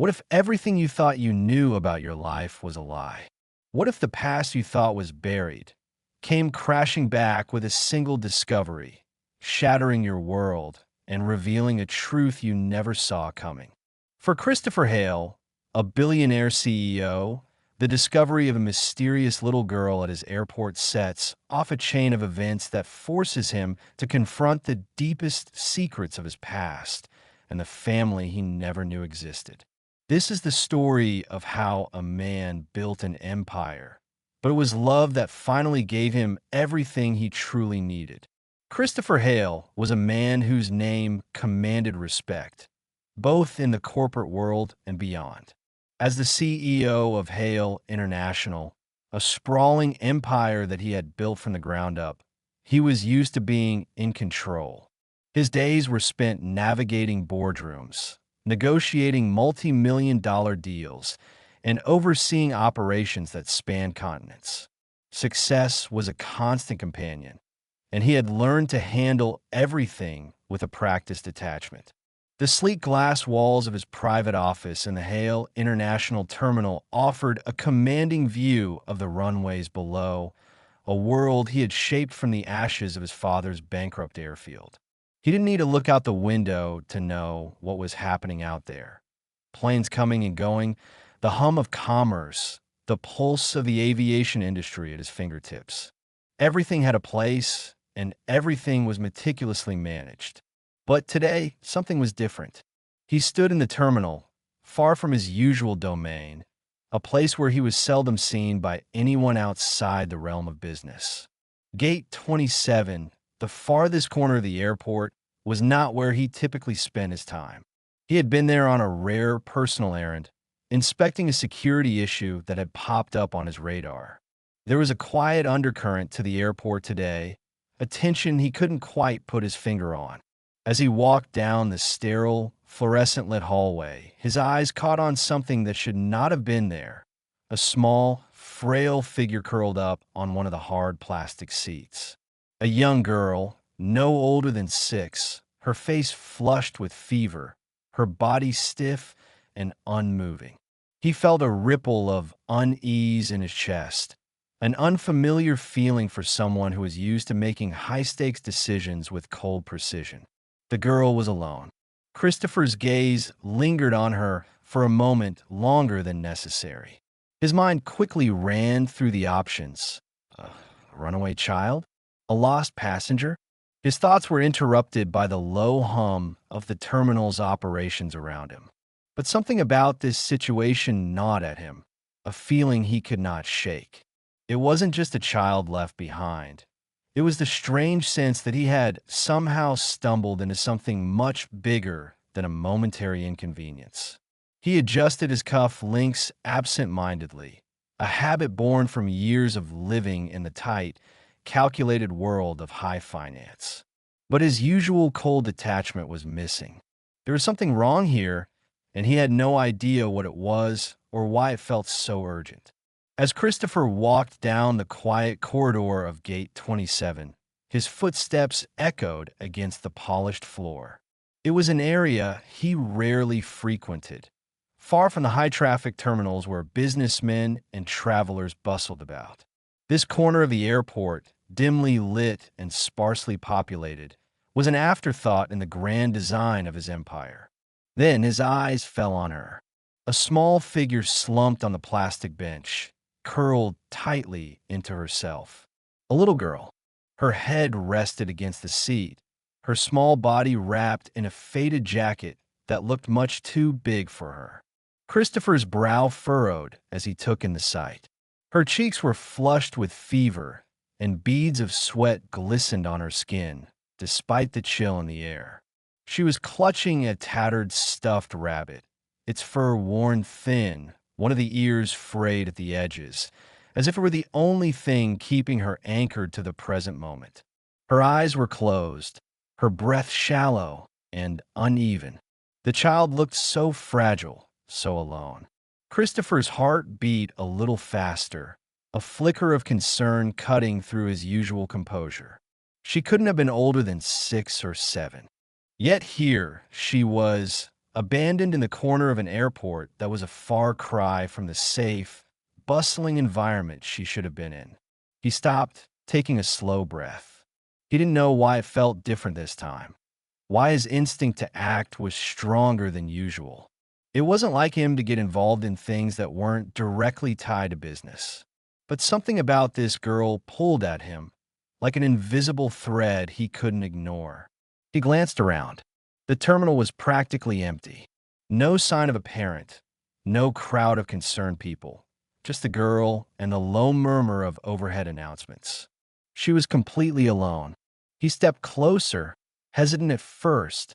What if everything you thought you knew about your life was a lie? What if the past you thought was buried came crashing back with a single discovery, shattering your world and revealing a truth you never saw coming? For Christopher Hale, a billionaire CEO, the discovery of a mysterious little girl at his airport sets off a chain of events that forces him to confront the deepest secrets of his past and the family he never knew existed. This is the story of how a man built an empire, but it was love that finally gave him everything he truly needed. Christopher Hale was a man whose name commanded respect, both in the corporate world and beyond. As the CEO of Hale International, a sprawling empire that he had built from the ground up, he was used to being in control. His days were spent navigating boardrooms, negotiating multi-million-dollar deals, and overseeing operations that spanned continents. Success was a constant companion, and he had learned to handle everything with a practiced detachment. The sleek glass walls of his private office in the Hale International Terminal offered a commanding view of the runways below, a world he had shaped from the ashes of his father's bankrupt airfield. He didn't need to look out the window to know what was happening out there. Planes coming and going, the hum of commerce, the pulse of the aviation industry at his fingertips. Everything had a place, and everything was meticulously managed. But today, something was different. He stood in the terminal, far from his usual domain, a place where he was seldom seen by anyone outside the realm of business. Gate 27, the farthest corner of the airport, was not where he typically spent his time. He had been there on a rare personal errand, inspecting a security issue that had popped up on his radar. There was a quiet undercurrent to the airport today, a tension he couldn't quite put his finger on. As he walked down the sterile, fluorescent-lit hallway, his eyes caught on something that should not have been there: a small, frail figure curled up on one of the hard plastic seats. A young girl, no older than 6, her face flushed with fever, her body stiff and unmoving. He felt a ripple of unease in his chest, an unfamiliar feeling for someone who was used to making high-stakes decisions with cold precision. The girl was alone. Christopher's gaze lingered on her for a moment longer than necessary. His mind quickly ran through the options. A runaway child? A lost passenger? His thoughts were interrupted by the low hum of the terminal's operations around him. But something about this situation gnawed at him, a feeling he could not shake. It wasn't just a child left behind. It was the strange sense that he had somehow stumbled into something much bigger than a momentary inconvenience. He adjusted his cuff links absent-mindedly, a habit born from years of living in the tight, calculated world of high finance. But his usual cold detachment was missing. There was something wrong here, and he had no idea what it was or why it felt so urgent. As Christopher walked down the quiet corridor of Gate 27, his footsteps echoed against the polished floor. It was an area he rarely frequented, far from the high-traffic terminals where businessmen and travelers bustled about. This corner of the airport, dimly lit and sparsely populated, was an afterthought in the grand design of his empire. Then his eyes fell on her. A small figure slumped on the plastic bench, curled tightly into herself. A little girl. Her head rested against the seat, her small body wrapped in a faded jacket that looked much too big for her. Christopher's brow furrowed as he took in the sight. Her cheeks were flushed with fever, and beads of sweat glistened on her skin, despite the chill in the air. She was clutching a tattered stuffed rabbit, its fur worn thin, one of the ears frayed at the edges, as if it were the only thing keeping her anchored to the present moment. Her eyes were closed, her breath shallow and uneven. The child looked so fragile, so alone. Christopher's heart beat a little faster, a flicker of concern cutting through his usual composure. She couldn't have been older than 6 or 7. Yet here she was, abandoned in the corner of an airport that was a far cry from the safe, bustling environment she should have been in. He stopped, taking a slow breath. He didn't know why it felt different this time, why his instinct to act was stronger than usual. It wasn't like him to get involved in things that weren't directly tied to business. But something about this girl pulled at him, like an invisible thread he couldn't ignore. He glanced around. The terminal was practically empty. No sign of a parent, no crowd of concerned people, just the girl and the low murmur of overhead announcements. She was completely alone. He stepped closer, hesitant at first,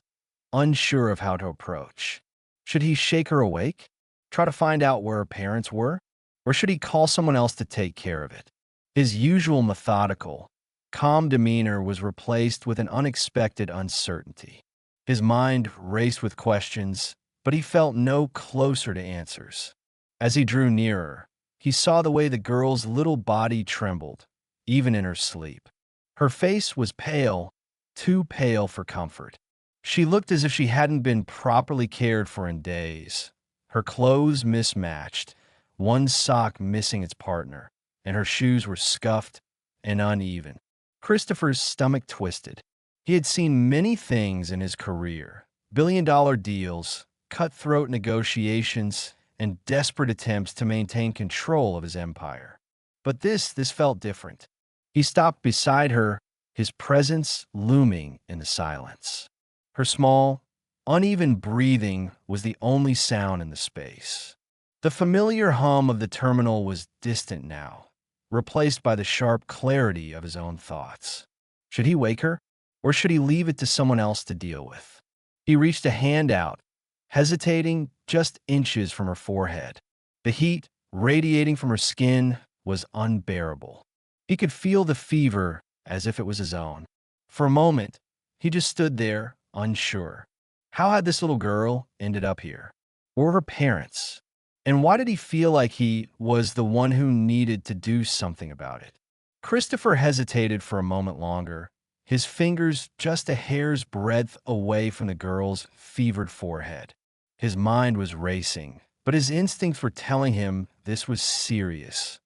unsure of how to approach. Should he shake her awake? Try to find out where her parents were? Or should he call someone else to take care of it? His usual methodical, calm demeanor was replaced with an unexpected uncertainty. His mind raced with questions, but he felt no closer to answers. As he drew nearer, he saw the way the girl's little body trembled, even in her sleep. Her face was pale, too pale for comfort. She looked as if she hadn't been properly cared for in days. Her clothes mismatched, one sock missing its partner, and her shoes were scuffed and uneven. Christopher's stomach twisted. He had seen many things in his career: billion-dollar deals, cutthroat negotiations, and desperate attempts to maintain control of his empire. But this felt different. He stopped beside her, his presence looming in the silence. Her small, uneven breathing was the only sound in the space. The familiar hum of the terminal was distant now, replaced by the sharp clarity of his own thoughts. Should he wake her, or should he leave it to someone else to deal with? He reached a hand out, hesitating just inches from her forehead. The heat radiating from her skin was unbearable. He could feel the fever as if it was his own. For a moment, he just stood there, unsure. How had this little girl ended up here? Where were her parents? And why did he feel like he was the one who needed to do something about it? Christopher hesitated for a moment longer, his fingers just a hair's breadth away from the girl's fevered forehead. His mind was racing, but his instincts were telling him this was serious,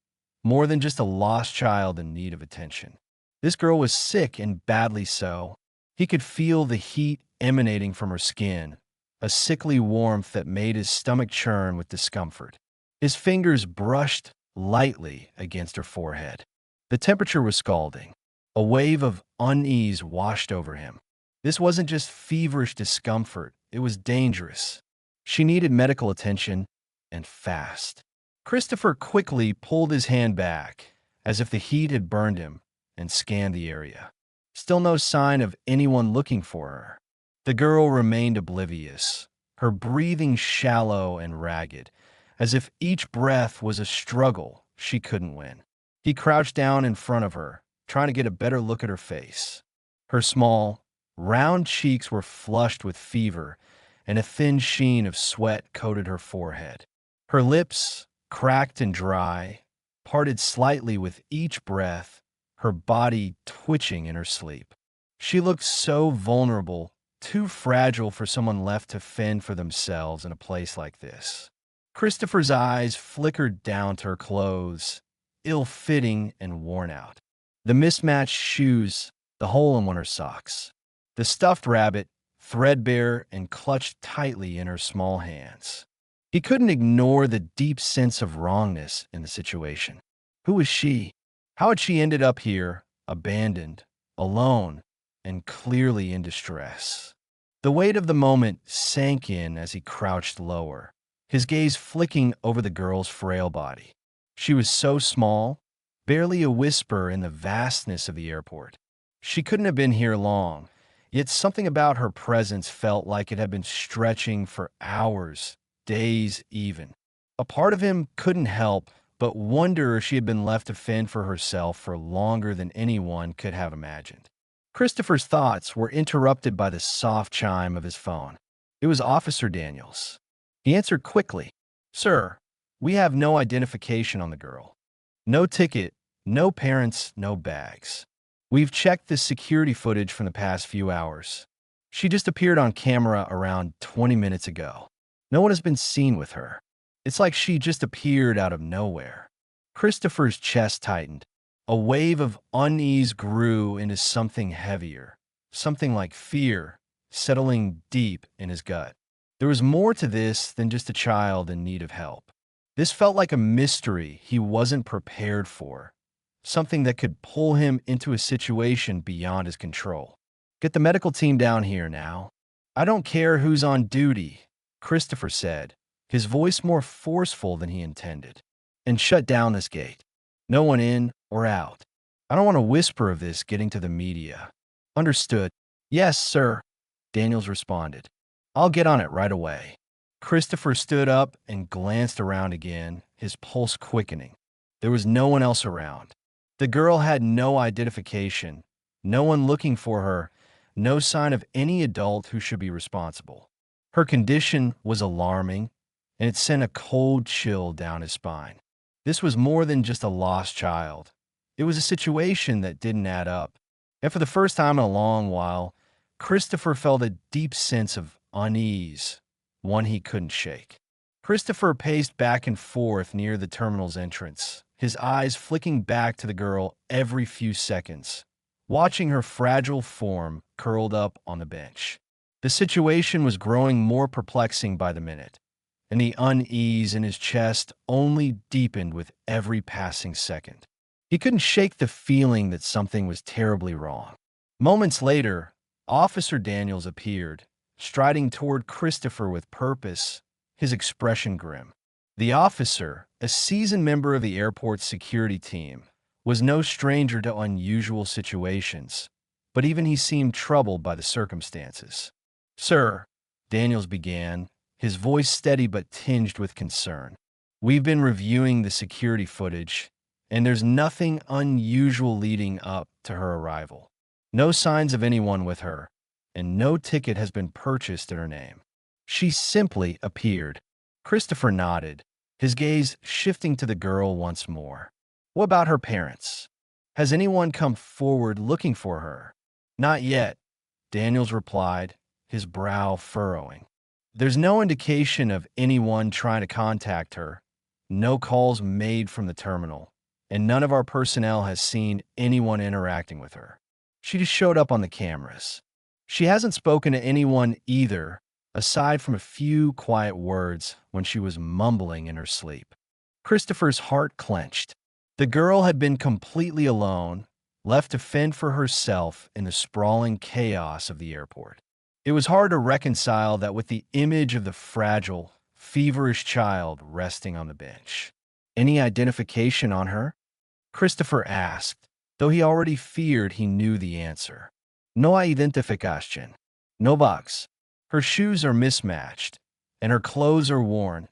more than just a lost child in need of attention. This girl was sick and badly so. He could feel the heat emanating from her skin, a sickly warmth that made his stomach churn with discomfort. His fingers brushed lightly against her forehead. The temperature was scalding. A wave of unease washed over him. This wasn't just feverish discomfort, it was dangerous. She needed medical attention, and fast. Christopher quickly pulled his hand back, as if the heat had burned him, and scanned the area. Still no sign of anyone looking for her. The girl remained oblivious, her breathing shallow and ragged, as if each breath was a struggle she couldn't win. He crouched down in front of her, trying to get a better look at her face. Her small, round cheeks were flushed with fever, and a thin sheen of sweat coated her forehead. Her lips, cracked and dry, parted slightly with each breath, her body twitching in her sleep. She looked so vulnerable, too fragile for someone left to fend for themselves in a place like this. Christopher's eyes flickered down to her clothes, ill-fitting and worn out. The mismatched shoes, the hole in one of her socks. The stuffed rabbit, threadbare and clutched tightly in her small hands. He couldn't ignore the deep sense of wrongness in the situation. Who was she? How had she ended up here, abandoned, alone, and clearly in distress? The weight of the moment sank in as he crouched lower, his gaze flicking over the girl's frail body. She was so small, barely a whisper in the vastness of the airport. She couldn't have been here long, yet something about her presence felt like it had been stretching for hours, days even. A part of him couldn't help but wonder if she had been left to fend for herself for longer than anyone could have imagined. Christopher's thoughts were interrupted by the soft chime of his phone. It was Officer Daniels. He answered quickly. "Sir, we have no identification on the girl. No ticket, no parents, no bags. We've checked the security footage from the past few hours. She just appeared on camera around 20 minutes ago. No one has been seen with her. It's like she just appeared out of nowhere. Christopher's chest tightened. A wave of unease grew into something heavier, something like fear, settling deep in his gut. There was more to this than just a child in need of help. This felt like a mystery he wasn't prepared for, something that could pull him into a situation beyond his control. Get the medical team down here now. I don't care who's on duty, Christopher said, his voice more forceful than he intended. And shut down this gate. No one in or out. I don't want a whisper of this getting to the media. Understood. Yes, sir, Daniels responded. I'll get on it right away. Christopher stood up and glanced around again, his pulse quickening. There was no one else around. The girl had no identification, no one looking for her, no sign of any adult who should be responsible. Her condition was alarming, and it sent a cold chill down his spine. This was more than just a lost child. It was a situation that didn't add up. And for the first time in a long while, Christopher felt a deep sense of unease, one he couldn't shake. Christopher paced back and forth near the terminal's entrance, his eyes flicking back to the girl every few seconds, watching her fragile form curled up on the bench. The situation was growing more perplexing by the minute, and the unease in his chest only deepened with every passing second. He couldn't shake the feeling that something was terribly wrong. Moments later, Officer Daniels appeared, striding toward Christopher with purpose, his expression grim. The officer, a seasoned member of the airport's security team, was no stranger to unusual situations, but even he seemed troubled by the circumstances. Sir, Daniels began, his voice steady but tinged with concern. We've been reviewing the security footage, and there's nothing unusual leading up to her arrival. No signs of anyone with her, and no ticket has been purchased in her name. She simply appeared. Christopher nodded, his gaze shifting to the girl once more. What about her parents? Has anyone come forward looking for her? Not yet, Daniels replied, his brow furrowing. There's no indication of anyone trying to contact her, no calls made from the terminal, and none of our personnel has seen anyone interacting with her. She just showed up on the cameras. She hasn't spoken to anyone either, aside from a few quiet words when she was mumbling in her sleep. Christopher's heart clenched. The girl had been completely alone, left to fend for herself in the sprawling chaos of the airport. It was hard to reconcile that with the image of the fragile, feverish child resting on the bench. Any identification on her? Christopher asked, though he already feared he knew the answer. No identificación. No box. Her shoes are mismatched, and her clothes are worn.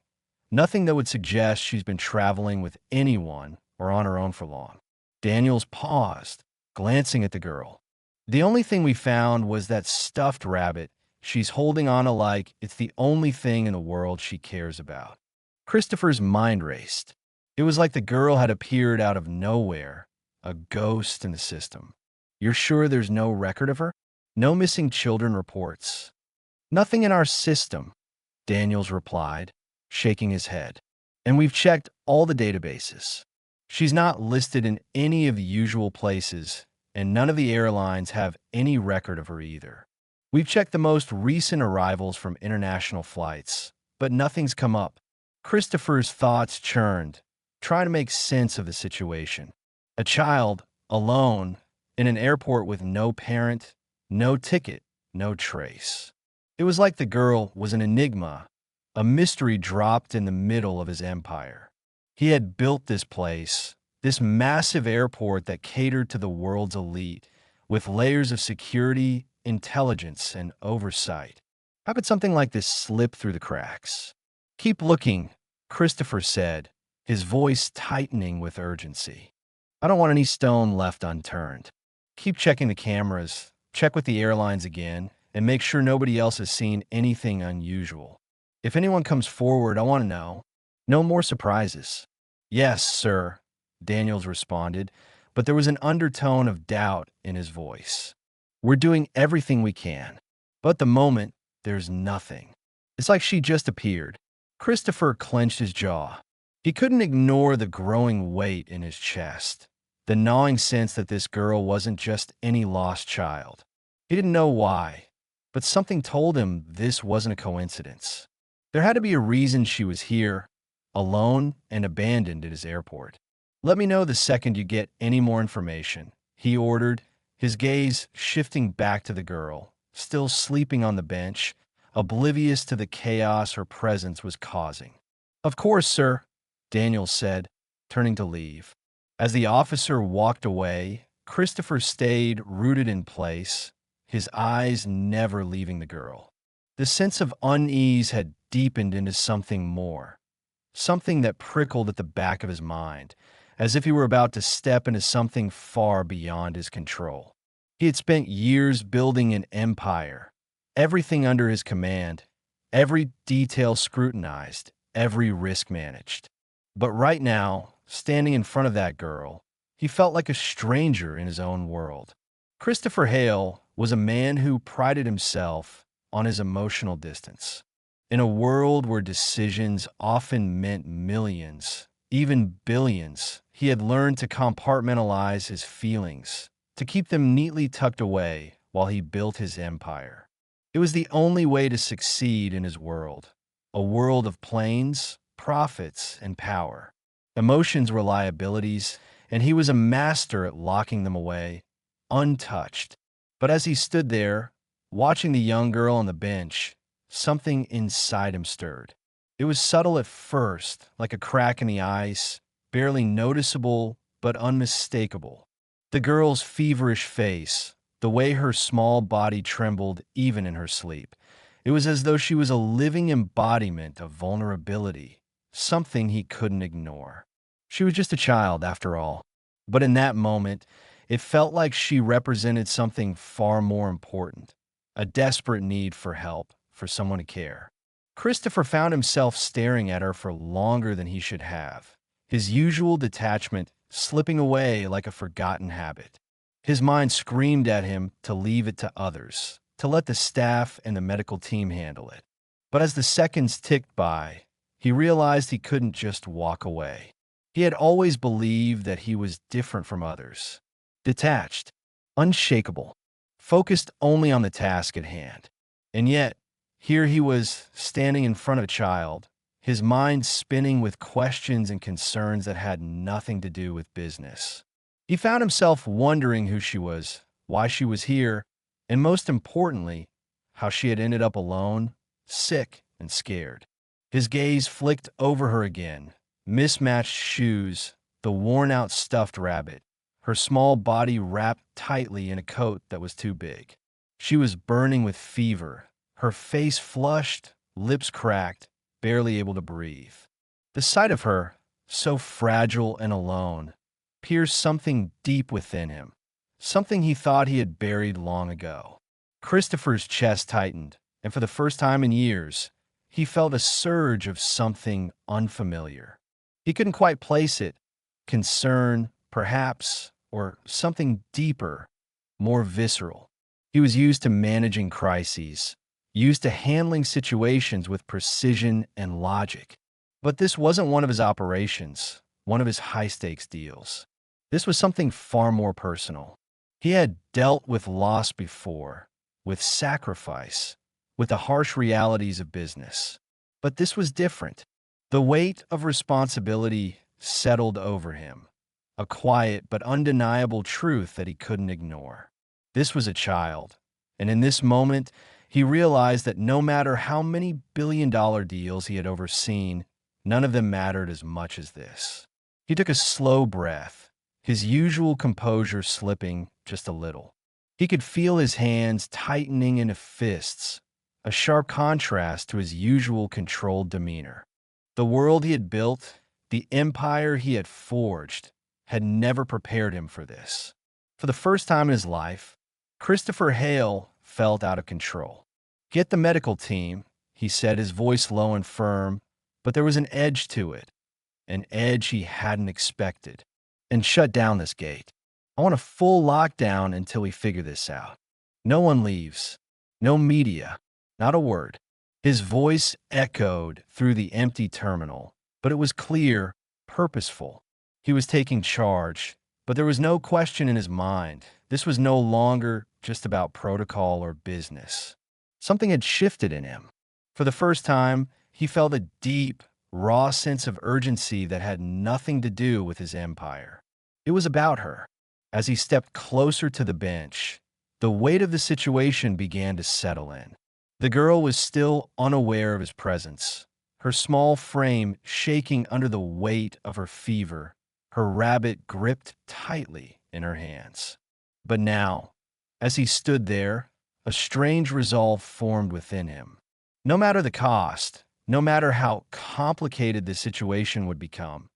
Nothing that would suggest she's been traveling with anyone or on her own for long. Daniels paused, glancing at the girl. The only thing we found was that stuffed rabbit she's holding on to like it's the only thing in the world she cares about. Christopher's mind raced. It was like the girl had appeared out of nowhere, a ghost in the system. You're sure there's no record of her? No missing children reports. Nothing in our system, Daniels replied, shaking his head. And we've checked all the databases. She's not listed in any of the usual places, and none of the airlines have any record of her either. We've checked the most recent arrivals from international flights, but nothing's come up. Christopher's thoughts churned, trying to make sense of the situation. A child, alone, in an airport with no parent, no ticket, no trace. It was like the girl was an enigma, a mystery dropped in the middle of his empire. He had built this place, this massive airport that catered to the world's elite, with layers of security, intelligence, and oversight. How could something like this slip through the cracks? Keep looking, Christopher said, his voice tightening with urgency. I don't want any stone left unturned. Keep checking the cameras, check with the airlines again, and make sure nobody else has seen anything unusual. If anyone comes forward, I want to know. No more surprises. Yes, sir, Daniels responded, but there was an undertone of doubt in his voice. We're doing everything we can. But the moment, there's nothing. It's like she just appeared. Christopher clenched his jaw. He couldn't ignore the growing weight in his chest, the gnawing sense that this girl wasn't just any lost child. He didn't know why, but something told him this wasn't a coincidence. There had to be a reason she was here, alone and abandoned at his airport. "Let me know the second you get any more information," he ordered, his gaze shifting back to the girl, still sleeping on the bench, oblivious to the chaos her presence was causing. "Of course, sir," Daniel said, turning to leave. As the officer walked away, Christopher stayed rooted in place, his eyes never leaving the girl. The sense of unease had deepened into something more, something that prickled at the back of his mind, as if he were about to step into something far beyond his control. He had spent years building an empire, everything under his command, every detail scrutinized, every risk managed. But right now, standing in front of that girl, he felt like a stranger in his own world. Christopher Hale was a man who prided himself on his emotional distance. In a world where decisions often meant millions, even billions, he had learned to compartmentalize his feelings, to keep them neatly tucked away while he built his empire. It was the only way to succeed in his world, a world of planes, profits, and power. Emotions were liabilities, and he was a master at locking them away, untouched. But as he stood there, watching the young girl on the bench, something inside him stirred. It was subtle at first, like a crack in the ice, barely noticeable but unmistakable. The girl's feverish face, the way her small body trembled even in her sleep. It was as though she was a living embodiment of vulnerability, something he couldn't ignore. She was just a child, after all. But in that moment, it felt like she represented something far more important, a desperate need for help, for someone to care. Christopher found himself staring at her for longer than he should have, his usual detachment slipping away like a forgotten habit. His mind screamed at him to leave it to others, to let the staff and the medical team handle it. But as the seconds ticked by, he realized he couldn't just walk away. He had always believed that he was different from others, detached, unshakable, focused only on the task at hand. And yet, here he was, standing in front of a child, his mind spinning with questions and concerns that had nothing to do with business. He found himself wondering who she was, why she was here, and most importantly, how she had ended up alone, sick, and scared. His gaze flicked over her again, mismatched shoes, the worn-out stuffed rabbit, her small body wrapped tightly in a coat that was too big. She was burning with fever, her face flushed, lips cracked, barely able to breathe. The sight of her, so fragile and alone, pierced something deep within him, something he thought he had buried long ago. Christopher's chest tightened, and for the first time in years, he felt a surge of something unfamiliar. He couldn't quite place it. Concern, perhaps, or something deeper, more visceral. He was used to managing crises, used to handling situations with precision and logic. But this wasn't one of his operations, one of his high-stakes deals. This was something far more personal. He had dealt with loss before, with sacrifice, with the harsh realities of business. But this was different. The weight of responsibility settled over him, a quiet but undeniable truth that he couldn't ignore. This was a child, and in this moment, he realized that no matter how many billion-dollar deals he had overseen, none of them mattered as much as this. He took a slow breath, his usual composure slipping just a little. He could feel his hands tightening into fists, a sharp contrast to his usual controlled demeanor. The world he had built, the empire he had forged, had never prepared him for this. For the first time in his life, Christopher Hale felt out of control. "Get the medical team," he said, his voice low and firm, but there was an edge to it, an edge he hadn't expected. "And shut down this gate. I want a full lockdown until we figure this out. No one leaves. No media, not a word. His voice echoed through the empty terminal, but it was clear, purposeful. He was taking charge, but there was no question in his mind. This was no longer just about protocol or business. Something had shifted in him. For the first time, he felt a deep, raw sense of urgency that had nothing to do with his empire. It was about her. As he stepped closer to the bench, the weight of the situation began to settle in. The girl was still unaware of his presence, her small frame shaking under the weight of her fever, her rabbit gripped tightly in her hands. But now, as he stood there, a strange resolve formed within him. No matter the cost, no matter how complicated the situation would become,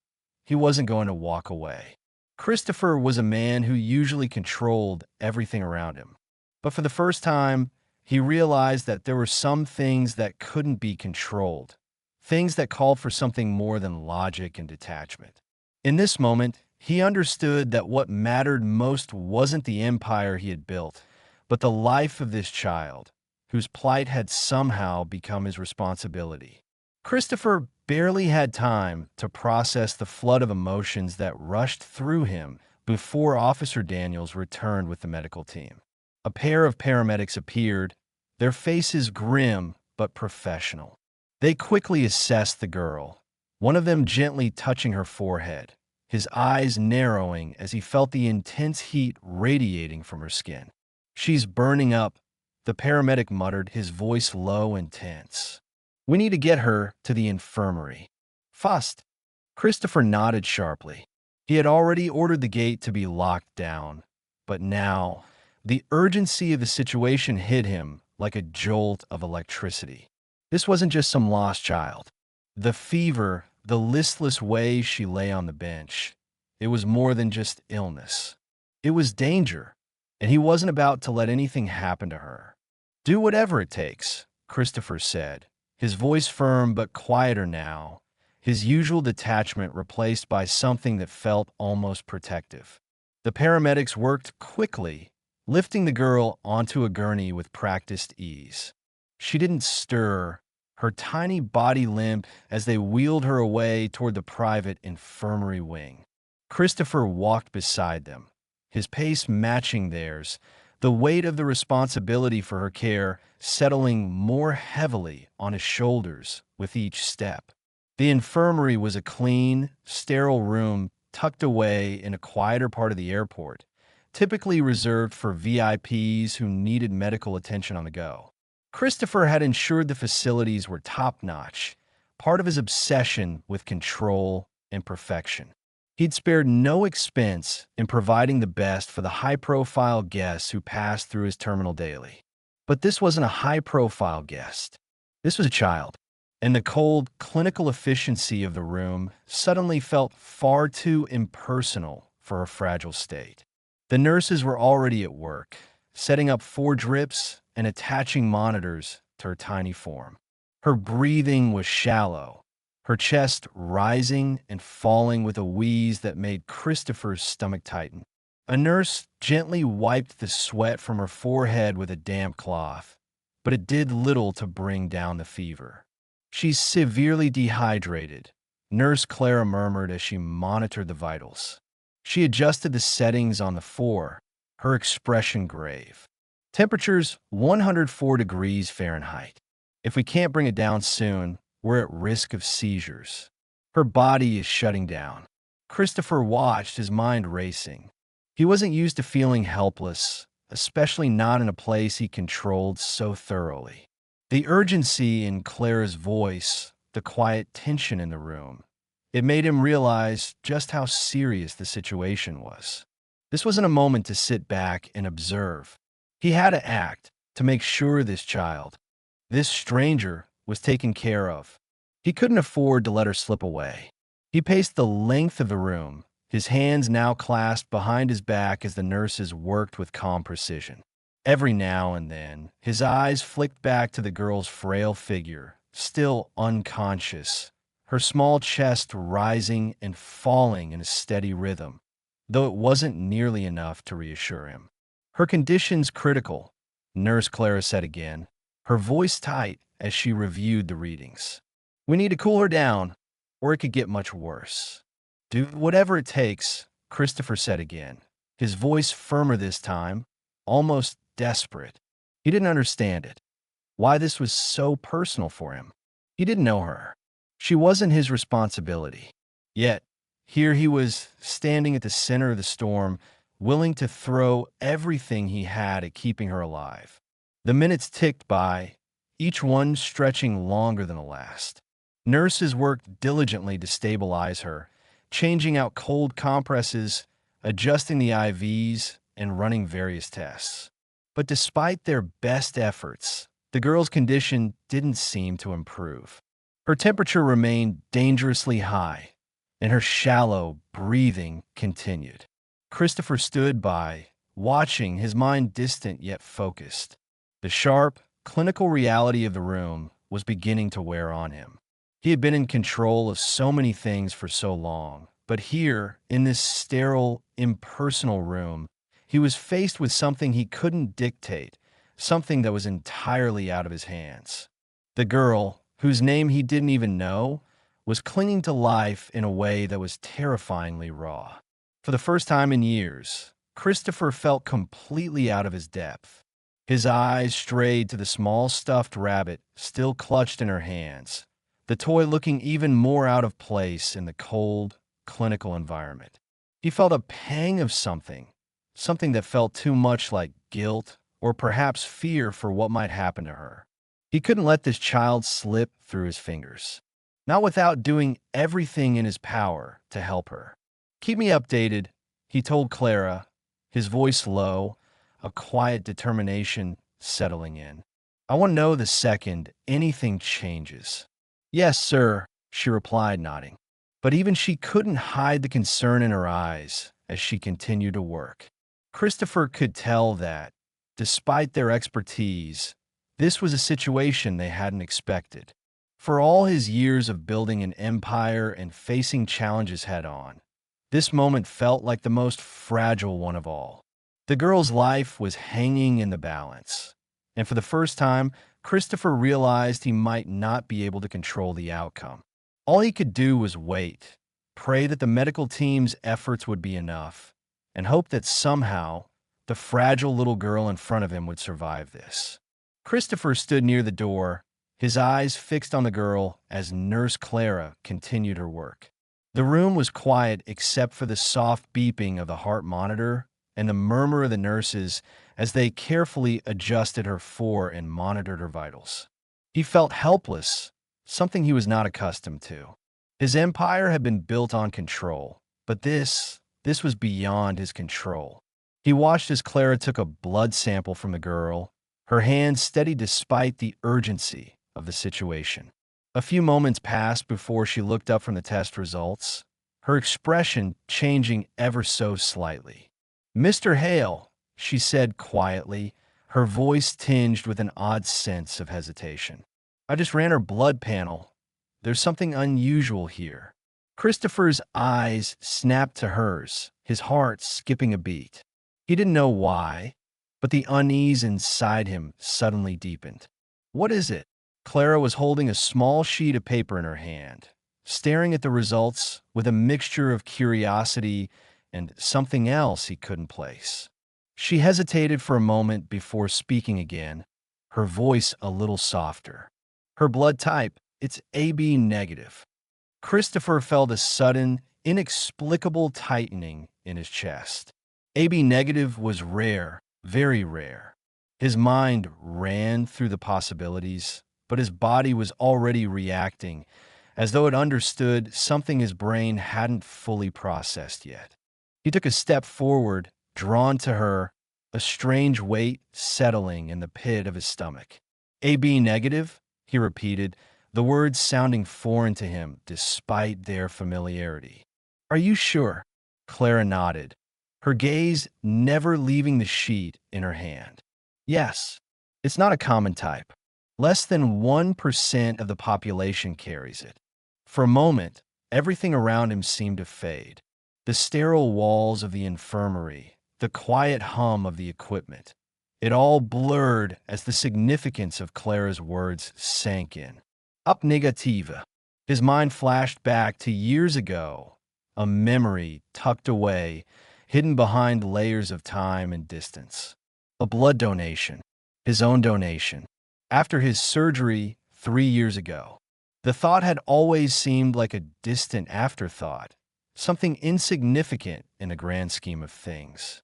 he wasn't going to walk away. Christopher was a man who usually controlled everything around him. But for the first time, he realized that there were some things that couldn't be controlled, things that called for something more than logic and detachment. In this moment, he understood that what mattered most wasn't the empire he had built, but the life of this child, whose plight had somehow become his responsibility. Christopher barely had time to process the flood of emotions that rushed through him before Officer Daniels returned with the medical team. A pair of paramedics appeared, their faces grim but professional. They quickly assessed the girl, one of them gently touching her forehead, his eyes narrowing as he felt the intense heat radiating from her skin. "She's burning up," the paramedic muttered, his voice low and tense. "We need to get her to the infirmary." "Fast." Christopher nodded sharply. He had already ordered the gate to be locked down, but now the urgency of the situation hit him like a jolt of electricity. This wasn't just some lost child. The fever, the listless way she lay on the bench, it was more than just illness. It was danger, and he wasn't about to let anything happen to her. "Do whatever it takes," Christopher said, his voice firm but quieter now, his usual detachment replaced by something that felt almost protective. The paramedics worked quickly, lifting the girl onto a gurney with practiced ease. She didn't stir, her tiny body limp as they wheeled her away toward the private infirmary wing. Christopher walked beside them, his pace matching theirs, the weight of the responsibility for her care settling more heavily on his shoulders with each step. The infirmary was a clean, sterile room tucked away in a quieter part of the airport, typically reserved for VIPs who needed medical attention on the go. Christopher had ensured the facilities were top-notch, part of his obsession with control and perfection. He'd spared no expense in providing the best for the high-profile guests who passed through his terminal daily. But this wasn't a high-profile guest. This was a child, and the cold, clinical efficiency of the room suddenly felt far too impersonal for her fragile state. The nurses were already at work, setting up 4 drips and attaching monitors to her tiny form. Her breathing was shallow, her chest rising and falling with a wheeze that made Christopher's stomach tighten. A nurse gently wiped the sweat from her forehead with a damp cloth, but it did little to bring down the fever. "She's severely dehydrated," Nurse Clara murmured as she monitored the vitals. She adjusted the settings on the 4, her expression grave. "Temperature's 104 degrees Fahrenheit. If we can't bring it down soon, we're at risk of seizures." Her body is shutting down. Christopher watched, his mind racing. He wasn't used to feeling helpless, especially not in a place he controlled so thoroughly. The urgency in Clara's voice, the quiet tension in the room, it made him realize just how serious the situation was. This wasn't a moment to sit back and observe. He had to act to make sure this child, this stranger, was taken care of. He couldn't afford to let her slip away. He paced the length of the room, his hands now clasped behind his back as the nurses worked with calm precision. Every now and then, his eyes flicked back to the girl's frail figure, still unconscious, her small chest rising and falling in a steady rhythm, though it wasn't nearly enough to reassure him. Her condition's critical, Nurse Clara said again, her voice tight as she reviewed the readings. We need to cool her down, or it could get much worse. Do whatever it takes, Christopher said again, his voice firmer this time, almost desperate. He didn't understand it, why this was so personal for him. He didn't know her. She wasn't his responsibility. Yet, here he was, standing at the center of the storm, willing to throw everything he had at keeping her alive. The minutes ticked by, each one stretching longer than the last. Nurses worked diligently to stabilize her, changing out cold compresses, adjusting the IVs, and running various tests. But despite their best efforts, the girl's condition didn't seem to improve. Her temperature remained dangerously high, and her shallow breathing continued. Christopher stood by, watching, his mind distant yet focused. The sharp, clinical reality of the room was beginning to wear on him. He had been in control of so many things for so long, but here, in this sterile, impersonal room, he was faced with something he couldn't dictate, something that was entirely out of his hands. The girl, whose name he didn't even know, was clinging to life in a way that was terrifyingly raw. For the first time in years, Christopher felt completely out of his depth. His eyes strayed to the small stuffed rabbit still clutched in her hands, the toy looking even more out of place in the cold, clinical environment. He felt a pang of something that felt too much like guilt or perhaps fear for what might happen to her. He couldn't let this child slip through his fingers, not without doing everything in his power to help her. Keep me updated, he told Clara, his voice low, a quiet determination settling in. I want to know the second anything changes. Yes, sir, she replied, nodding. But even she couldn't hide the concern in her eyes as she continued to work. Christopher could tell that, despite their expertise, this was a situation they hadn't expected. For all his years of building an empire and facing challenges head-on, this moment felt like the most fragile one of all. The girl's life was hanging in the balance, and for the first time, Christopher realized he might not be able to control the outcome. All he could do was wait, pray that the medical team's efforts would be enough, and hope that somehow the fragile little girl in front of him would survive this. Christopher stood near the door, his eyes fixed on the girl as Nurse Clara continued her work. The room was quiet except for the soft beeping of the heart monitor and the murmur of the nurses as they carefully adjusted her for and monitored her vitals. He felt helpless, something he was not accustomed to. His empire had been built on control, but this was beyond his control. He watched as Clara took a blood sample from the girl, her hand steady despite the urgency of the situation. A few moments passed before she looked up from the test results, her expression changing ever so slightly. Mr. Hale, she said quietly, her voice tinged with an odd sense of hesitation. I just ran her blood panel. There's something unusual here. Christopher's eyes snapped to hers, his heart skipping a beat. He didn't know why, but the unease inside him suddenly deepened. What is it? Clara was holding a small sheet of paper in her hand, staring at the results with a mixture of curiosity and something else he couldn't place. She hesitated for a moment before speaking again, her voice a little softer. Her blood type, it's AB negative. Christopher felt a sudden, inexplicable tightening in his chest. AB negative was rare, very rare. His mind ran through the possibilities, but his body was already reacting, as though it understood something his brain hadn't fully processed yet. He took a step forward, drawn to her, a strange weight settling in the pit of his stomach. AB negative, he repeated, the words sounding foreign to him despite their familiarity. Are you sure? Clara nodded, her gaze never leaving the sheet in her hand. Yes, it's not a common type. Less than 1% of the population carries it. For a moment, everything around him seemed to fade. The sterile walls of the infirmary, the quiet hum of the equipment. It all blurred as the significance of Clara's words sank in. Up negativa. His mind flashed back to years ago, a memory tucked away, hidden behind layers of time and distance. A blood donation, his own donation, after his surgery 3 years ago. The thought had always seemed like a distant afterthought, something insignificant in the grand scheme of things.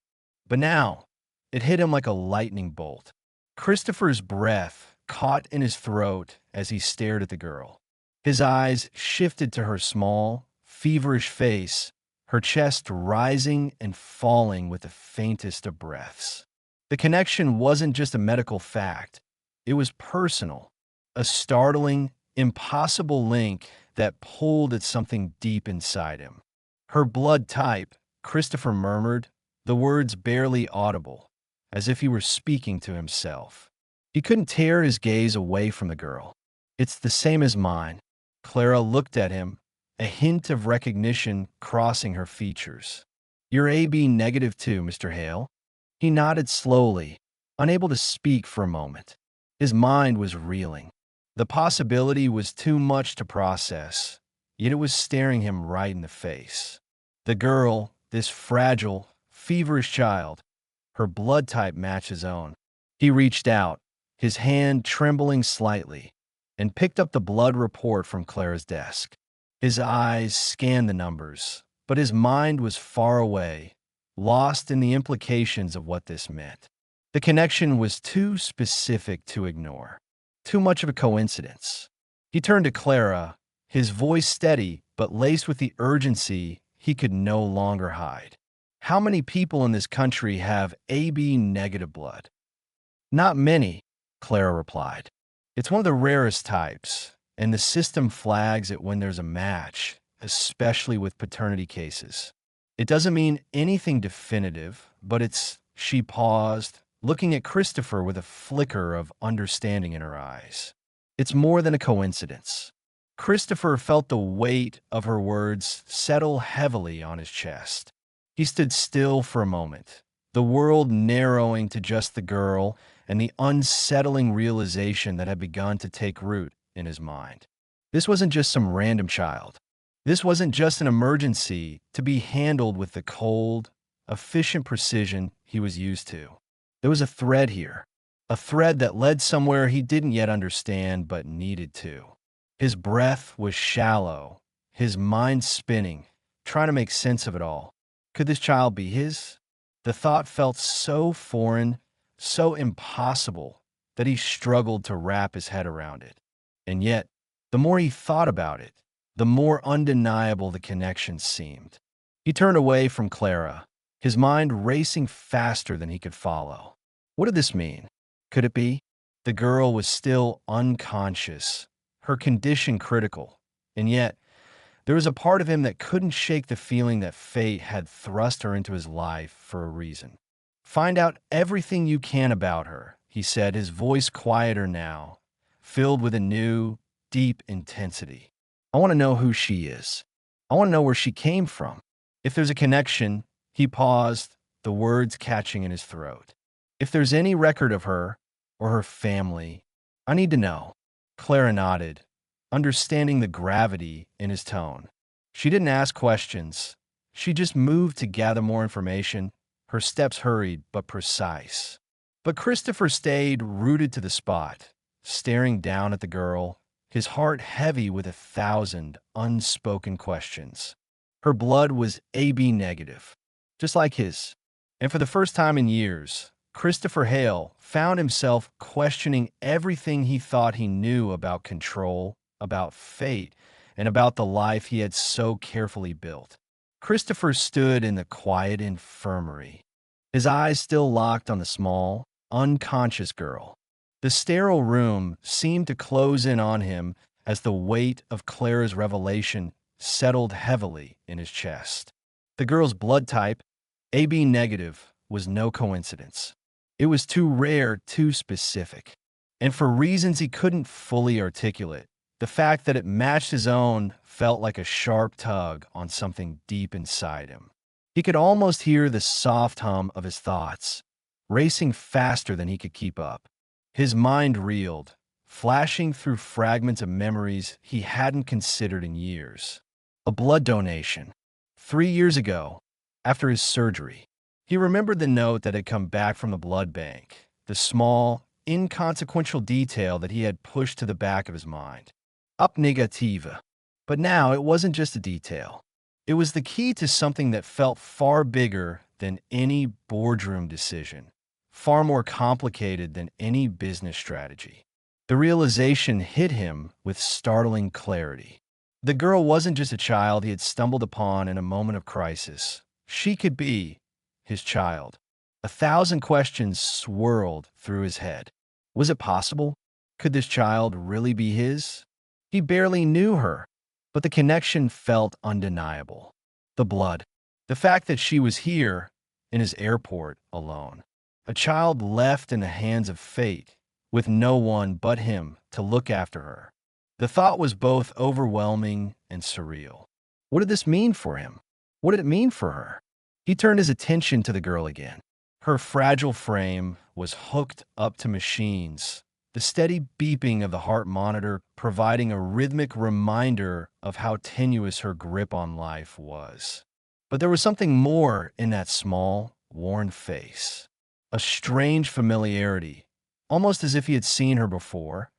But now, it hit him like a lightning bolt. Christopher's breath caught in his throat as he stared at the girl. His eyes shifted to her small, feverish face, her chest rising and falling with the faintest of breaths. The connection wasn't just a medical fact, it was personal, a startling, impossible link that pulled at something deep inside him. Her blood type, Christopher murmured, the words barely audible, as if he were speaking to himself. He couldn't tear his gaze away from the girl. It's the same as mine. Clara looked at him, a hint of recognition crossing her features. You're AB negative too, Mr. Hale. He nodded slowly, unable to speak for a moment. His mind was reeling. The possibility was too much to process, yet it was staring him right in the face. The girl, this fragile, feverish child, her blood type matched his own. He reached out, his hand trembling slightly, and picked up the blood report from Clara's desk. His eyes scanned the numbers, but his mind was far away, lost in the implications of what this meant. The connection was too specific to ignore, too much of a coincidence. He turned to Clara, his voice steady but laced with the urgency he could no longer hide. How many people in this country have AB negative blood? Not many, Clara replied. It's one of the rarest types, and the system flags it when there's a match, especially with paternity cases. It doesn't mean anything definitive, but it's, she paused, looking at Christopher with a flicker of understanding in her eyes. It's more than a coincidence. Christopher felt the weight of her words settle heavily on his chest. He stood still for a moment, the world narrowing to just the girl and the unsettling realization that had begun to take root in his mind. This wasn't just some random child. This wasn't just an emergency to be handled with the cold, efficient precision he was used to. There was a thread here, a thread that led somewhere he didn't yet understand but needed to. His breath was shallow, his mind spinning, trying to make sense of it all. Could this child be his? The thought felt so foreign, so impossible, that he struggled to wrap his head around it. And yet, the more he thought about it, the more undeniable the connection seemed. He turned away from Clara, his mind racing faster than he could follow. What did this mean? Could it be? The girl was still unconscious, her condition critical, and yet, there was a part of him that couldn't shake the feeling that fate had thrust her into his life for a reason. Find out everything you can about her, he said, his voice quieter now, filled with a new, deep intensity. I want to know who she is. I want to know where she came from. If there's a connection, he paused, the words catching in his throat. If there's any record of her or her family, I need to know. Clara nodded, understanding the gravity in his tone. She didn't ask questions. She just moved to gather more information, her steps hurried but precise. But Christopher stayed rooted to the spot, staring down at the girl, his heart heavy with 1,000 unspoken questions. Her blood was AB negative, just like his. And for the first time in years, Christopher Hale found himself questioning everything he thought he knew about control, about fate, and about the life he had so carefully built. Christopher stood in the quiet infirmary, his eyes still locked on the small, unconscious girl. The sterile room seemed to close in on him as the weight of Clara's revelation settled heavily in his chest. The girl's blood type, AB negative, was no coincidence. It was too rare, too specific. And for reasons he couldn't fully articulate, the fact that it matched his own felt like a sharp tug on something deep inside him. He could almost hear the soft hum of his thoughts. racing faster than he could keep up. His mind reeled, flashing through fragments of memories he hadn't considered in years. A blood donation. 3 years ago, after his surgery, he remembered the note that had come back from the blood bank, the small, inconsequential detail that he had pushed to the back of his mind. Up negativa. But now it wasn't just a detail. It was the key to something that felt far bigger than any boardroom decision, far more complicated than any business strategy. The realization hit him with startling clarity. The girl wasn't just a child he had stumbled upon in a moment of crisis. She could be his child. 1,000 questions swirled through his head. Was it possible? Could this child really be his? He barely knew her, but the connection felt undeniable. The blood. The fact that she was here, in his airport, alone. A child left in the hands of fate, with no one but him to look after her. The thought was both overwhelming and surreal. What did this mean for him? What did it mean for her? He turned his attention to the girl again. Her fragile frame was hooked up to machines, the steady beeping of the heart monitor providing a rhythmic reminder of how tenuous her grip on life was. But there was something more in that small, worn face. A strange familiarity, almost as if he had seen her before,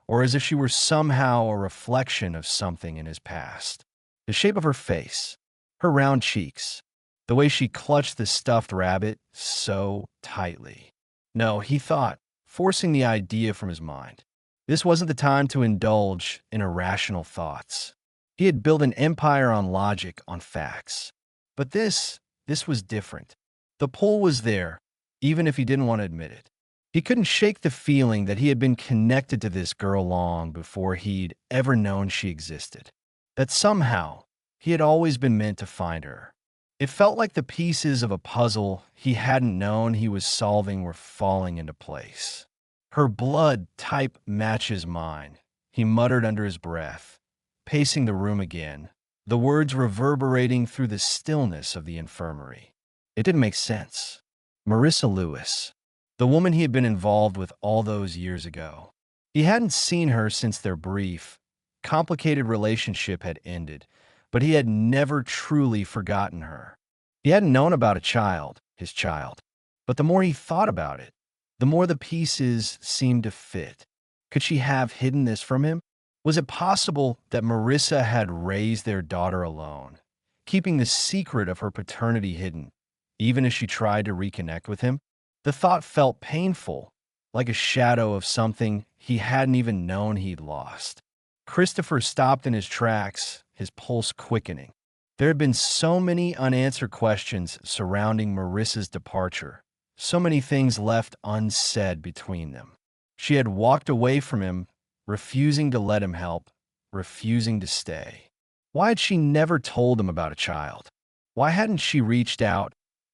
or as if she were somehow a reflection of something in his past. The shape of her face, her round cheeks, the way she clutched the stuffed rabbit so tightly. No, he thought, forcing the idea from his mind. This wasn't the time to indulge in irrational thoughts. He had built an empire on logic, on facts. But this was different. The pull was there, even if he didn't want to admit it. He couldn't shake the feeling that he had been connected to this girl long before he'd ever known she existed. That somehow, he had always been meant to find her. It felt like the pieces of a puzzle he hadn't known he was solving were falling into place. Her blood type matches mine, he muttered under his breath, pacing the room again, the words reverberating through the stillness of the infirmary. It didn't make sense. Marissa Lewis, the woman he had been involved with all those years ago. He hadn't seen her since their brief, complicated relationship had ended, but he had never truly forgotten her. He hadn't known about a child, his child, but the more he thought about it, the more the pieces seemed to fit. Could she have hidden this from him? Was it possible that Marissa had raised their daughter alone, keeping the secret of her paternity hidden, even as she tried to reconnect with him? The thought felt painful, like a shadow of something he hadn't even known he'd lost. Christopher stopped in his tracks, his pulse quickening. There had been so many unanswered questions surrounding Marissa's departure, so many things left unsaid between them. She had walked away from him, refusing to let him help, refusing to stay. Why had she never told him about a child? Why hadn't she reached out,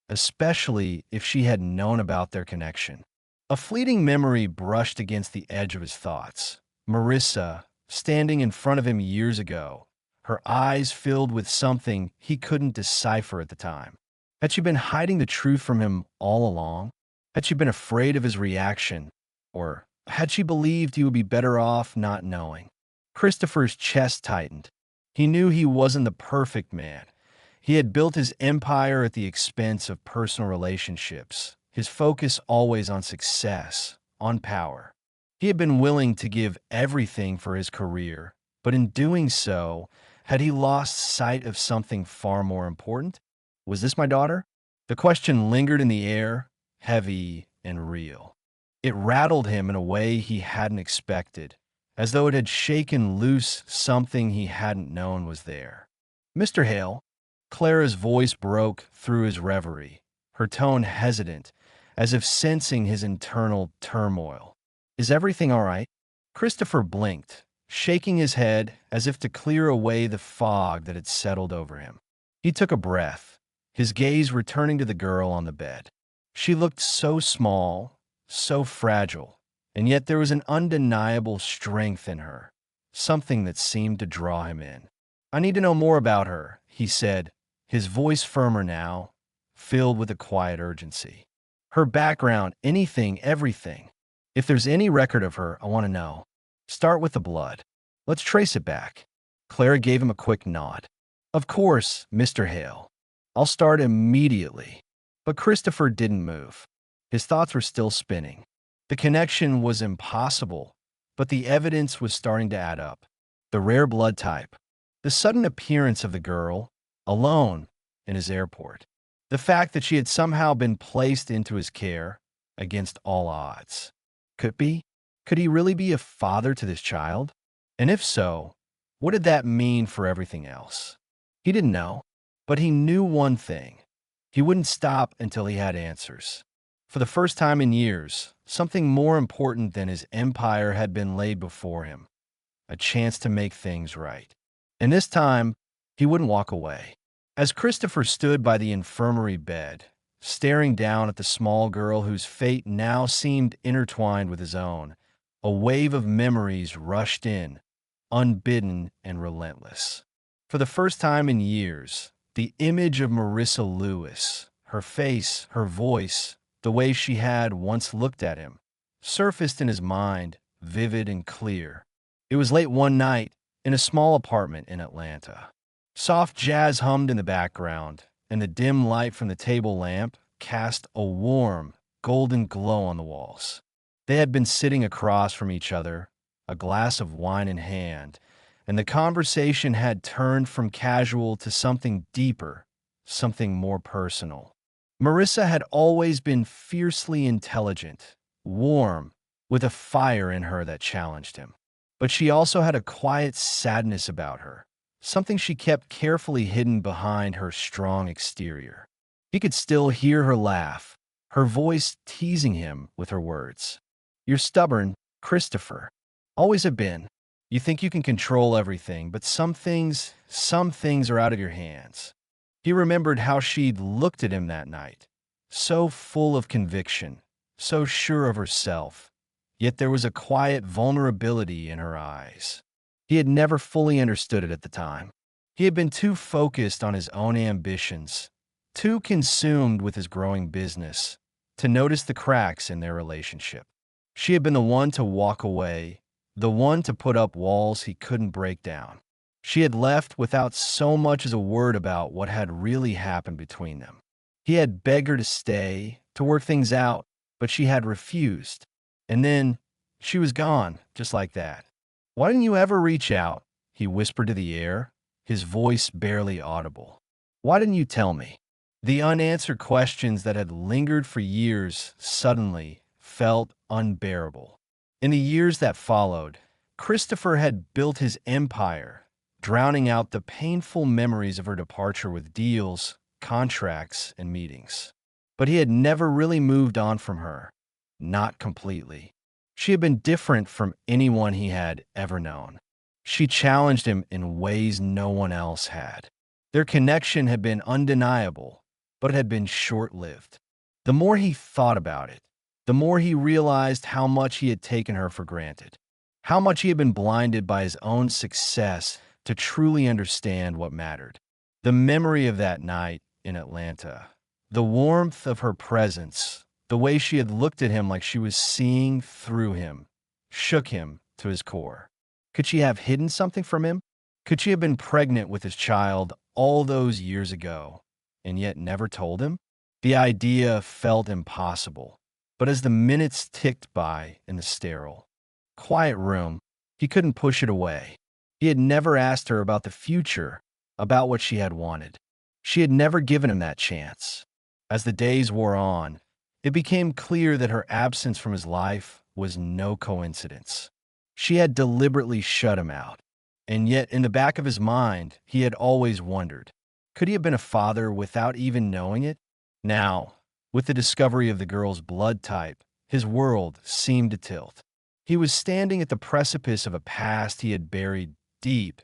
especially if she had known about their connection? A fleeting memory brushed against the edge of his thoughts. Marissa, standing in front of him years ago, her eyes filled with something he couldn't decipher at the time. Had she been hiding the truth from him all along? Had she been afraid of his reaction? Or had she believed he would be better off not knowing? Christopher's chest tightened. He knew he wasn't the perfect man. He had built his empire at the expense of personal relationships, his focus always on success, on power. He had been willing to give everything for his career, but in doing so, had he lost sight of something far more important? Was this my daughter? The question lingered in the air, heavy and real. It rattled him in a way he hadn't expected, as though it had shaken loose something he hadn't known was there. "Mr. Hale," Clara's voice broke through his reverie, her tone hesitant, as if sensing his internal turmoil. "Is everything all right?" Christopher blinked, shaking his head as if to clear away the fog that had settled over him. He took a breath, his gaze returning to the girl on the bed. She looked so small, so fragile, and yet there was an undeniable strength in her, something that seemed to draw him in. "I need to know more about her," he said, his voice firmer now, filled with a quiet urgency. Her background, anything, everything. If there's any record of her, I want to know. Start with the blood. Let's trace it back. Clara gave him a quick nod. Of course, Mr. Hale. I'll start immediately. But Christopher didn't move. His thoughts were still spinning. The connection was impossible, but the evidence was starting to add up. The rare blood type. The sudden appearance of the girl, alone, in his airport. The fact that she had somehow been placed into his care against all odds. Could he really be a father to this child? And if so, what did that mean for everything else? He didn't know, but he knew one thing. He wouldn't stop until he had answers. For the first time in years, something more important than his empire had been laid before him. A chance to make things right. And this time, he wouldn't walk away. As Christopher stood by the infirmary bed, staring down at the small girl whose fate now seemed intertwined with his own, a wave of memories rushed in, unbidden and relentless. For the first time in years, the image of Marissa Lewis, her face, her voice, the way she had once looked at him, surfaced in his mind, vivid and clear. It was late one night in a small apartment in Atlanta. Soft jazz hummed in the background, and the dim light from the table lamp cast a warm, golden glow on the walls. They had been sitting across from each other, a glass of wine in hand, and the conversation had turned from casual to something deeper, something more personal. Marissa had always been fiercely intelligent, warm, with a fire in her that challenged him. But she also had a quiet sadness about her, something she kept carefully hidden behind her strong exterior. He could still hear her laugh, her voice teasing him with her words. "You're stubborn, Christopher. Always have been. You think you can control everything, but some things are out of your hands." He remembered how she'd looked at him that night, so full of conviction, so sure of herself, yet there was a quiet vulnerability in her eyes. He had never fully understood it at the time. He had been too focused on his own ambitions, too consumed with his growing business, to notice the cracks in their relationship. She had been the one to walk away, the one to put up walls he couldn't break down. She had left without so much as a word about what had really happened between them. He had begged her to stay, to work things out, but she had refused. And then she was gone, just like that. "Why didn't you ever reach out?" he whispered to the air, his voice barely audible. "Why didn't you tell me?" The unanswered questions that had lingered for years suddenly felt unbearable. In the years that followed, Christopher had built his empire, drowning out the painful memories of her departure with deals, contracts, and meetings. But he had never really moved on from her. Not completely. She had been different from anyone he had ever known. She challenged him in ways no one else had. Their connection had been undeniable, but it had been short-lived. The more he thought about it, the more he realized how much he had taken her for granted, how much he had been blinded by his own success to truly understand what mattered. The memory of that night in Atlanta, the warmth of her presence, the way she had looked at him like she was seeing through him, shook him to his core. Could she have hidden something from him? Could she have been pregnant with his child all those years ago, and yet never told him? The idea felt impossible. But as the minutes ticked by in the sterile, quiet room, he couldn't push it away. He had never asked her about the future, about what she had wanted. She had never given him that chance. As the days wore on, it became clear that her absence from his life was no coincidence. She had deliberately shut him out. And yet, in the back of his mind, he had always wondered, could he have been a father without even knowing it? Now, with the discovery of the girl's blood type, his world seemed to tilt. He was standing at the precipice of a past he had buried deep,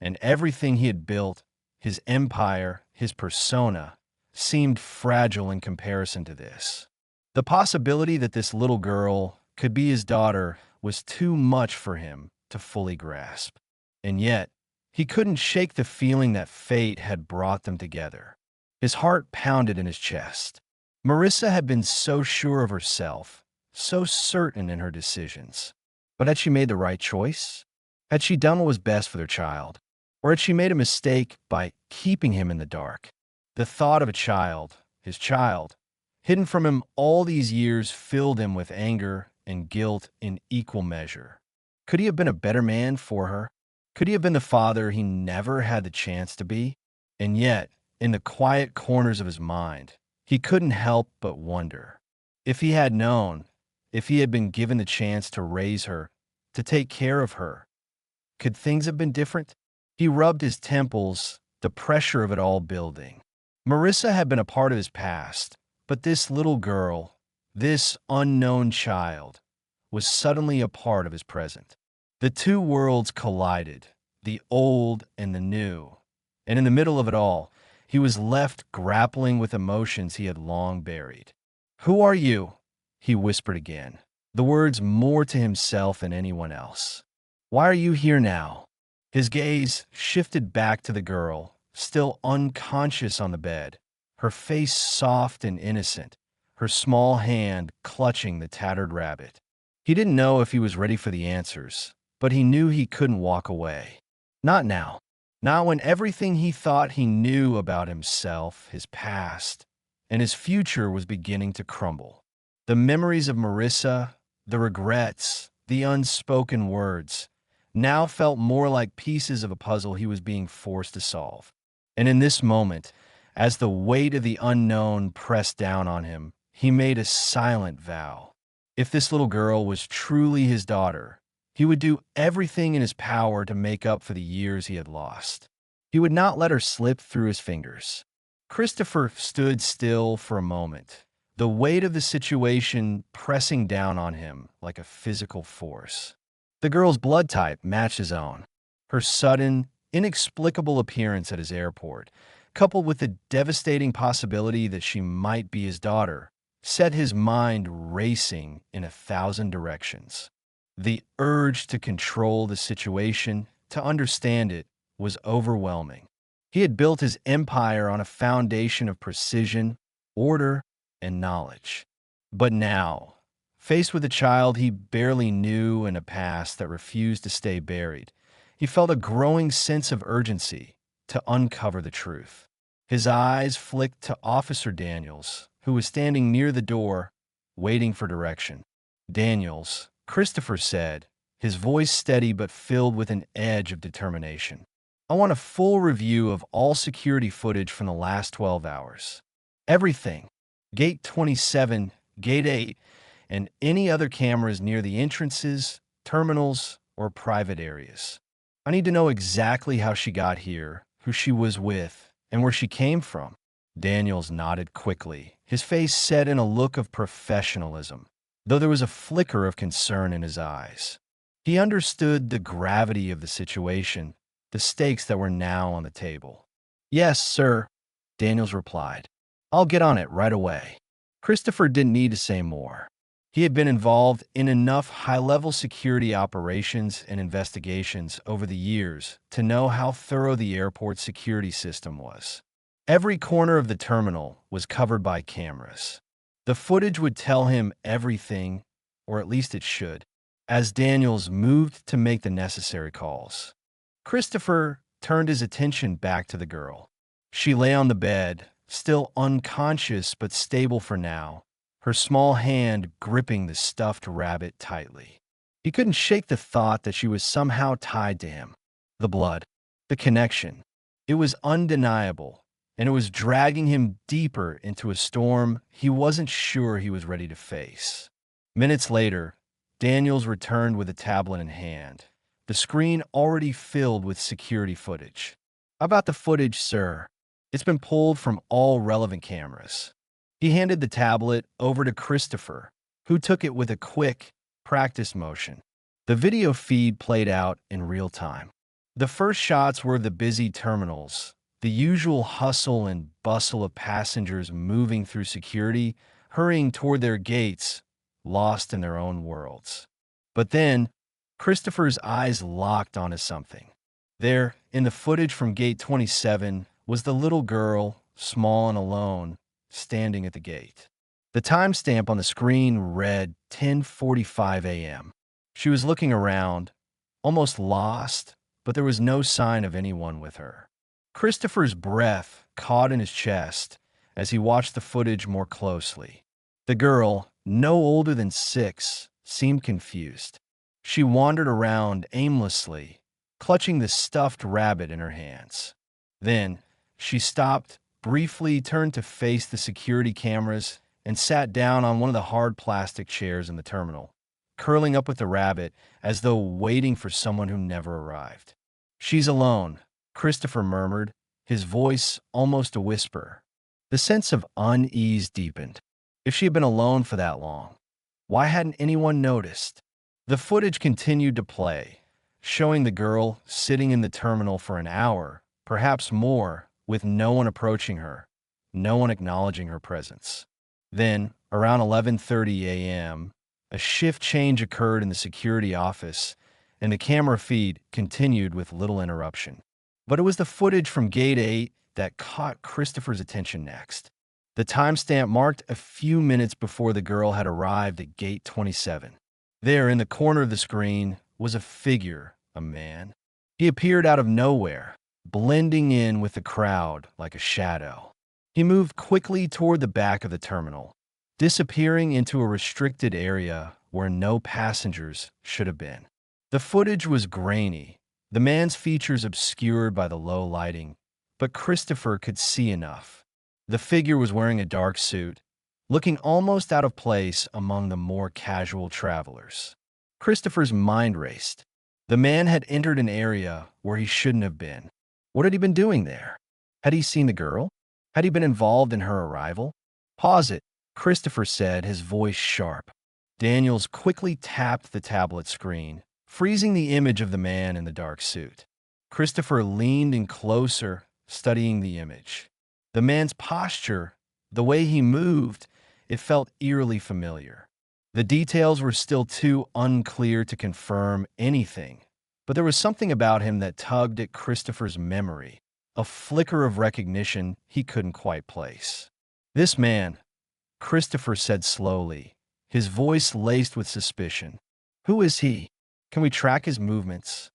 and everything he had built, his empire, his persona, seemed fragile in comparison to this. The possibility that this little girl could be his daughter was too much for him to fully grasp. And yet, he couldn't shake the feeling that fate had brought them together. His heart pounded in his chest. Marissa had been so sure of herself, so certain in her decisions. But had she made the right choice? Had she done what was best for their child? Or had she made a mistake by keeping him in the dark? The thought of a child, his child, hidden from him all these years filled him with anger and guilt in equal measure. Could he have been a better man for her? Could he have been the father he never had the chance to be? And yet, in the quiet corners of his mind, he couldn't help but wonder. If he had known, if he had been given the chance to raise her, to take care of her, could things have been different? He rubbed his temples, the pressure of it all building. Marissa had been a part of his past, but this little girl, this unknown child, was suddenly a part of his present. The two worlds collided, the old and the new. And in the middle of it all, he was left grappling with emotions he had long buried. "Who are you?" he whispered again, the words more to himself than anyone else. "Why are you here now?" His gaze shifted back to the girl, still unconscious on the bed, her face soft and innocent, her small hand clutching the tattered rabbit. He didn't know if he was ready for the answers, but he knew he couldn't walk away. Not now. Not when everything he thought he knew about himself, his past, and his future was beginning to crumble. The memories of Marissa, the regrets, the unspoken words, now felt more like pieces of a puzzle he was being forced to solve. And in this moment, as the weight of the unknown pressed down on him, he made a silent vow. If this little girl was truly his daughter, he would do everything in his power to make up for the years he had lost. He would not let her slip through his fingers. Christopher stood still for a moment, the weight of the situation pressing down on him like a physical force. The girl's blood type matched his own. Her sudden, inexplicable appearance at his airport, coupled with the devastating possibility that she might be his daughter, set his mind racing in 1,000 directions. The urge to control the situation, to understand it, was overwhelming. He had built his empire on a foundation of precision, order, and knowledge. But now, faced with a child he barely knew and a past that refused to stay buried, he felt a growing sense of urgency to uncover the truth. His eyes flicked to Officer Daniels, who was standing near the door, waiting for direction. "Daniels," Christopher said, his voice steady but filled with an edge of determination. "I want a full review of all security footage from the last 12 hours. Everything. Gate 27, Gate 8, and any other cameras near the entrances, terminals, or private areas. I need to know exactly how she got here, who she was with, and where she came from." Daniels nodded quickly, his face set in a look of professionalism, though there was a flicker of concern in his eyes. He understood the gravity of the situation, the stakes that were now on the table. "Yes, sir," Daniels replied. "I'll get on it right away." Christopher didn't need to say more. He had been involved in enough high-level security operations and investigations over the years to know how thorough the airport security system was. Every corner of the terminal was covered by cameras. The footage would tell him everything, or at least it should, as Daniels moved to make the necessary calls. Christopher turned his attention back to the girl. She lay on the bed, still unconscious but stable for now, her small hand gripping the stuffed rabbit tightly. He couldn't shake the thought that she was somehow tied to him. The blood, the connection. It was undeniable, and it was dragging him deeper into a storm he wasn't sure he was ready to face. Minutes later, Daniels returned with a tablet in hand, the screen already filled with security footage. "How about the footage, sir? It's been pulled from all relevant cameras." He handed the tablet over to Christopher, who took it with a quick, practice motion. The video feed played out in real time. The first shots were of the busy terminals, the usual hustle and bustle of passengers moving through security, hurrying toward their gates, lost in their own worlds. But then, Christopher's eyes locked onto something. There, in the footage from Gate 27, was the little girl, small and alone, standing at the gate. The timestamp on the screen read 10:45 a.m. She was looking around, almost lost, but there was no sign of anyone with her. Christopher's breath caught in his chest as he watched the footage more closely. The girl, no older than 6, seemed confused. She wandered around aimlessly, clutching the stuffed rabbit in her hands. Then, she stopped, briefly turned to face the security cameras, and sat down on one of the hard plastic chairs in the terminal, curling up with the rabbit as though waiting for someone who never arrived. "She's alone," Christopher murmured, his voice almost a whisper. The sense of unease deepened. If she had been alone for that long, why hadn't anyone noticed? The footage continued to play, showing the girl sitting in the terminal for an hour, perhaps more, with no one approaching her, no one acknowledging her presence. Then, around 11:30 a.m., a shift change occurred in the security office, and the camera feed continued with little interruption. But it was the footage from Gate 8 that caught Christopher's attention next. The timestamp marked a few minutes before the girl had arrived at Gate 27. There, in the corner of the screen, was a figure, a man. He appeared out of nowhere, blending in with the crowd like a shadow. He moved quickly toward the back of the terminal, disappearing into a restricted area where no passengers should have been. The footage was grainy, the man's features obscured by the low lighting, but Christopher could see enough. The figure was wearing a dark suit, looking almost out of place among the more casual travelers. Christopher's mind raced. The man had entered an area where he shouldn't have been. What had he been doing there? Had he seen the girl? Had he been involved in her arrival? "Pause it," Christopher said, his voice sharp. Daniels quickly tapped the tablet screen, freezing the image of the man in the dark suit. Christopher leaned in closer, studying the image. The man's posture, the way he moved, it felt eerily familiar. The details were still too unclear to confirm anything, but there was something about him that tugged at Christopher's memory, a flicker of recognition he couldn't quite place. "This man," Christopher said slowly, his voice laced with suspicion. "Who is he? Can we track his movements?"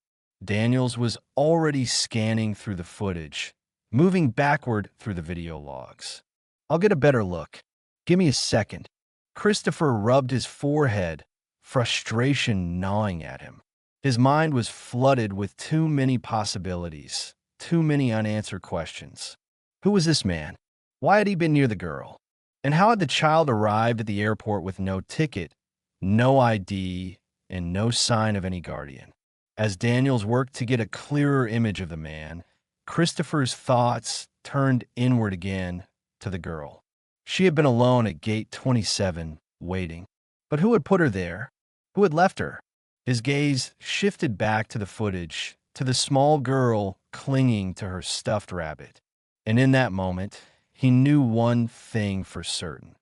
Daniels was already scanning through the footage, moving backward through the video logs. "I'll get a better look. Give me a second." Christopher rubbed his forehead, frustration gnawing at him. His mind was flooded with too many possibilities, too many unanswered questions. Who was this man? Why had he been near the girl? And how had the child arrived at the airport with no ticket, no ID, and no sign of any guardian? As Daniels worked to get a clearer image of the man, Christopher's thoughts turned inward again to the girl. She had been alone at Gate 27, waiting. But who had put her there? Who had left her? His gaze shifted back to the footage, to the small girl clinging to her stuffed rabbit. And in that moment, he knew one thing for certain.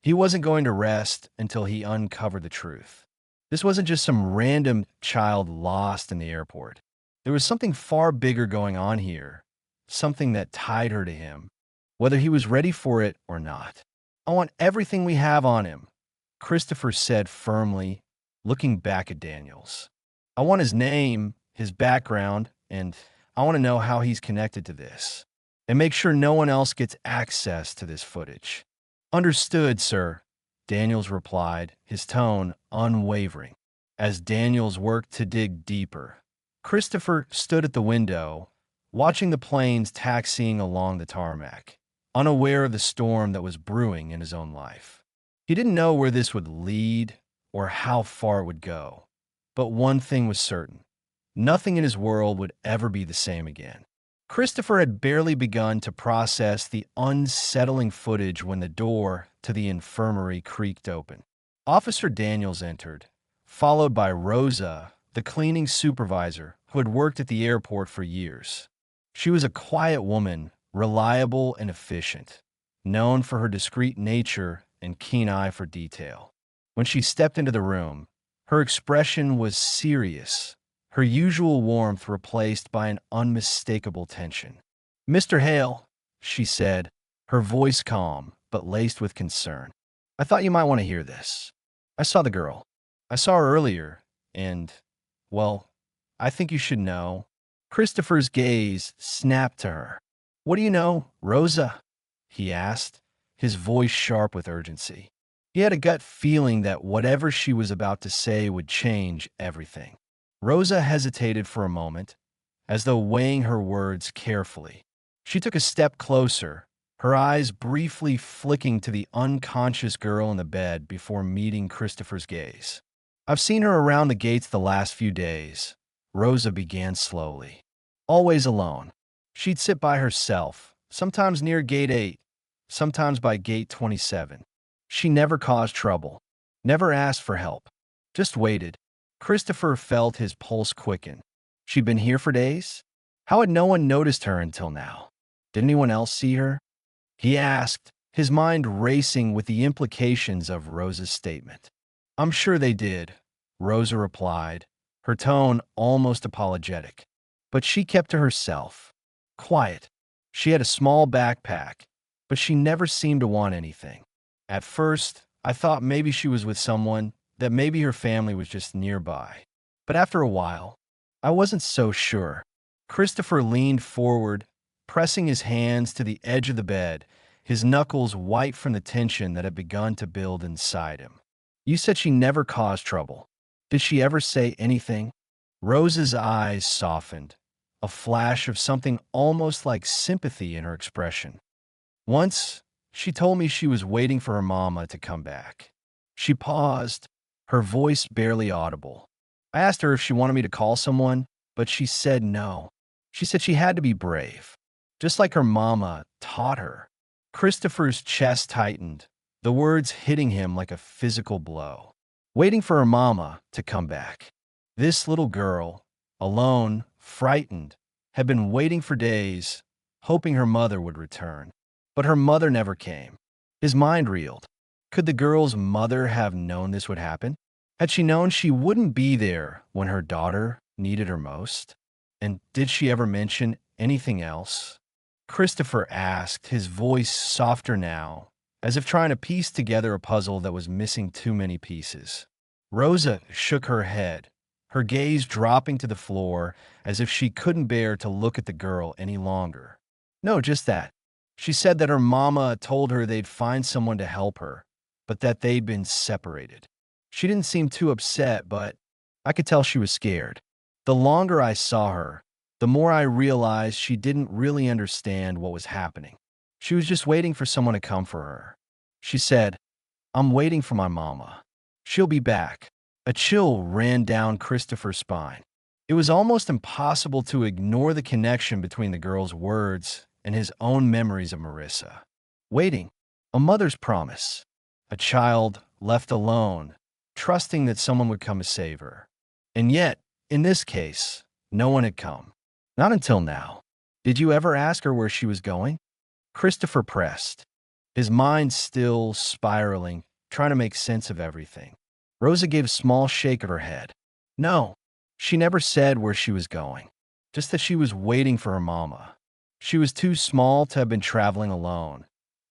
He wasn't going to rest until he uncovered the truth. This wasn't just some random child lost in the airport. There was something far bigger going on here, something that tied her to him, whether he was ready for it or not. "I want everything we have on him," Christopher said firmly, looking back at Daniels. "I want his name, his background, and I want to know how he's connected to this. And make sure no one else gets access to this footage." "Understood, sir," Daniels replied, his tone unwavering. As Daniels worked to dig deeper, Christopher stood at the window, watching the planes taxiing along the tarmac, unaware of the storm that was brewing in his own life. He didn't know where this would lead or how far it would go, but one thing was certain: nothing in his world would ever be the same again. Christopher had barely begun to process the unsettling footage when the door to the infirmary creaked open. Officer Daniels entered, followed by Rosa, the cleaning supervisor who had worked at the airport for years. She was a quiet woman, reliable and efficient, known for her discreet nature and keen eye for detail. When she stepped into the room, her expression was serious, her usual warmth replaced by an unmistakable tension. "Mr. Hale," she said, her voice calm but laced with concern. I thought you might want to hear this. I saw the girl. I saw her earlier, and, well, I think you should know. Christopher's gaze snapped to her. What do you know, Rosa? He asked, his voice sharp with urgency. He had a gut feeling that whatever she was about to say would change everything. Rosa hesitated for a moment, as though weighing her words carefully. She took a step closer, her eyes briefly flicking to the unconscious girl in the bed before meeting Christopher's gaze. I've seen her around the gates the last few days, Rosa began slowly. Always alone. She'd sit by herself, sometimes near gate 8, sometimes by gate 27. She never caused trouble, never asked for help, just waited. Christopher felt his pulse quicken. She'd been here for days? How had no one noticed her until now? Did anyone else see her? He asked, his mind racing with the implications of Rosa's statement. I'm sure they did, Rosa replied, her tone almost apologetic. But she kept to herself. Quiet. She had a small backpack, but she never seemed to want anything. At first, I thought maybe she was with someone, that maybe her family was just nearby. But after a while, I wasn't so sure. Christopher leaned forward, pressing his hands to the edge of the bed, his knuckles white from the tension that had begun to build inside him. You said she never caused trouble. Did she ever say anything? Rose's eyes softened, a flash of something almost like sympathy in her expression. Once, she told me she was waiting for her mama to come back. She paused, her voice barely audible. I asked her if she wanted me to call someone, but she said no. She said she had to be brave, just like her mama taught her. Christopher's chest tightened, the words hitting him like a physical blow. Waiting for her mama to come back. This little girl, alone, frightened, had been waiting for days, hoping her mother would return. But her mother never came. His mind reeled. Could the girl's mother have known this would happen? Had she known she wouldn't be there when her daughter needed her most? And did she ever mention anything else? Christopher asked, his voice softer now, as if trying to piece together a puzzle that was missing too many pieces. Rosa shook her head, her gaze dropping to the floor as if she couldn't bear to look at the girl any longer. No, just that. She said that her mama told her they'd find someone to help her, but that they'd been separated. She didn't seem too upset, but I could tell she was scared. The longer I saw her, the more I realized she didn't really understand what was happening. She was just waiting for someone to come for her. She said, I'm waiting for my mama. She'll be back. A chill ran down Christopher's spine. It was almost impossible to ignore the connection between the girl's words and his own memories of Marissa. Waiting. A mother's promise. A child left alone, trusting that someone would come to save her. And yet, in this case, no one had come. Not until now. Did you ever ask her where she was going? Christopher pressed, his mind still spiraling, trying to make sense of everything. Rosa gave a small shake of her head. No, she never said where she was going, just that she was waiting for her mama. She was too small to have been traveling alone.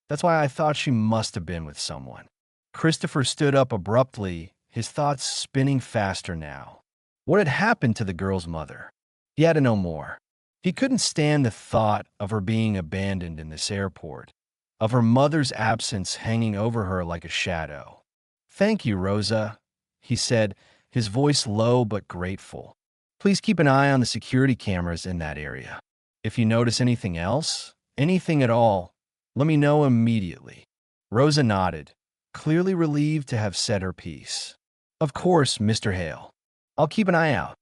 That's why I thought she must have been with someone. Christopher stood up abruptly, his thoughts spinning faster now. What had happened to the girl's mother? He had to know more. He couldn't stand the thought of her being abandoned in this airport, of her mother's absence hanging over her like a shadow. Thank you, Rosa, he said, his voice low but grateful. Please keep an eye on the security cameras in that area. If you notice anything else, anything at all, let me know immediately. Rosa nodded, clearly relieved to have said her piece. Of course, Mr. Hale. I'll keep an eye out.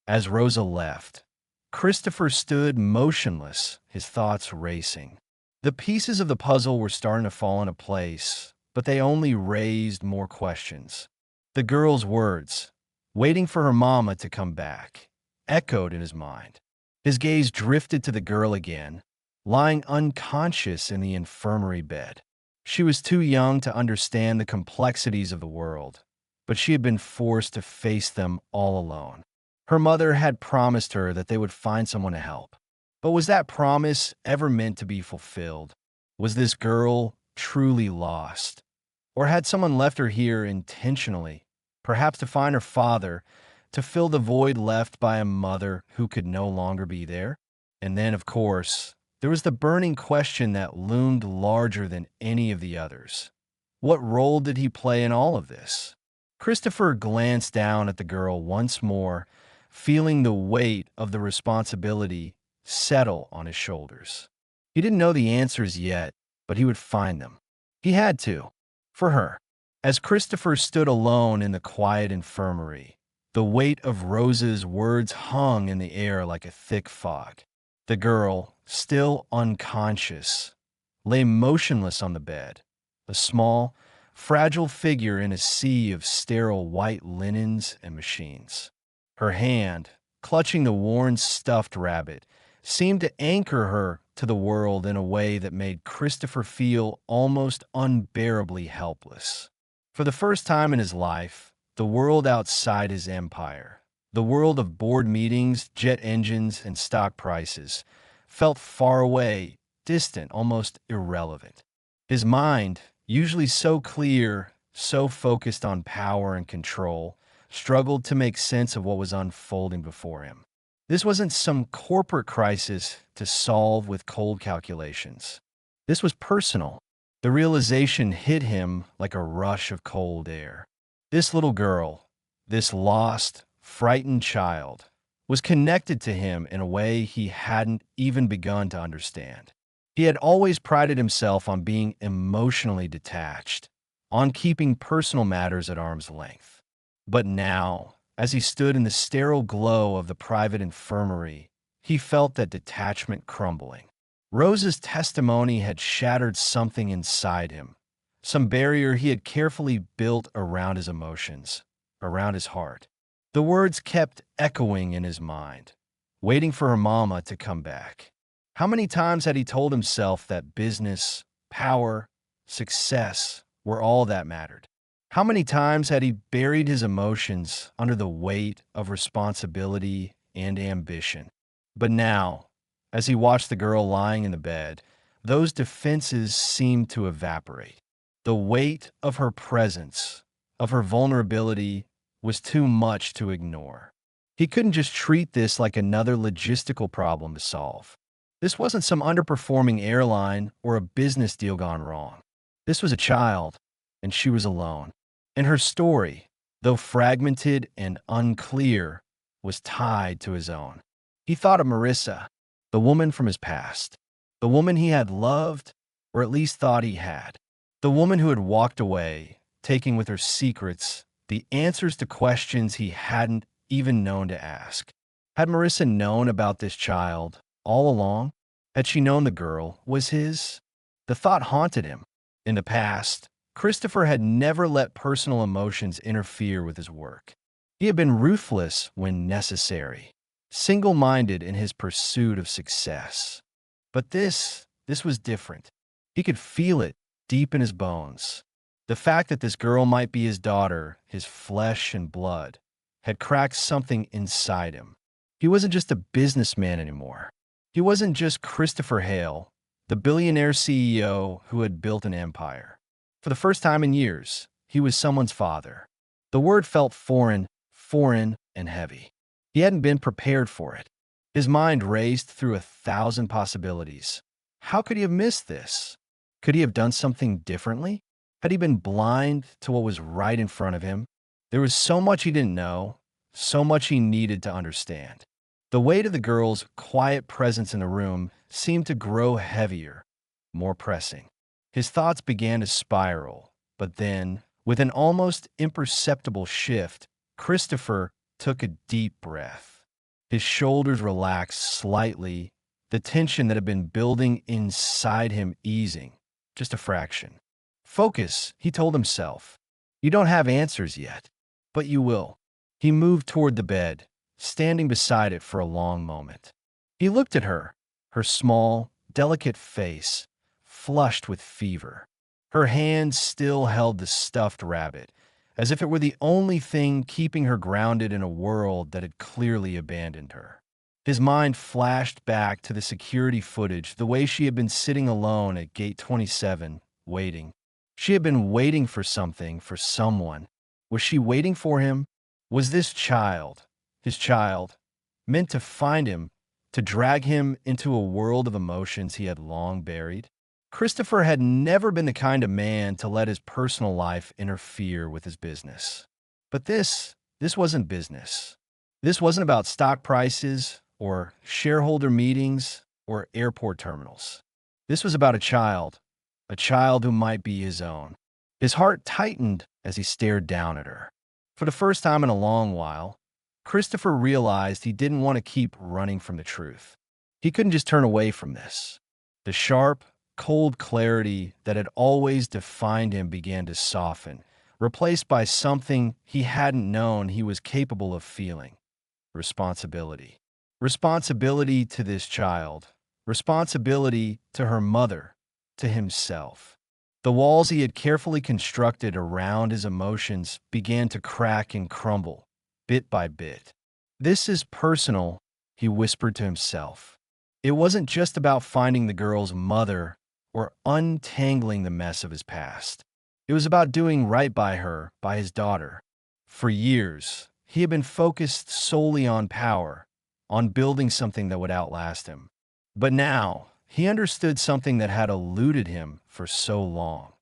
As Rosa left, Christopher stood motionless, his thoughts racing. The pieces of the puzzle were starting to fall into place, but they only raised more questions. The girl's words, waiting for her mama to come back, echoed in his mind. His gaze drifted to the girl again, lying unconscious in the infirmary bed. She was too young to understand the complexities of the world, but she had been forced to face them all alone. Her mother had promised her that they would find someone to help. But was that promise ever meant to be fulfilled? Was this girl truly lost? Or had someone left her here intentionally, perhaps to find her father, to fill the void left by a mother who could no longer be there? And then, of course, there was the burning question that loomed larger than any of the others. What role did he play in all of this? Christopher glanced down at the girl once more, feeling the weight of the responsibility settle on his shoulders. He didn't know the answers yet, but he would find them. He had to, for her. As Christopher stood alone in the quiet infirmary, the weight of Rose's words hung in the air like a thick fog. The girl, still unconscious, lay motionless on the bed, a small, fragile figure in a sea of sterile white linens and machines. Her hand, clutching the worn stuffed rabbit, seemed to anchor her to the world in a way that made Christopher feel almost unbearably helpless. For the first time in his life, the world outside his empire, the world of board meetings, jet engines, and stock prices, felt far away, distant, almost irrelevant. His mind, usually so clear, so focused on power and control, struggled to make sense of what was unfolding before him. This wasn't some corporate crisis to solve with cold calculations. This was personal. The realization hit him like a rush of cold air. This little girl, this lost, frightened child, was connected to him in a way he hadn't even begun to understand. He had always prided himself on being emotionally detached, on keeping personal matters at arm's length. But now, as he stood in the sterile glow of the private infirmary, he felt that detachment crumbling. Rose's testimony had shattered something inside him, some barrier he had carefully built around his emotions, around his heart. The words kept echoing in his mind, waiting for her mama to come back. How many times had he told himself that business, power, success were all that mattered? How many times had he buried his emotions under the weight of responsibility and ambition? But now, as he watched the girl lying in the bed, those defenses seemed to evaporate. The weight of her presence, of her vulnerability, was too much to ignore. He couldn't just treat this like another logistical problem to solve. This wasn't some underperforming airline or a business deal gone wrong. This was a child, and she was alone. And her story, though fragmented and unclear, was tied to his own. He thought of Marissa, the woman from his past, the woman he had loved, or at least thought he had, the woman who had walked away, taking with her secrets the answers to questions he hadn't even known to ask. Had Marissa known about this child all along? Had she known the girl was his? The thought haunted him. In the past, Christopher had never let personal emotions interfere with his work. He had been ruthless when necessary, single-minded in his pursuit of success. But this was different. He could feel it deep in his bones. The fact that this girl might be his daughter, his flesh and blood, had cracked something inside him. He wasn't just a businessman anymore. He wasn't just Christopher Hale, the billionaire CEO who had built an empire. For the first time in years, he was someone's father. The word felt foreign and heavy. He hadn't been prepared for it. His mind raced through 1,000 possibilities. How could he have missed this? Could he have done something differently? Had he been blind to what was right in front of him? There was so much he didn't know, so much he needed to understand. The weight of the girl's quiet presence in the room seemed to grow heavier, more pressing. His thoughts began to spiral, but then, with an almost imperceptible shift, Christopher took a deep breath. His shoulders relaxed slightly, the tension that had been building inside him easing, just a fraction. Focus, he told himself. You don't have answers yet, but you will. He moved toward the bed, standing beside it for a long moment. He looked at her, her small, delicate face, flushed with fever. Her hand still held the stuffed rabbit, as if it were the only thing keeping her grounded in a world that had clearly abandoned her. His mind flashed back to the security footage, the way she had been sitting alone at gate 27, waiting. She had been waiting for something, for someone. Was she waiting for him? Was this child, his child, meant to find him, to drag him into a world of emotions he had long buried? Christopher had never been the kind of man to let his personal life interfere with his business. But this wasn't business. This wasn't about stock prices or shareholder meetings or airport terminals. This was about a child who might be his own. His heart tightened as he stared down at her. For the first time in a long while, Christopher realized he didn't want to keep running from the truth. He couldn't just turn away from this. The sharp, cold clarity that had always defined him began to soften, replaced by something he hadn't known he was capable of feeling: responsibility. Responsibility to this child, responsibility to her mother, to himself. The walls he had carefully constructed around his emotions began to crack and crumble, bit by bit. "This is personal," he whispered to himself. It wasn't just about finding the girl's mother or untangling the mess of his past. It was about doing right by her, by his daughter. For years, he had been focused solely on power, on building something that would outlast him. But now, he understood something that had eluded him for so long.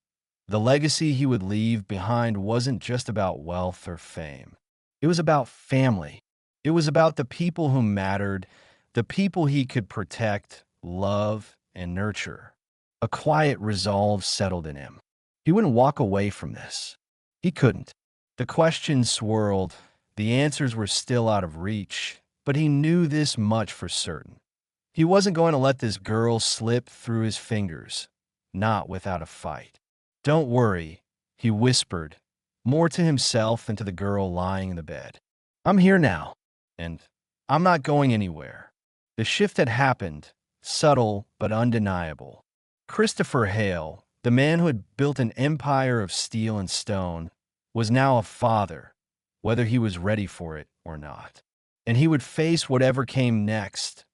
The legacy he would leave behind wasn't just about wealth or fame. It was about family. It was about the people who mattered, the people he could protect, love, and nurture. A quiet resolve settled in him. He wouldn't walk away from this. He couldn't. The questions swirled. The answers were still out of reach, but he knew this much for certain. He wasn't going to let this girl slip through his fingers, not without a fight. "Don't worry," he whispered, more to himself than to the girl lying in the bed. "I'm here now, and I'm not going anywhere." The shift had happened, subtle but undeniable. Christopher Hale, the man who had built an empire of steel and stone, was now a father, whether he was ready for it or not. And he would face whatever came next,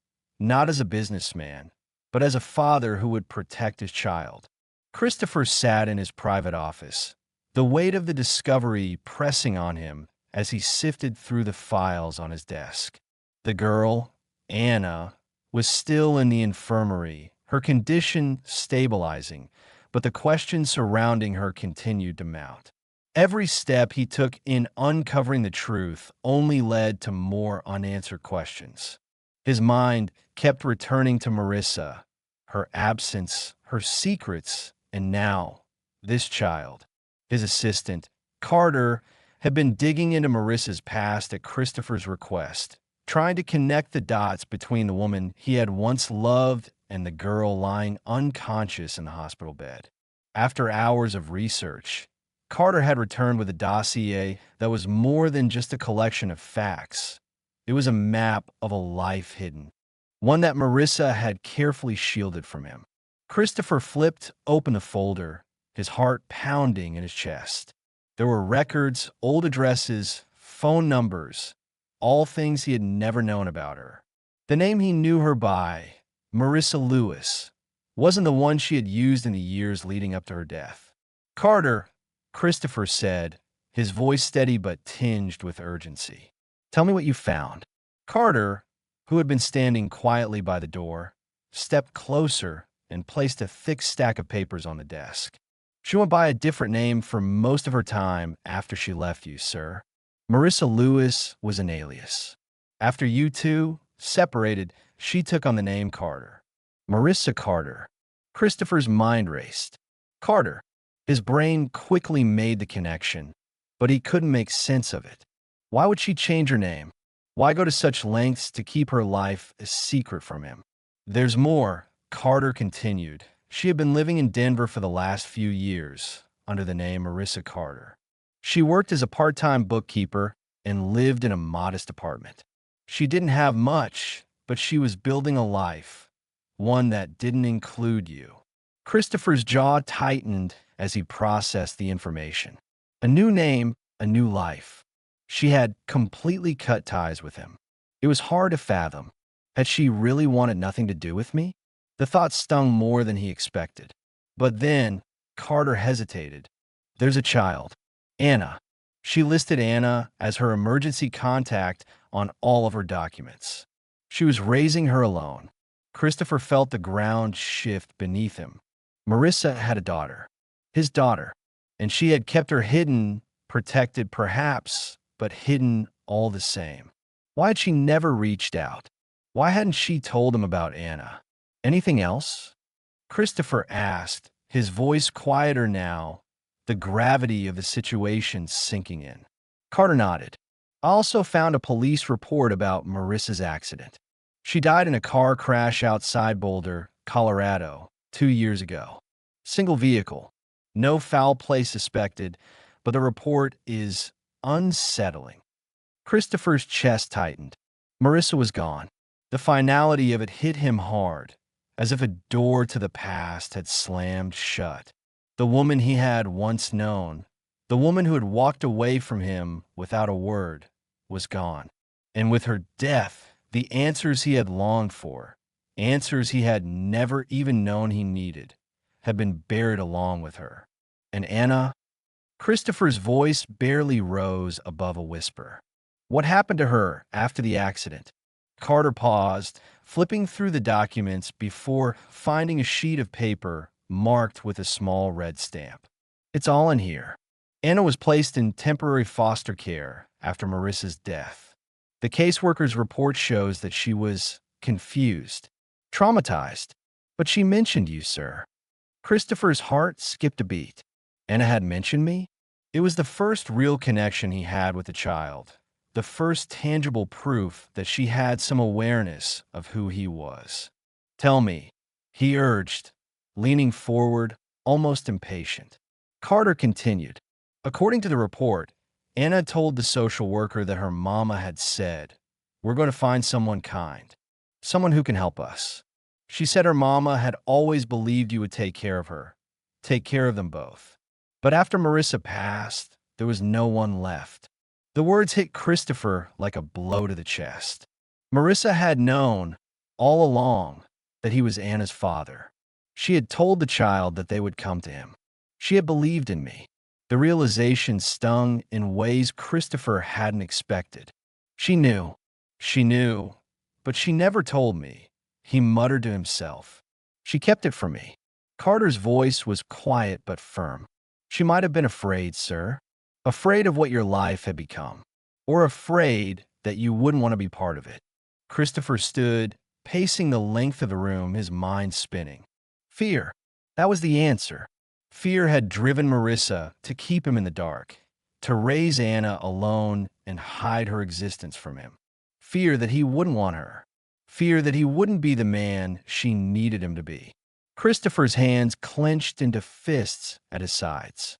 not as a businessman, but as a father who would protect his child. Christopher sat in his private office, the weight of the discovery pressing on him as he sifted through the files on his desk. The girl, Anna, was still in the infirmary, her condition stabilizing, but the questions surrounding her continued to mount. Every step he took in uncovering the truth only led to more unanswered questions. His mind kept returning to Marissa, her absence, her secrets, and now, this child. His assistant, Carter, had been digging into Marissa's past at Christopher's request, trying to connect the dots between the woman he had once loved and the girl lying unconscious in the hospital bed. After hours of research, Carter had returned with a dossier that was more than just a collection of facts. It was a map of a life hidden, one that Marissa had carefully shielded from him. Christopher flipped open the folder, his heart pounding in his chest. There were records, old addresses, phone numbers, all things he had never known about her. The name he knew her by, Marissa Lewis, wasn't the one she had used in the years leading up to her death. "Carter," Christopher said, his voice steady but tinged with urgency. "Tell me what you found." Carter, who had been standing quietly by the door, stepped closer and placed a thick stack of papers on the desk. "She went by a different name for most of her time after she left you, sir. Marissa Lewis was an alias. After you two separated, she took on the name Carter. Marissa Carter." Christopher's mind raced. Carter. His brain quickly made the connection, but he couldn't make sense of it. Why would she change her name? Why go to such lengths to keep her life a secret from him? "There's more," Carter continued. "She had been living in Denver for the last few years under the name Marissa Carter. She worked as a part-time bookkeeper and lived in a modest apartment. She didn't have much, but she was building a life, one that didn't include you." Christopher's jaw tightened as he processed the information. A new name, a new life. She had completely cut ties with him. It was hard to fathom. Had she really wanted nothing to do with me? The thought stung more than he expected. But then, Carter hesitated. There's a child. Anna. She listed Anna as her emergency contact on all of her documents. She was raising her alone. Christopher felt the ground shift beneath him. Marissa had a daughter. His daughter. And she had kept her hidden, protected perhaps, but hidden all the same. Why had she never reached out? Why hadn't she told him about Anna? Anything else? Christopher asked, his voice quieter now, the gravity of the situation sinking in. Carter nodded. I also found a police report about Marissa's accident. She died in a car crash outside Boulder, Colorado, 2 years ago. Single vehicle. No foul play suspected, but the report is unsettling. Christopher's chest tightened. Marissa was gone. The finality of it hit him hard, as if a door to the past had slammed shut. The woman he had once known, the woman who had walked away from him without a word, was gone. And with her death, the answers he had longed for, answers he had never even known he needed, had been buried along with her. And Anna? Christopher's voice barely rose above a whisper. What happened to her after the accident? Carter paused, flipping through the documents before finding a sheet of paper marked with a small red stamp. It's all in here. Anna was placed in temporary foster care after Marissa's death. The caseworker's report shows that she was confused, traumatized, but she mentioned you, sir. Christopher's heart skipped a beat. Anna had mentioned me? It was the first real connection he had with the child, the first tangible proof that she had some awareness of who he was. Tell me, he urged, leaning forward, almost impatient. Carter continued. According to the report, Anna told the social worker that her mama had said, "We're going to find someone kind, someone who can help us." She said her mama had always believed you would take care of her, take care of them both. But after Marissa passed, there was no one left. The words hit Christopher like a blow to the chest. Marissa had known, all along, that he was Anna's father. She had told the child that they would come to him. She had believed in me. The realization stung in ways Christopher hadn't expected. She knew, but she never told me, he muttered to himself. She kept it from me. Carter's voice was quiet but firm. She might have been afraid, sir. Afraid of what your life had become. Or afraid that you wouldn't want to be part of it. Christopher stood, pacing the length of the room, his mind spinning. Fear. That was the answer. Fear had driven Marissa to keep him in the dark, to raise Anna alone and hide her existence from him. Fear that he wouldn't want her. Fear that he wouldn't be the man she needed him to be. Christopher's hands clenched into fists at his sides.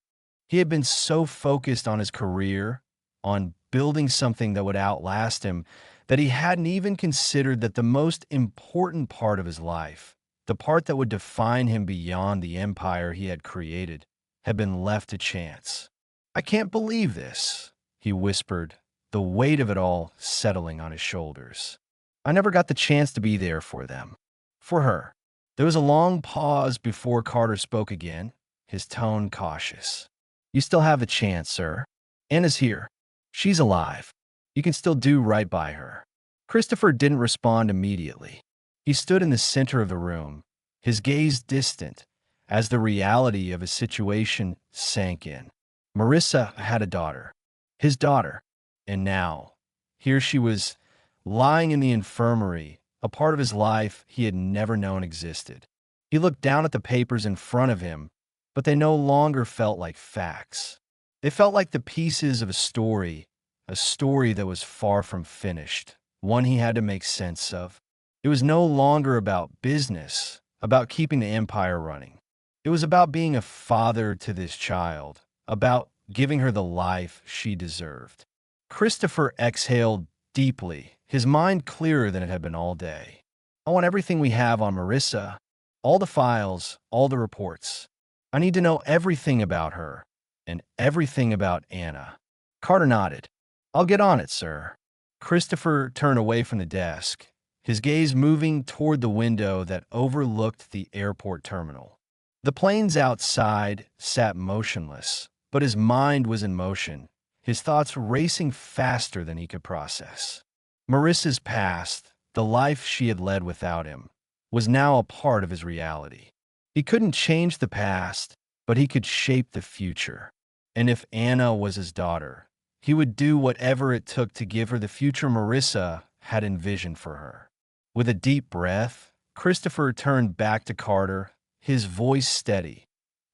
He had been so focused on his career, on building something that would outlast him, that he hadn't even considered that the most important part of his life, the part that would define him beyond the empire he had created, had been left to chance. I can't believe this, he whispered, the weight of it all settling on his shoulders. I never got the chance to be there for them. For her. There was a long pause before Carter spoke again, his tone cautious. You still have a chance, sir. Anna's here. She's alive. You can still do right by her. Christopher didn't respond immediately. He stood in the center of the room, his gaze distant, as the reality of his situation sank in. Marissa had a daughter. His daughter. And now, here she was, lying in the infirmary, a part of his life he had never known existed. He looked down at the papers in front of him, but they no longer felt like facts. They felt like the pieces of a story that was far from finished, one he had to make sense of. It was no longer about business, about keeping the empire running. It was about being a father to this child, about giving her the life she deserved. Christopher exhaled deeply, his mind clearer than it had been all day. I want everything we have on Marissa, all the files, all the reports. I need to know everything about her and everything about Anna. Carter nodded. I'll get on it, sir. Christopher turned away from the desk, his gaze moving toward the window that overlooked the airport terminal. The planes outside sat motionless, but his mind was in motion, his thoughts racing faster than he could process. Marissa's past, the life she had led without him, was now a part of his reality. He couldn't change the past, but he could shape the future. And if Anna was his daughter, he would do whatever it took to give her the future Marissa had envisioned for her. With a deep breath, Christopher turned back to Carter, his voice steady,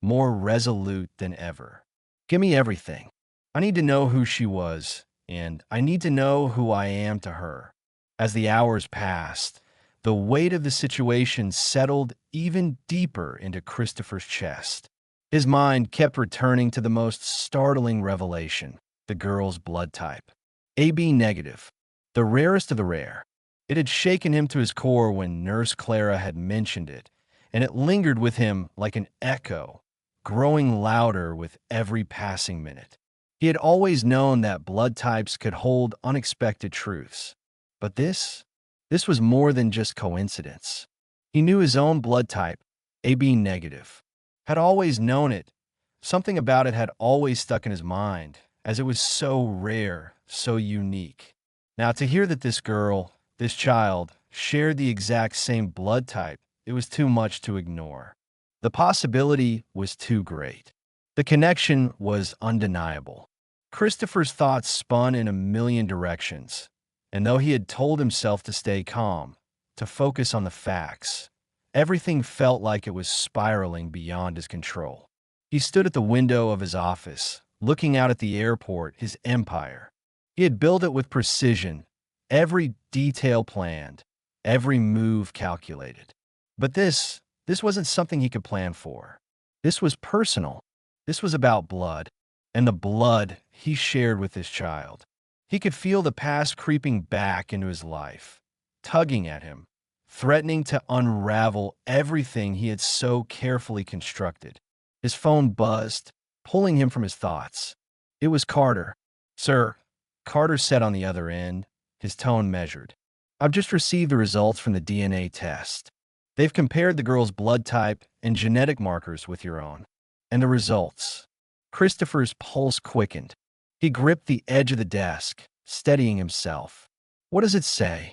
more resolute than ever. Give me everything. I need to know who she was, and I need to know who I am to her. As the hours passed, the weight of the situation settled even deeper into Christopher's chest. His mind kept returning to the most startling revelation, the girl's blood type. AB negative, the rarest of the rare. It had shaken him to his core when Nurse Clara had mentioned it, and it lingered with him like an echo, growing louder with every passing minute. He had always known that blood types could hold unexpected truths. But this was more than just coincidence. He knew his own blood type, AB negative. Had always known it. Something about it had always stuck in his mind, as it was so rare, so unique. Now, to hear that this girl, this child, shared the exact same blood type, it was too much to ignore. The possibility was too great. The connection was undeniable. Christopher's thoughts spun in a million directions, and though he had told himself to stay calm, to focus on the facts, everything felt like it was spiraling beyond his control. He stood at the window of his office, looking out at the airport, his empire. He had built it with precision, every detail planned, every move calculated. But this wasn't something he could plan for. This was personal. This was about blood, and the blood he shared with his child. He could feel the past creeping back into his life, tugging at him, threatening to unravel everything he had so carefully constructed. His phone buzzed, pulling him from his thoughts. It was Carter. "Sir," Carter said on the other end, his tone measured. "I've just received the results from the DNA test. They've compared the girl's blood type and genetic markers with your own. And the results." Christopher's pulse quickened. He gripped the edge of the desk, steadying himself. "What does it say?"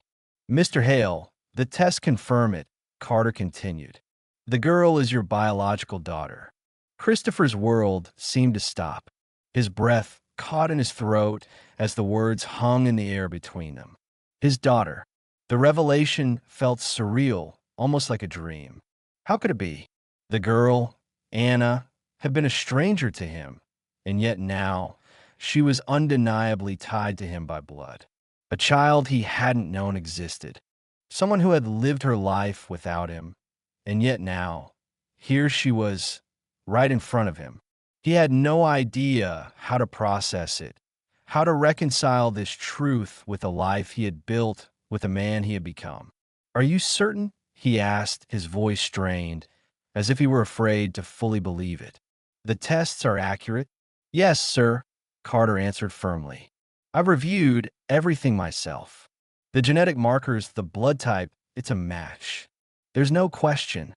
"Mr. Hale, the tests confirm it," Carter continued. "The girl is your biological daughter." Christopher's world seemed to stop. His breath caught in his throat as the words hung in the air between them. His daughter. The revelation felt surreal, almost like a dream. How could it be? The girl, Anna, had been a stranger to him, and yet now she was undeniably tied to him by blood. A child he hadn't known existed. Someone who had lived her life without him, and yet now, here she was, right in front of him. He had no idea how to process it, how to reconcile this truth with the life he had built, with the man he had become. "Are you certain?" he asked, his voice strained, as if he were afraid to fully believe it. "The tests are accurate?" "Yes, sir," Carter answered firmly. "I've reviewed everything myself. The genetic markers, the blood type, it's a match. There's no question."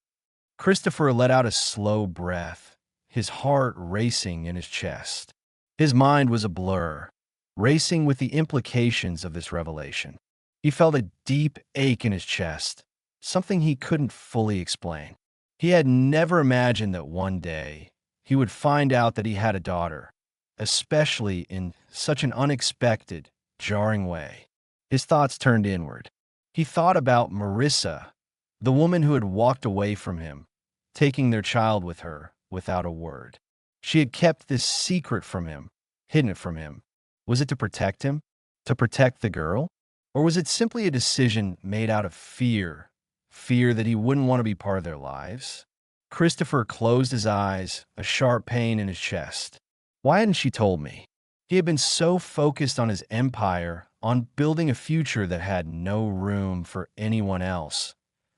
Christopher let out a slow breath, his heart racing in his chest. His mind was a blur, racing with the implications of this revelation. He felt a deep ache in his chest, something he couldn't fully explain. He had never imagined that one day he would find out that he had a daughter, especially in such an unexpected, jarring way. His thoughts turned inward. He thought about Marissa, the woman who had walked away from him, taking their child with her without a word. She had kept this secret from him, hidden it from him. Was it to protect him? To protect the girl? Or was it simply a decision made out of fear? Fear that he wouldn't want to be part of their lives? Christopher closed his eyes, a sharp pain in his chest. Why hadn't she told me? He had been so focused on his empire, on building a future that had no room for anyone else,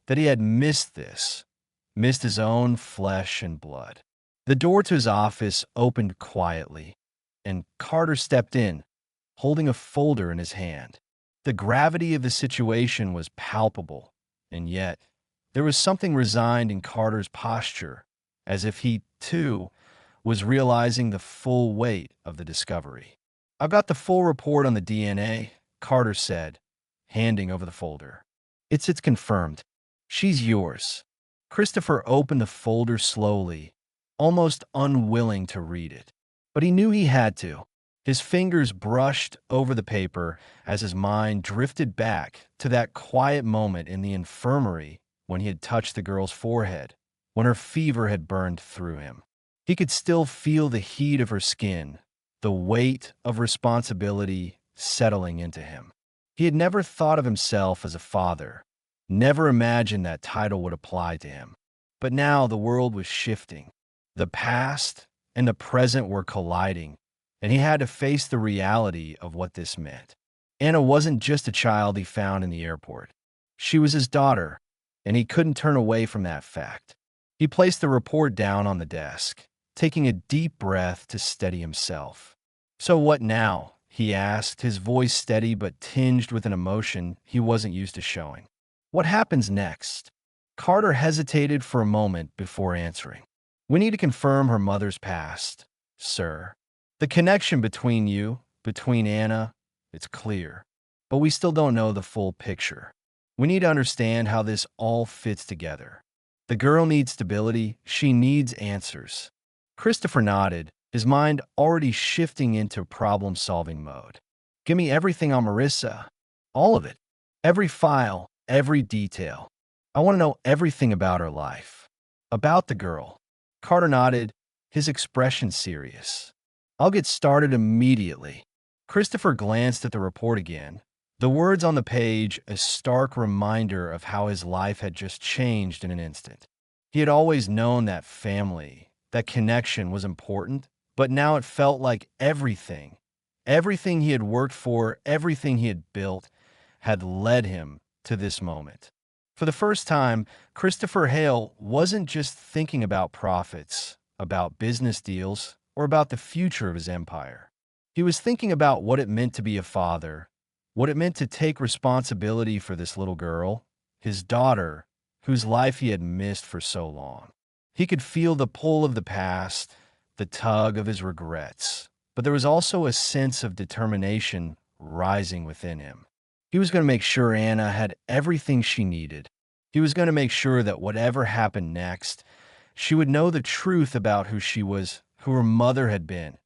that he had missed this, missed his own flesh and blood. The door to his office opened quietly, and Carter stepped in, holding a folder in his hand. The gravity of the situation was palpable, and yet there was something resigned in Carter's posture, as if he, too, was realizing the full weight of the discovery. "I've got the full report on the DNA," Carter said, handing over the folder. It's confirmed. She's yours." Christopher opened the folder slowly, almost unwilling to read it. But he knew he had to. His fingers brushed over the paper as his mind drifted back to that quiet moment in the infirmary when he had touched the girl's forehead, when her fever had burned through him. He could still feel the heat of her skin, the weight of responsibility settling into him. He had never thought of himself as a father, never imagined that title would apply to him. But now the world was shifting. The past and the present were colliding, and he had to face the reality of what this meant. Anna wasn't just a child he found in the airport. She was his daughter, and he couldn't turn away from that fact. He placed the report down on the desk, taking a deep breath to steady himself. "So what now?" he asked, his voice steady but tinged with an emotion he wasn't used to showing. "What happens next?" Carter hesitated for a moment before answering. "We need to confirm her mother's past, sir. The connection between you, between Anna, it's clear. But we still don't know the full picture. We need to understand how this all fits together. The girl needs stability. She needs answers." Christopher nodded, his mind already shifting into problem-solving mode. "Give me everything on Marissa. All of it. Every file, every detail. I want to know everything about her life. About the girl." Carter nodded, his expression serious. "I'll get started immediately." Christopher glanced at the report again, the words on the page a stark reminder of how his life had just changed in an instant. He had always known that family, that connection was important, but now it felt like everything he had worked for, everything he had built, had led him to this moment. For the first time, Christopher Hale wasn't just thinking about profits, about business deals, or about the future of his empire. He was thinking about what it meant to be a father, what it meant to take responsibility for this little girl, his daughter, whose life he had missed for so long. He could feel the pull of the past, the tug of his regrets, but there was also a sense of determination rising within him. He was going to make sure Anna had everything she needed. He was going to make sure that whatever happened next, she would know the truth about who she was, who her mother had been,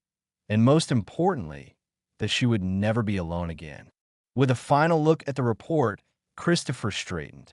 and most importantly, that she would never be alone again. With a final look at the report, Christopher straightened,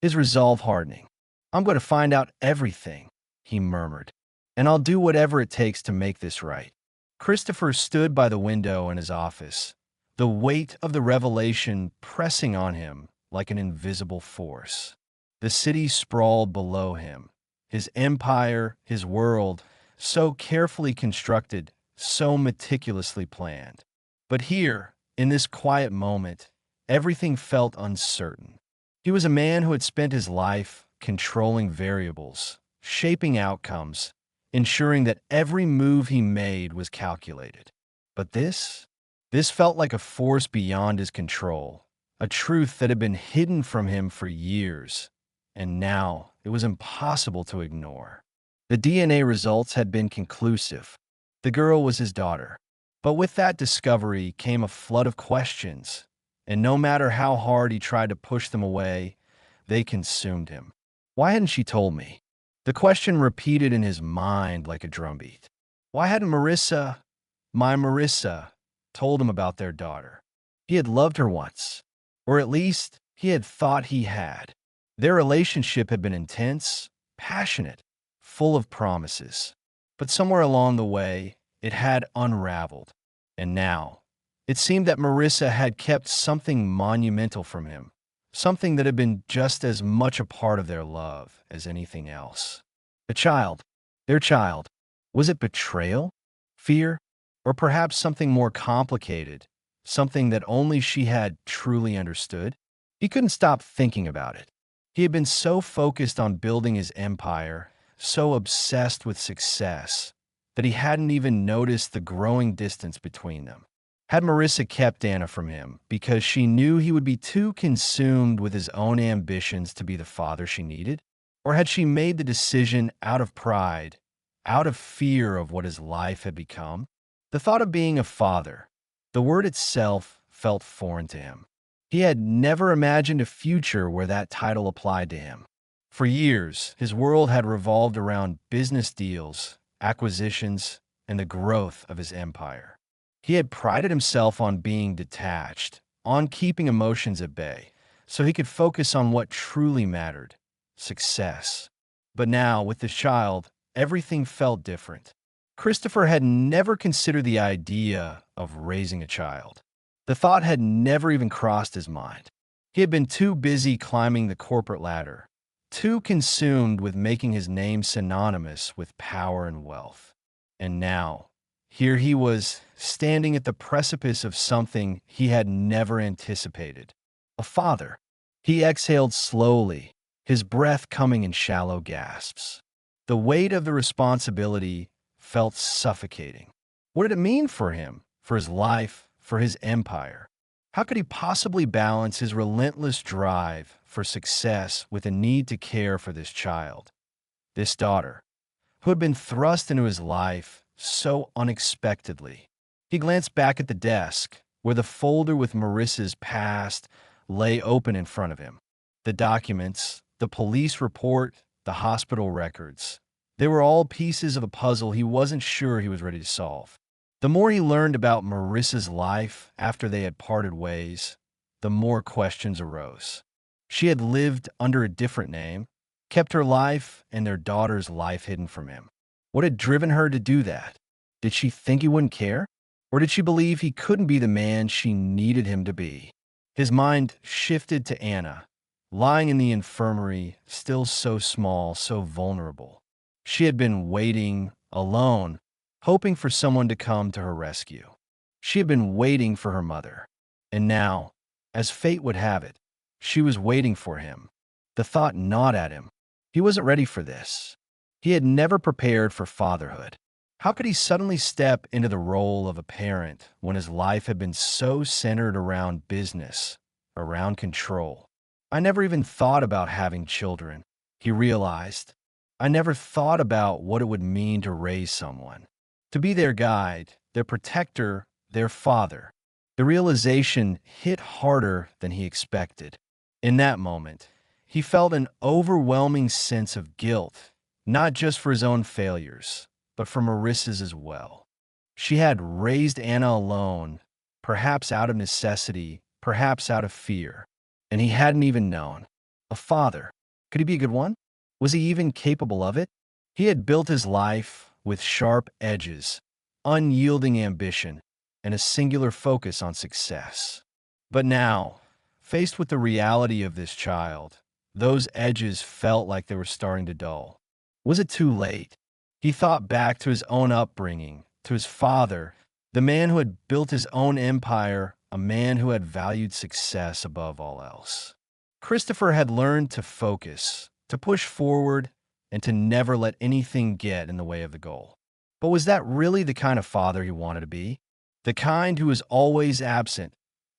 his resolve hardening. "I'm going to find out everything," he murmured, "and I'll do whatever it takes to make this right." Christopher stood by the window in his office, the weight of the revelation pressing on him like an invisible force. The city sprawled below him, his empire, his world, so carefully constructed, so meticulously planned. But here, in this quiet moment, everything felt uncertain. He was a man who had spent his life controlling variables, shaping outcomes, ensuring that every move he made was calculated. But this felt like a force beyond his control, a truth that had been hidden from him for years, and now it was impossible to ignore. The DNA results had been conclusive. The girl was his daughter. But with that discovery came a flood of questions, and no matter how hard he tried to push them away, they consumed him. Why hadn't she told me? The question repeated in his mind like a drumbeat. Why hadn't my Marissa, told him about their daughter? He had loved her once, or at least he had thought he had. Their relationship had been intense, passionate, full of promises. But somewhere along the way, it had unraveled. And now, it seemed that Marissa had kept something monumental from him, something that had been just as much a part of their love as anything else. A child, their child. Was it betrayal, fear, or perhaps something more complicated, something that only she had truly understood? He couldn't stop thinking about it. He had been so focused on building his empire, so obsessed with success, that he hadn't even noticed the growing distance between them. Had Marissa kept Anna from him because she knew he would be too consumed with his own ambitions to be the father she needed? Or had she made the decision out of pride, out of fear of what his life had become? The thought of being a father, the word itself felt foreign to him. He had never imagined a future where that title applied to him. For years, his world had revolved around business deals, acquisitions, and the growth of his empire. He had prided himself on being detached, on keeping emotions at bay, so he could focus on what truly mattered: success. But now, with this child, everything felt different. Christopher had never considered the idea of raising a child. The thought had never even crossed his mind. He had been too busy climbing the corporate ladder, too consumed with making his name synonymous with power and wealth. And now, here he was, standing at the precipice of something he had never anticipated: a father. He exhaled slowly, his breath coming in shallow gasps. The weight of the responsibility felt suffocating. What did it mean for him, for his life, for his empire? How could he possibly balance his relentless drive for success with a need to care for this child, this daughter, who had been thrust into his life so unexpectedly? He glanced back at the desk, where the folder with Marissa's past lay open in front of him. The documents, the police report, the hospital records, they were all pieces of a puzzle he wasn't sure he was ready to solve. The more he learned about Marissa's life after they had parted ways, the more questions arose. She had lived under a different name, kept her life and their daughter's life hidden from him. What had driven her to do that? Did she think he wouldn't care? Or did she believe he couldn't be the man she needed him to be? His mind shifted to Anna, lying in the infirmary, still so small, so vulnerable. She had been waiting, alone, hoping for someone to come to her rescue. She had been waiting for her mother. And now, as fate would have it, she was waiting for him. The thought gnawed at him. He wasn't ready for this. He had never prepared for fatherhood. How could he suddenly step into the role of a parent when his life had been so centered around business, around control? I never even thought about having children, he realized. I never thought about what it would mean to raise someone, to be their guide, their protector, their father. The realization hit harder than he expected. In that moment, he felt an overwhelming sense of guilt, not just for his own failures, but for Marissa's as well. She had raised Anna alone, perhaps out of necessity, perhaps out of fear, and he hadn't even known. A father. Could he be a good one? Was he even capable of it? He had built his life with sharp edges, unyielding ambition, and a singular focus on success. But now, faced with the reality of this child, those edges felt like they were starting to dull. Was it too late? He thought back to his own upbringing, to his father, the man who had built his own empire, a man who had valued success above all else. Christopher had learned to focus, to push forward, and to never let anything get in the way of the goal. But was that really the kind of father he wanted to be? The kind who was always absent,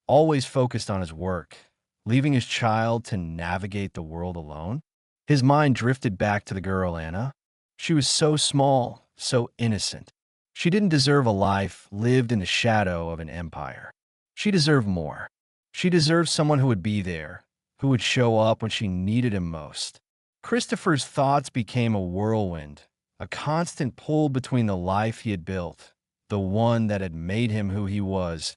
always focused on his work, leaving his child to navigate the world alone? His mind drifted back to the girl, Anna. She was so small, so innocent. She didn't deserve a life lived in the shadow of an empire. She deserved more. She deserved someone who would be there, who would show up when she needed him most. Christopher's thoughts became a whirlwind, a constant pull between the life he had built, the one that had made him who he was,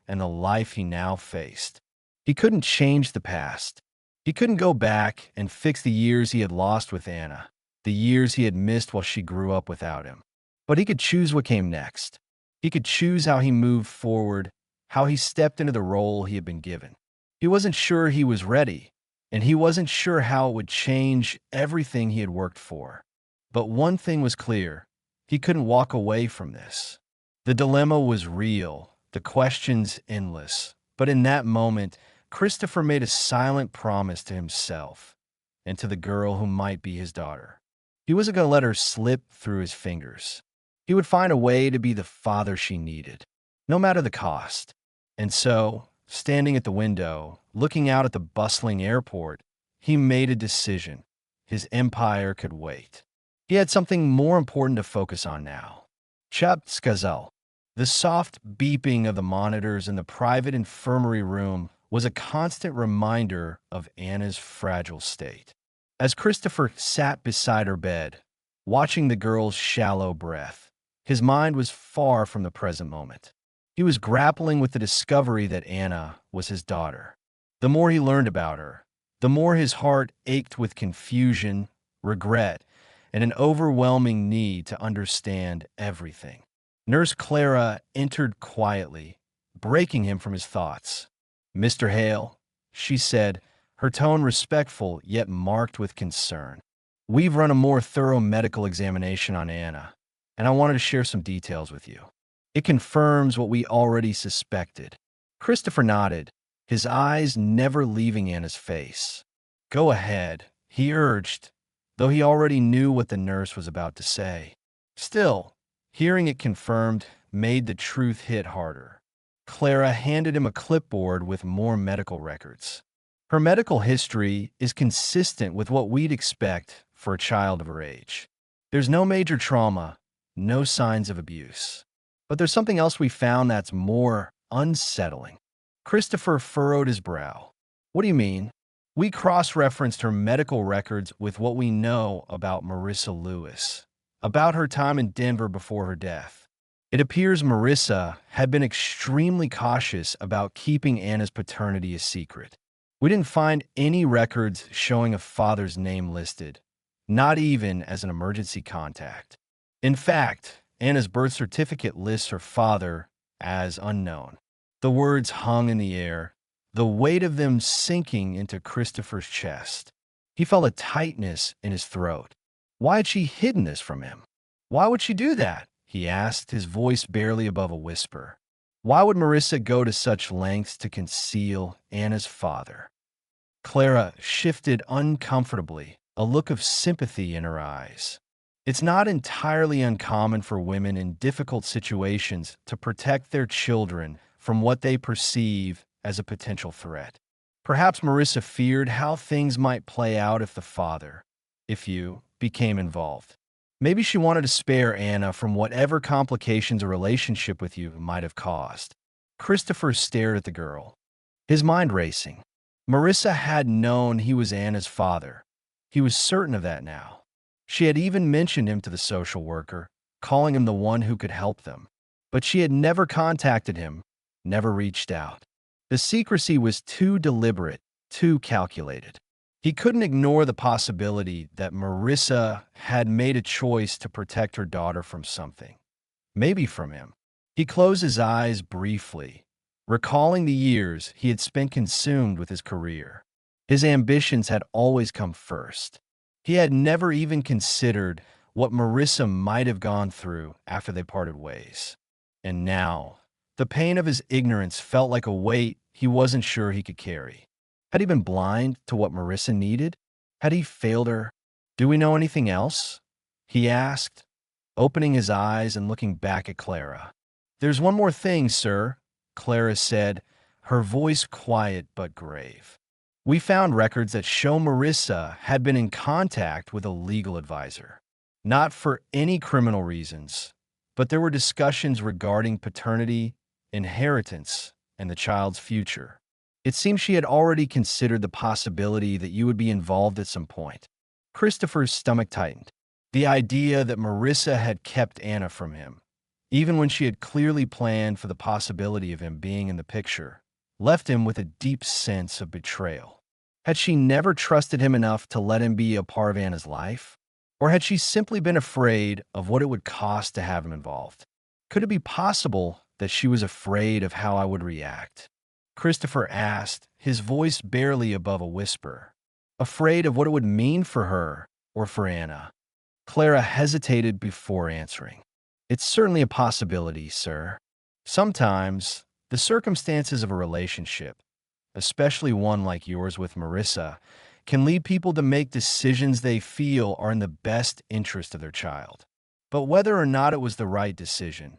and the life he now faced. He couldn't change the past. He couldn't go back and fix the years he had lost with Anna, the years he had missed while she grew up without him. But he could choose what came next. He could choose how he moved forward, how he stepped into the role he had been given. He wasn't sure he was ready, and he wasn't sure how it would change everything he had worked for. But one thing was clear: he couldn't walk away from this. The dilemma was real, the questions endless. But in that moment, Christopher made a silent promise to himself and to the girl who might be his daughter. He wasn't going to let her slip through his fingers. He would find a way to be the father she needed, no matter the cost. And so, standing at the window, looking out at the bustling airport, he made a decision. His empire could wait. He had something more important to focus on now. Chap Skazel. The soft beeping of the monitors in the private infirmary room was a constant reminder of Anna's fragile state. As Christopher sat beside her bed, watching the girl's shallow breath, his mind was far from the present moment. He was grappling with the discovery that Anna was his daughter. The more he learned about her, the more his heart ached with confusion, regret, and an overwhelming need to understand everything. Nurse Clara entered quietly, breaking him from his thoughts. "Mr. Hale," she said, her tone respectful yet marked with concern. "We've run a more thorough medical examination on Anna, and I wanted to share some details with you. It confirms what we already suspected." Christopher nodded, his eyes never leaving Anna's face. "Go ahead," he urged, though he already knew what the nurse was about to say. Still, hearing it confirmed made the truth hit harder. Clara handed him a clipboard with more medical records. "Her medical history is consistent with what we'd expect for a child of her age. There's no major trauma, no signs of abuse. But there's something else we found that's more unsettling." Christopher furrowed his brow. "What do you mean?" "We cross-referenced her medical records with what we know about Marissa Lewis, about her time in Denver before her death. It appears Marissa had been extremely cautious about keeping Anna's paternity a secret. We didn't find any records showing a father's name listed, not even as an emergency contact. In fact, Anna's birth certificate lists her father as unknown." The words hung in the air, the weight of them sinking into Christopher's chest. He felt a tightness in his throat. Why had she hidden this from him? "Why would she do that?" he asked, his voice barely above a whisper. "Why would Marissa go to such lengths to conceal Anna's father?" Clara shifted uncomfortably, a look of sympathy in her eyes. "It's not entirely uncommon for women in difficult situations to protect their children from what they perceive as a potential threat. Perhaps Marissa feared how things might play out if you became involved. Maybe she wanted to spare Anna from whatever complications a relationship with you might have caused." Christopher stared at the girl, his mind racing. Marissa had known he was Anna's father. He was certain of that now. She had even mentioned him to the social worker, calling him the one who could help them. But she had never contacted him, never reached out. The secrecy was too deliberate, too calculated. He couldn't ignore the possibility that Marissa had made a choice to protect her daughter from something. Maybe from him. He closed his eyes briefly, recalling the years he had spent consumed with his career. His ambitions had always come first. He had never even considered what Marissa might have gone through after they parted ways. And now, the pain of his ignorance felt like a weight he wasn't sure he could carry. Had he been blind to what Marissa needed? Had he failed her? "Do we know anything else?" he asked, opening his eyes and looking back at Clara. "There's one more thing, sir," Clara said, her voice quiet but grave. "We found records that show Marissa had been in contact with a legal advisor. Not for any criminal reasons, but there were discussions regarding paternity, inheritance, and the child's future. It seems she had already considered the possibility that you would be involved at some point." Christopher's stomach tightened. The idea that Marissa had kept Anna from him, even when she had clearly planned for the possibility of him being in the picture, left him with a deep sense of betrayal. Had she never trusted him enough to let him be a part of Anna's life? Or had she simply been afraid of what it would cost to have him involved? Could it be possible that she was afraid of how I would react? Christopher asked, his voice barely above a whisper. Afraid of what it would mean for her or for Anna? Clara hesitated before answering. "It's certainly a possibility, sir. Sometimes, the circumstances of a relationship, especially one like yours with Marissa, can lead people to make decisions they feel are in the best interest of their child. But whether or not it was the right decision,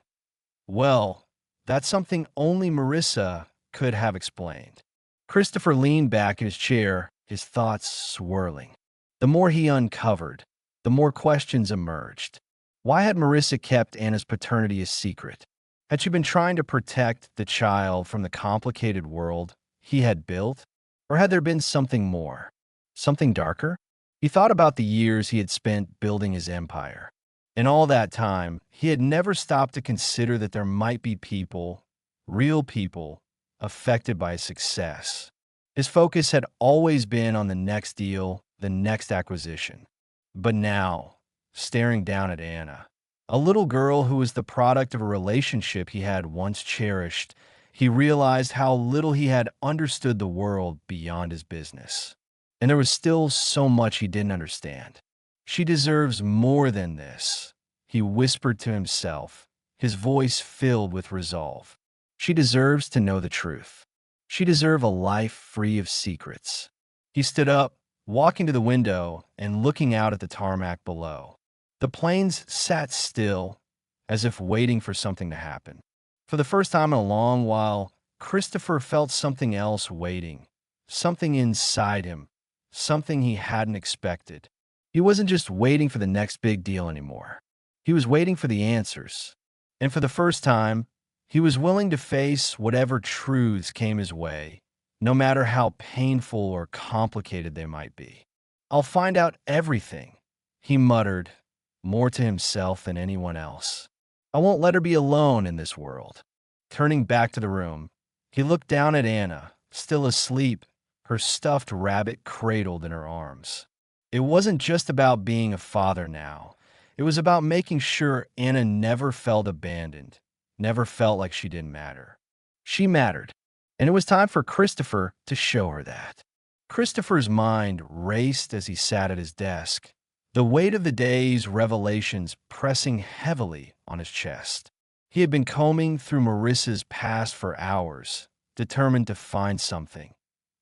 well, that's something only Marissa could have explained." Christopher leaned back in his chair, his thoughts swirling. The more he uncovered, the more questions emerged. Why had Marissa kept Anna's paternity a secret? Had she been trying to protect the child from the complicated world he had built? Or had there been something more? Something darker? He thought about the years he had spent building his empire. In all that time, he had never stopped to consider that there might be people, real people, affected by his success. His focus had always been on the next deal, the next acquisition. But now, staring down at Anna, a little girl who was the product of a relationship he had once cherished, he realized how little he had understood the world beyond his business. And there was still so much he didn't understand. She deserves more than this, he whispered to himself, his voice filled with resolve. She deserves to know the truth. She deserves a life free of secrets. He stood up, walking to the window and looking out at the tarmac below. The planes sat still, as if waiting for something to happen. For the first time in a long while, Christopher felt something else waiting, something inside him, something he hadn't expected. He wasn't just waiting for the next big deal anymore. He was waiting for the answers. And for the first time, he was willing to face whatever truths came his way, no matter how painful or complicated they might be. "I'll find out everything," he muttered, more to himself than anyone else. "I won't let her be alone in this world." Turning back to the room, he looked down at Anna, still asleep, her stuffed rabbit cradled in her arms. It wasn't just about being a father now. It was about making sure Anna never felt abandoned, never felt like she didn't matter. She mattered, and it was time for Christopher to show her that. Christopher's mind raced as he sat at his desk, the weight of the day's revelations pressing heavily on his chest. He had been combing through Marissa's past for hours, determined to find something,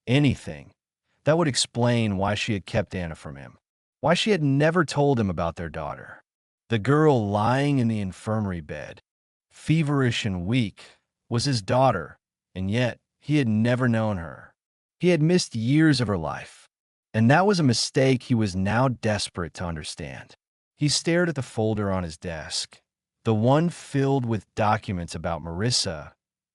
anything, that would explain why she had kept Anna from him, why she had never told him about their daughter. The girl lying in the infirmary bed, feverish and weak, was his daughter, and yet he had never known her. He had missed years of her life, and that was a mistake he was now desperate to understand. He stared at the folder on his desk, the one filled with documents about Marissa,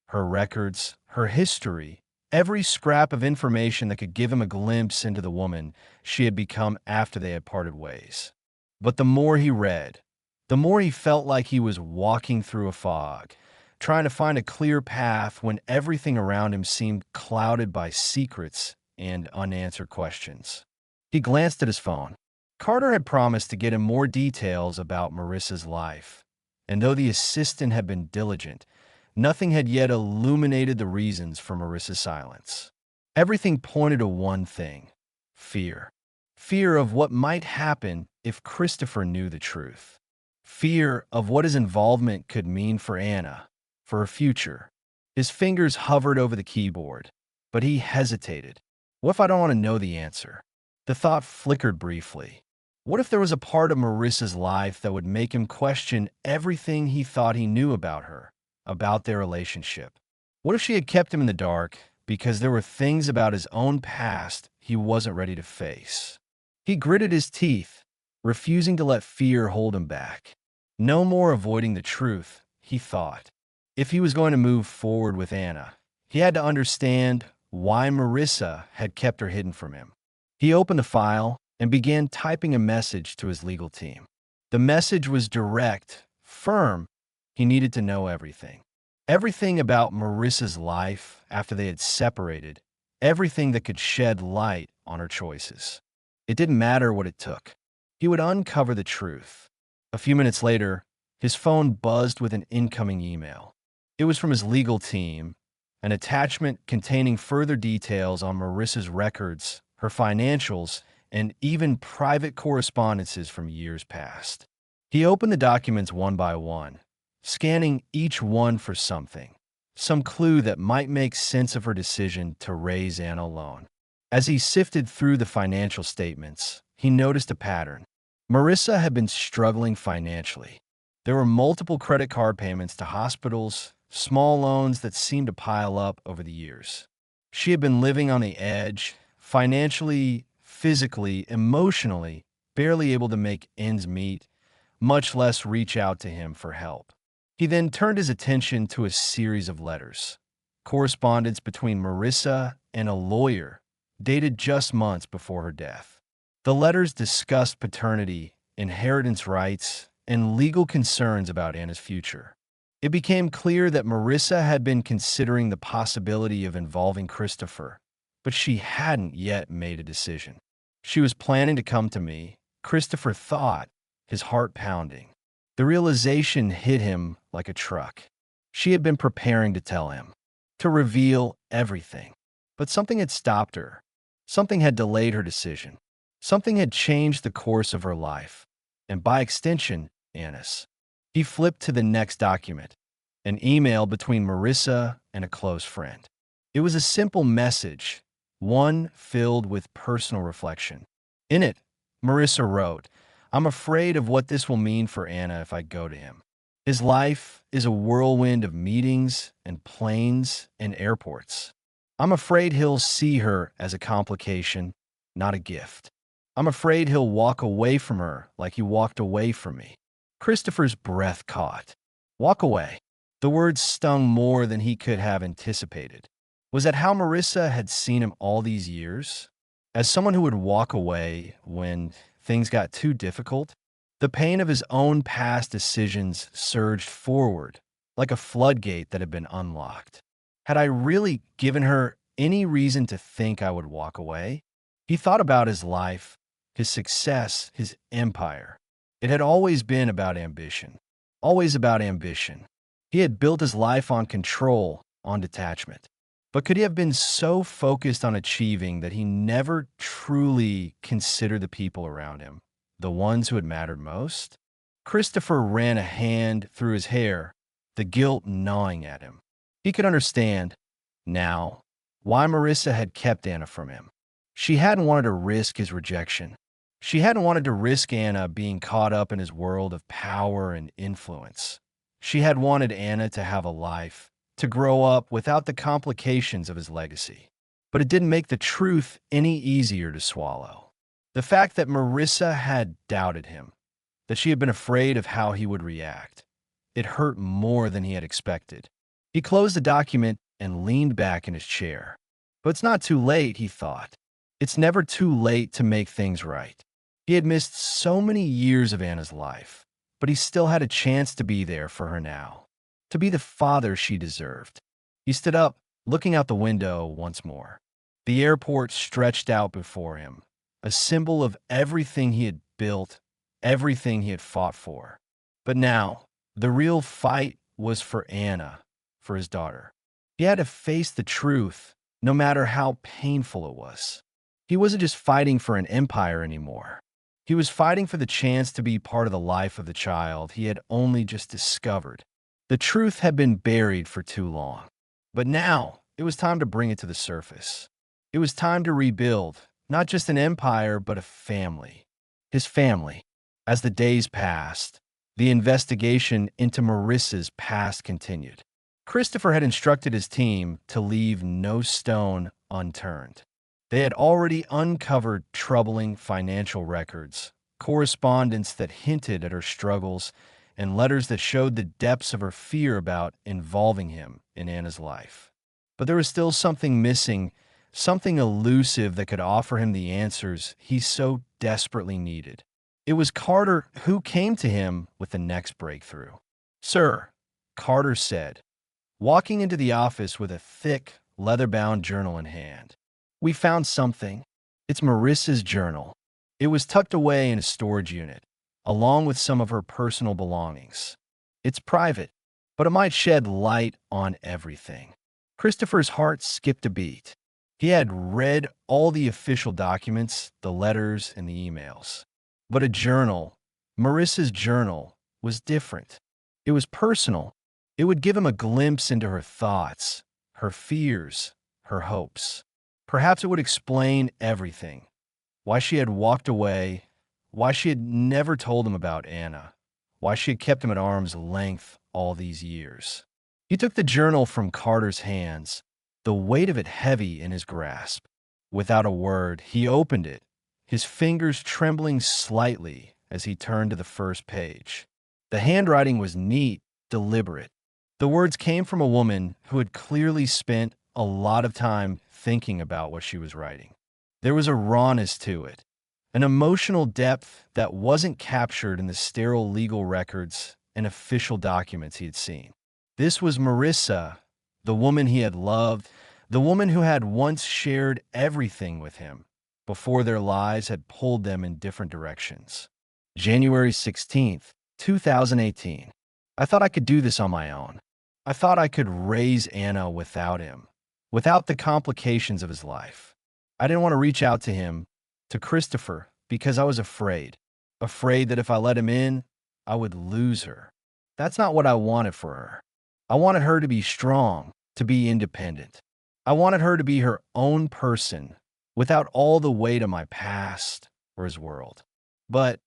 her records, her history, every scrap of information that could give him a glimpse into the woman she had become after they had parted ways. But the more he read, the more he felt like he was walking through a fog, trying to find a clear path when everything around him seemed clouded by secrets and unanswered questions. He glanced at his phone. Carter had promised to get him more details about Marissa's life, and though the assistant had been diligent, nothing had yet illuminated the reasons for Marissa's silence. Everything pointed to one thing: fear. Fear of what might happen if Christopher knew the truth. Fear of what his involvement could mean for Anna, for her future. His fingers hovered over the keyboard, but he hesitated. What if I don't want to know the answer? The thought flickered briefly. What if there was a part of Marissa's life that would make him question everything he thought he knew about her, about their relationship? What if she had kept him in the dark because there were things about his own past he wasn't ready to face? He gritted his teeth, refusing to let fear hold him back. No more avoiding the truth, he thought. If he was going to move forward with Anna, he had to understand why Marissa had kept her hidden from him. He opened the file and began typing a message to his legal team. The message was direct, firm. He needed to know everything. Everything about Marissa's life after they had separated, everything that could shed light on her choices. It didn't matter what it took. He would uncover the truth. A few minutes later, his phone buzzed with an incoming email. It was from his legal team, an attachment containing further details on Marissa's records, her financials, and even private correspondences from years past. He opened the documents one by one, scanning each one for something, some clue that might make sense of her decision to raise Anna alone. As he sifted through the financial statements, he noticed a pattern. Marissa had been struggling financially. There were multiple credit card payments to hospitals, small loans that seemed to pile up over the years. She had been living on the edge, financially physically, emotionally, barely able to make ends meet, much less reach out to him for help. He then turned his attention to a series of letters, correspondence between Marissa and a lawyer, dated just months before her death. The letters discussed paternity, inheritance rights, and legal concerns about Anna's future. It became clear that Marissa had been considering the possibility of involving Christopher, but she hadn't yet made a decision. She was planning to come to me, Christopher thought, his heart pounding. The realization hit him like a truck. She had been preparing to tell him, to reveal everything. But something had stopped her. Something had delayed her decision. Something had changed the course of her life, and by extension, Anna's. He flipped to the next document, an email between Marissa and a close friend. It was a simple message, one filled with personal reflection. In it, Marissa wrote, "I'm afraid of what this will mean for Anna if I go to him. His life is a whirlwind of meetings and planes and airports. I'm afraid he'll see her as a complication, not a gift. I'm afraid he'll walk away from her like he walked away from me." Christopher's breath caught. Walk away. The words stung more than he could have anticipated. Was that how Marissa had seen him all these years? As someone who would walk away when things got too difficult? The pain of his own past decisions surged forward, like a floodgate that had been unlocked. Had I really given her any reason to think I would walk away? He thought about his life, his success, his empire. It had always been about ambition. Always about ambition. He had built his life on control, on detachment. But could he have been so focused on achieving that he never truly considered the people around him, the ones who had mattered most? Christopher ran a hand through his hair, the guilt gnawing at him. He could understand, now, why Marissa had kept Anna from him. She hadn't wanted to risk his rejection. She hadn't wanted to risk Anna being caught up in his world of power and influence. She had wanted Anna to have a life, to grow up without the complications of his legacy. But it didn't make the truth any easier to swallow. The fact that Marissa had doubted him, that she had been afraid of how he would react, it hurt more than he had expected. He closed the document and leaned back in his chair. But it's not too late, he thought. It's never too late to make things right. He had missed so many years of Anna's life, but he still had a chance to be there for her now, to be the father she deserved. He stood up, looking out the window once more. The airport stretched out before him, a symbol of everything he had built, everything he had fought for. But now, the real fight was for Anna, for his daughter. He had to face the truth, no matter how painful it was. He wasn't just fighting for an empire anymore. He was fighting for the chance to be part of the life of the child he had only just discovered. The truth had been buried for too long. But now, it was time to bring it to the surface. It was time to rebuild, not just an empire, but a family. His family. As the days passed, the investigation into Marissa's past continued. Christopher had instructed his team to leave no stone unturned. They had already uncovered troubling financial records, correspondence that hinted at her struggles, and letters that showed the depths of her fear about involving him in Anna's life. But there was still something missing, something elusive that could offer him the answers he so desperately needed. It was Carter who came to him with the next breakthrough. "Sir," Carter said, walking into the office with a thick, leather-bound journal in hand. "We found something. It's Marissa's journal. It was tucked away in a storage unit, along with some of her personal belongings. It's private, but it might shed light on everything." Christopher's heart skipped a beat. He had read all the official documents, the letters, and the emails. But a journal, Marissa's journal, was different. It was personal. It would give him a glimpse into her thoughts, her fears, her hopes. Perhaps it would explain everything. Why she had walked away, why she had never told him about Anna, why she had kept him at arm's length all these years. He took the journal from Carter's hands, the weight of it heavy in his grasp. Without a word, he opened it his fingers trembling slightly as he turned to the first page. The handwriting was neat, deliberate. The words came from a woman who had clearly spent a lot of time thinking about what she was writing. There was a rawness to it, an emotional depth that wasn't captured in the sterile legal records and official documents he had seen. This was Marissa, the woman he had loved, the woman who had once shared everything with him before their lives had pulled them in different directions. January 16th, 2018. I thought I could do this on my own. I thought I could raise Anna without him, without the complications of his life. I didn't want to reach out to him, to Christopher, because I was afraid that if I let him in, I would lose her. That's not what I wanted for her. I wanted her to be strong, to be independent. I wanted her to be her own person without all the weight of my past or his world. But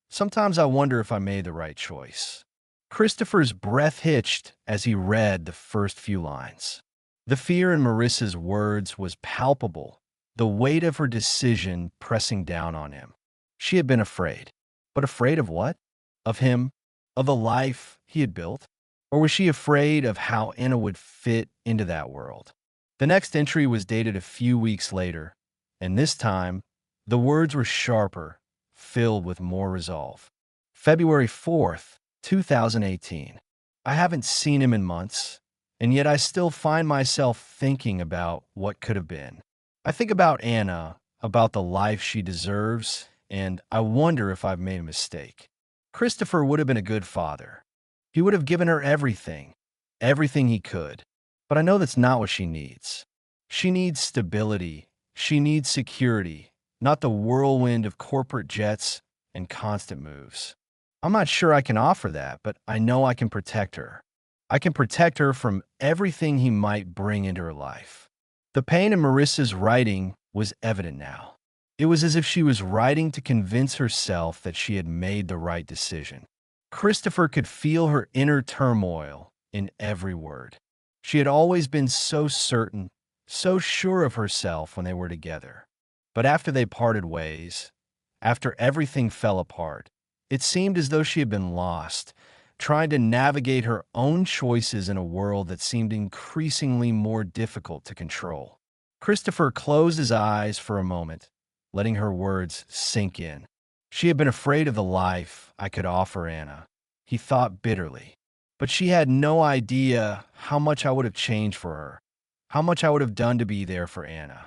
sometimes I wonder if I made the right choice. Christopher's breath hitched as he read the first few lines. The fear in Marissa's words was palpable, the weight of her decision pressing down on him. She had been afraid. But afraid of what? Of him? Of the life he had built? Or was she afraid of how Anna would fit into that world? The next entry was dated a few weeks later, and this time, the words were sharper, filled with more resolve. February 4th, 2018. I haven't seen him in months, and yet I still find myself thinking about what could have been. I think about Anna, about the life she deserves, and I wonder if I've made a mistake. Christopher would have been a good father. He would have given her everything he could. But I know that's not what she needs. She needs stability. She needs security, not the whirlwind of corporate jets and constant moves. I'm not sure I can offer that, but I know I can protect her. I can protect her from everything he might bring into her life. The pain in Marissa's writing was evident now. It was as if she was writing to convince herself that she had made the right decision. Christopher could feel her inner turmoil in every word. She had always been so certain, so sure of herself when they were together. But after they parted ways, after everything fell apart, it seemed as though she had been lost, trying to navigate her own choices in a world that seemed increasingly more difficult to control. Christopher closed his eyes for a moment, letting her words sink in. She had been afraid of the life I could offer Anna, he thought bitterly. But she had no idea how much I would have changed for her, how much I would have done to be there for Anna.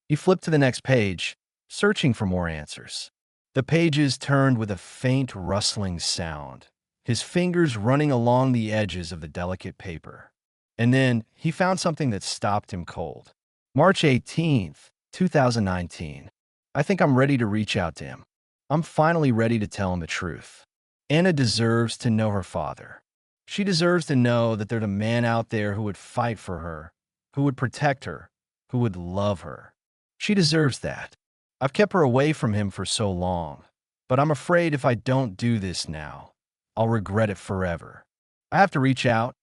He flipped to the next page, searching for more answers. The pages turned with a faint rustling sound, his fingers running along the edges of the delicate paper. And then he found something that stopped him cold. March 18th, 2019. I think I'm ready to reach out to him. I'm finally ready to tell him the truth. Anna deserves to know her father. She deserves to know that there's a man out there who would fight for her, who would protect her, who would love her. She deserves that. I've kept her away from him for so long, but I'm afraid if I don't do this now, I'll regret it forever. I have to reach out.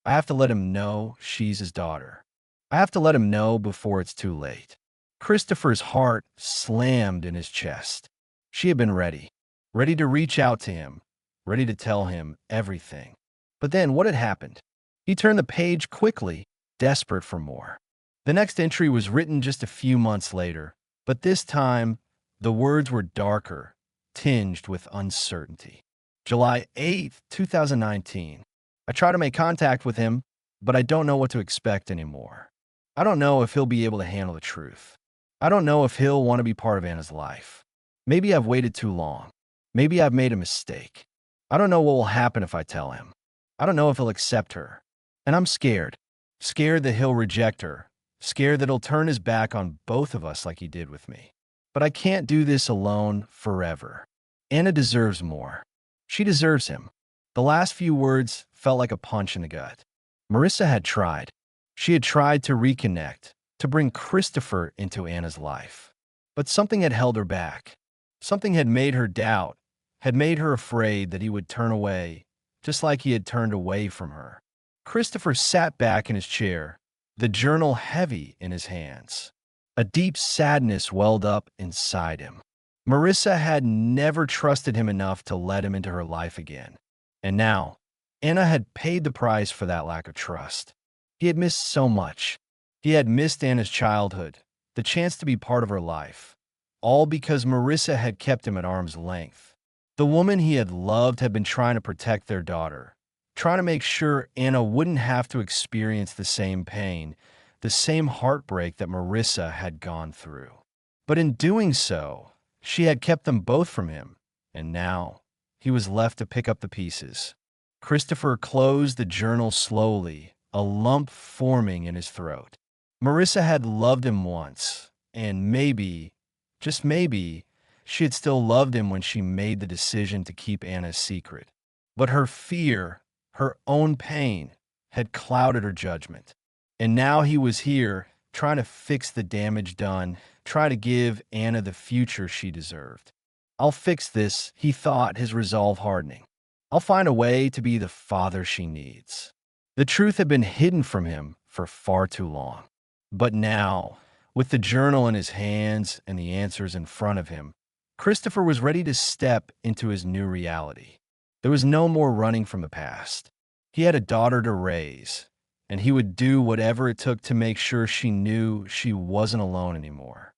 I have to let him know she's his daughter. I have to let him know before it's too late. Christopher's heart slammed in his chest. She had been ready to reach out to him, ready to tell him everything. But then what had happened? He turned the page quickly, desperate for more. The next entry was written just a few months later, but this time the words were darker, tinged with uncertainty. July 8th, 2019. I try to make contact with him, but I don't know what to expect anymore. I don't know if he'll be able to handle the truth. I don't know if he'll want to be part of Anna's life. Maybe I've waited too long. Maybe I've made a mistake. I don't know what will happen if I tell him. I don't know if he'll accept her. And I'm scared. Scared that he'll reject her. Scared that he'll turn his back on both of us like he did with me. But I can't do this alone forever. Anna deserves more. She deserves him. The last few words felt like a punch in the gut. Marissa had tried. She had tried to reconnect, to bring Christopher into Anna's life. But something had held her back. Something had made her doubt, had made her afraid that he would turn away, just like he had turned away from her. Christopher sat back in his chair, the journal heavy in his hands. A deep sadness welled up inside him. Marissa had never trusted him enough to let him into her life again. And now, Anna had paid the price for that lack of trust. He had missed so much. He had missed Anna's childhood, the chance to be part of her life, all because Marissa had kept him at arm's length. The woman he had loved had been trying to protect their daughter, trying to make sure Anna wouldn't have to experience the same pain, the same heartbreak that Marissa had gone through. But in doing so, she had kept them both from him, and now he was left to pick up the pieces. Christopher closed the journal slowly, a lump forming in his throat. Marissa had loved him once, and maybe, just maybe, she had still loved him when she made the decision to keep Anna's secret. But her fear, her own pain, had clouded her judgment. And now he was here, trying to fix the damage done, trying to give Anna the future she deserved. I'll fix this, he thought, his resolve hardening. I'll find a way to be the father she needs. The truth had been hidden from him for far too long. But now, with the journal in his hands and the answers in front of him, Christopher was ready to step into his new reality. There was no more running from the past. He had a daughter to raise, and he would do whatever it took to make sure she knew she wasn't alone anymore.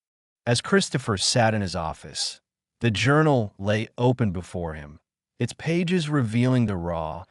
As Christopher sat in his office, the journal lay open before him, its pages revealing the raw,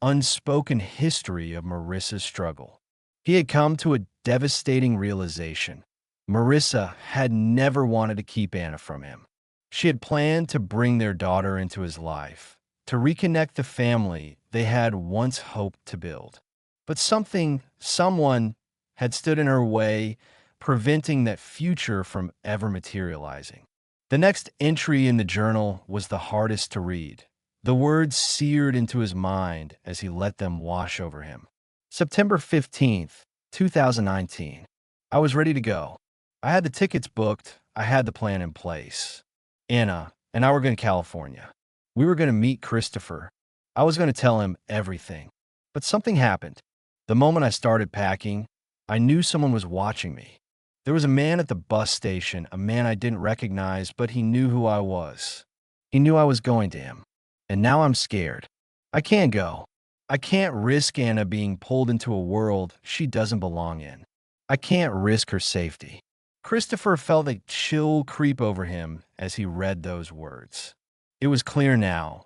unspoken history of Marissa's struggle. He had come to a devastating realization. Marissa had never wanted to keep Anna from him. She had planned to bring their daughter into his life, to reconnect the family they had once hoped to build. But someone had stood in her way, preventing that future from ever materializing. The next entry in the journal was the hardest to read. The words seared into his mind as he let them wash over him. September 15th, 2019. I was ready to go. I had the tickets booked. I had the plan in place. Anna and I were going to California. We were going to meet Christopher. I was going to tell him everything. But something happened. The moment I started packing, I knew someone was watching me. There was a man at the bus station, a man I didn't recognize, but he knew who I was. He knew I was going to him. And now I'm scared. I can't go. I can't risk Anna being pulled into a world she doesn't belong in. I can't risk her safety. Christopher felt a chill creep over him as he read those words. It was clear now.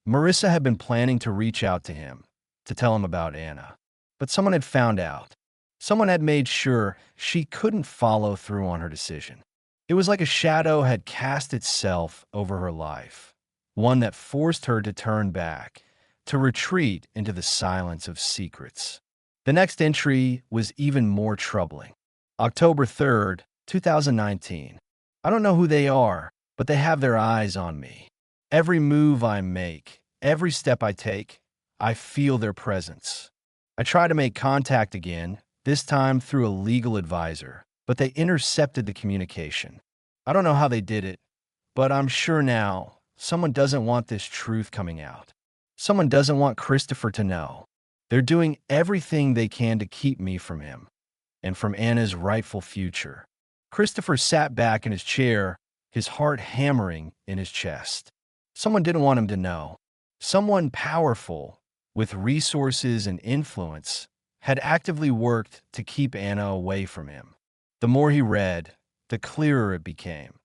Marissa had been planning to reach out to him, to tell him about Anna. But someone had found out. Someone had made sure she couldn't follow through on her decision. It was like a shadow had cast itself over her life, one that forced her to turn back, to retreat into the silence of secrets. The next entry was even more troubling. October 3rd, 2019. I don't know who they are, but they have their eyes on me. Every move I make, every step I take, I feel their presence. I try to make contact again, this time through a legal advisor, but they intercepted the communication. I don't know how they did it, but I'm sure now someone doesn't want this truth coming out. Someone doesn't want Christopher to know. They're doing everything they can to keep me from him and from Anna's rightful future. Christopher sat back in his chair, his heart hammering in his chest. Someone didn't want him to know. Someone powerful, with resources and influence, had actively worked to keep Anna away from him. The more he read, the clearer it became.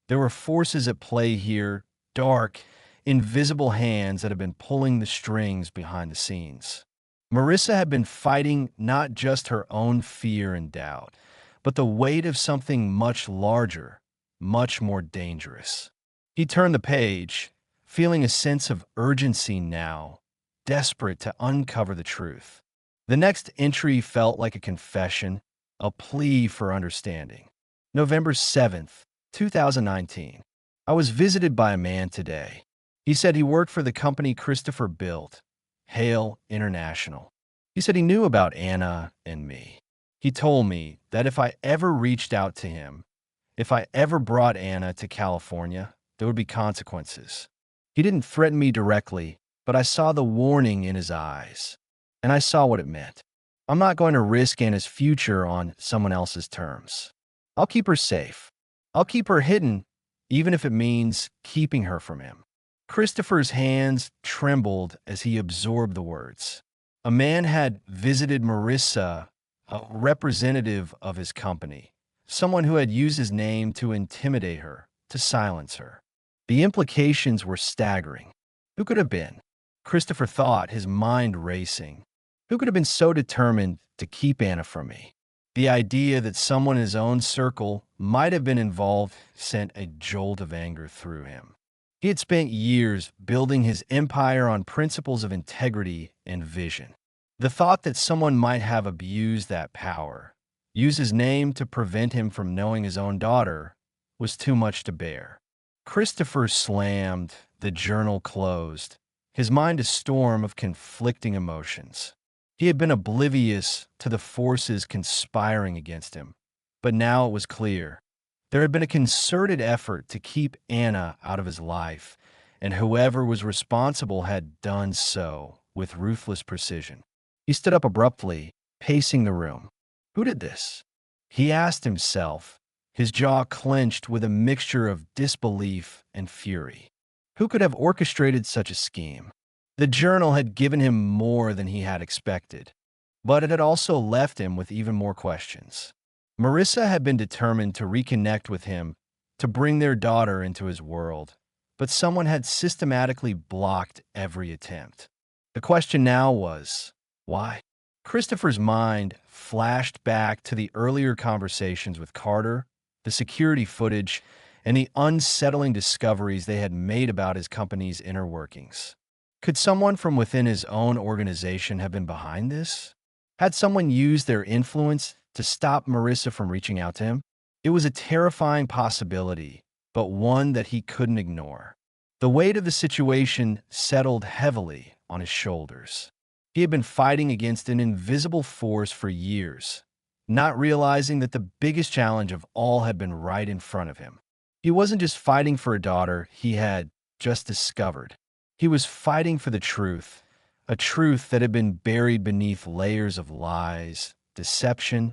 There were forces at play here, dark, invisible hands that had been pulling the strings behind the scenes. Marissa had been fighting not just her own fear and doubt, but the weight of something much larger, much more dangerous. He turned the page, feeling a sense of urgency now, desperate to uncover the truth. The next entry felt like a confession, a plea for understanding. November 7th, 2019. I was visited by a man today. He said he worked for the company Christopher built, Hale International. He said he knew about Anna and me. He told me that if I ever reached out to him, if I ever brought Anna to California, there would be consequences. He didn't threaten me directly, but I saw the warning in his eyes, and I saw what it meant. I'm not going to risk Anna's future on someone else's terms. I'll keep her safe. I'll keep her hidden, even if it means keeping her from him. Christopher's hands trembled as he absorbed the words. A man had visited Marissa, a representative of his company, someone who had used his name to intimidate her, to silence her. The implications were staggering. Who could have been? Christopher thought, his mind racing. Who could have been so determined to keep Anna from me? The idea that someone in his own circle might have been involved sent a jolt of anger through him. He had spent years building his empire on principles of integrity and vision. The thought that someone might have abused that power, used his name to prevent him from knowing his own daughter, was too much to bear. Christopher slammed, the journal closed, his mind a storm of conflicting emotions. He had been oblivious to the forces conspiring against him, but now it was clear. There had been a concerted effort to keep Anna out of his life, and whoever was responsible had done so with ruthless precision. He stood up abruptly, pacing the room. Who did this? He asked himself, his jaw clenched with a mixture of disbelief and fury. Who could have orchestrated such a scheme? The journal had given him more than he had expected, but it had also left him with even more questions. Marissa had been determined to reconnect with him, to bring their daughter into his world, but someone had systematically blocked every attempt. The question now was, why? Christopher's mind flashed back to the earlier conversations with Carter, the security footage, and the unsettling discoveries they had made about his company's inner workings. Could someone from within his own organization have been behind this? Had someone used their influence to stop Marissa from reaching out to him? It was a terrifying possibility, but one that he couldn't ignore. The weight of the situation settled heavily on his shoulders. He had been fighting against an invisible force for years, not realizing that the biggest challenge of all had been right in front of him. He wasn't just fighting for a daughter he had just discovered. He was fighting for the truth, a truth that had been buried beneath layers of lies, deception,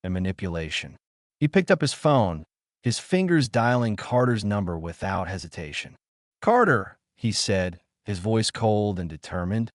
and manipulation. He picked up his phone, his fingers dialing Carter's number without hesitation. "Carter," he said, his voice cold and determined,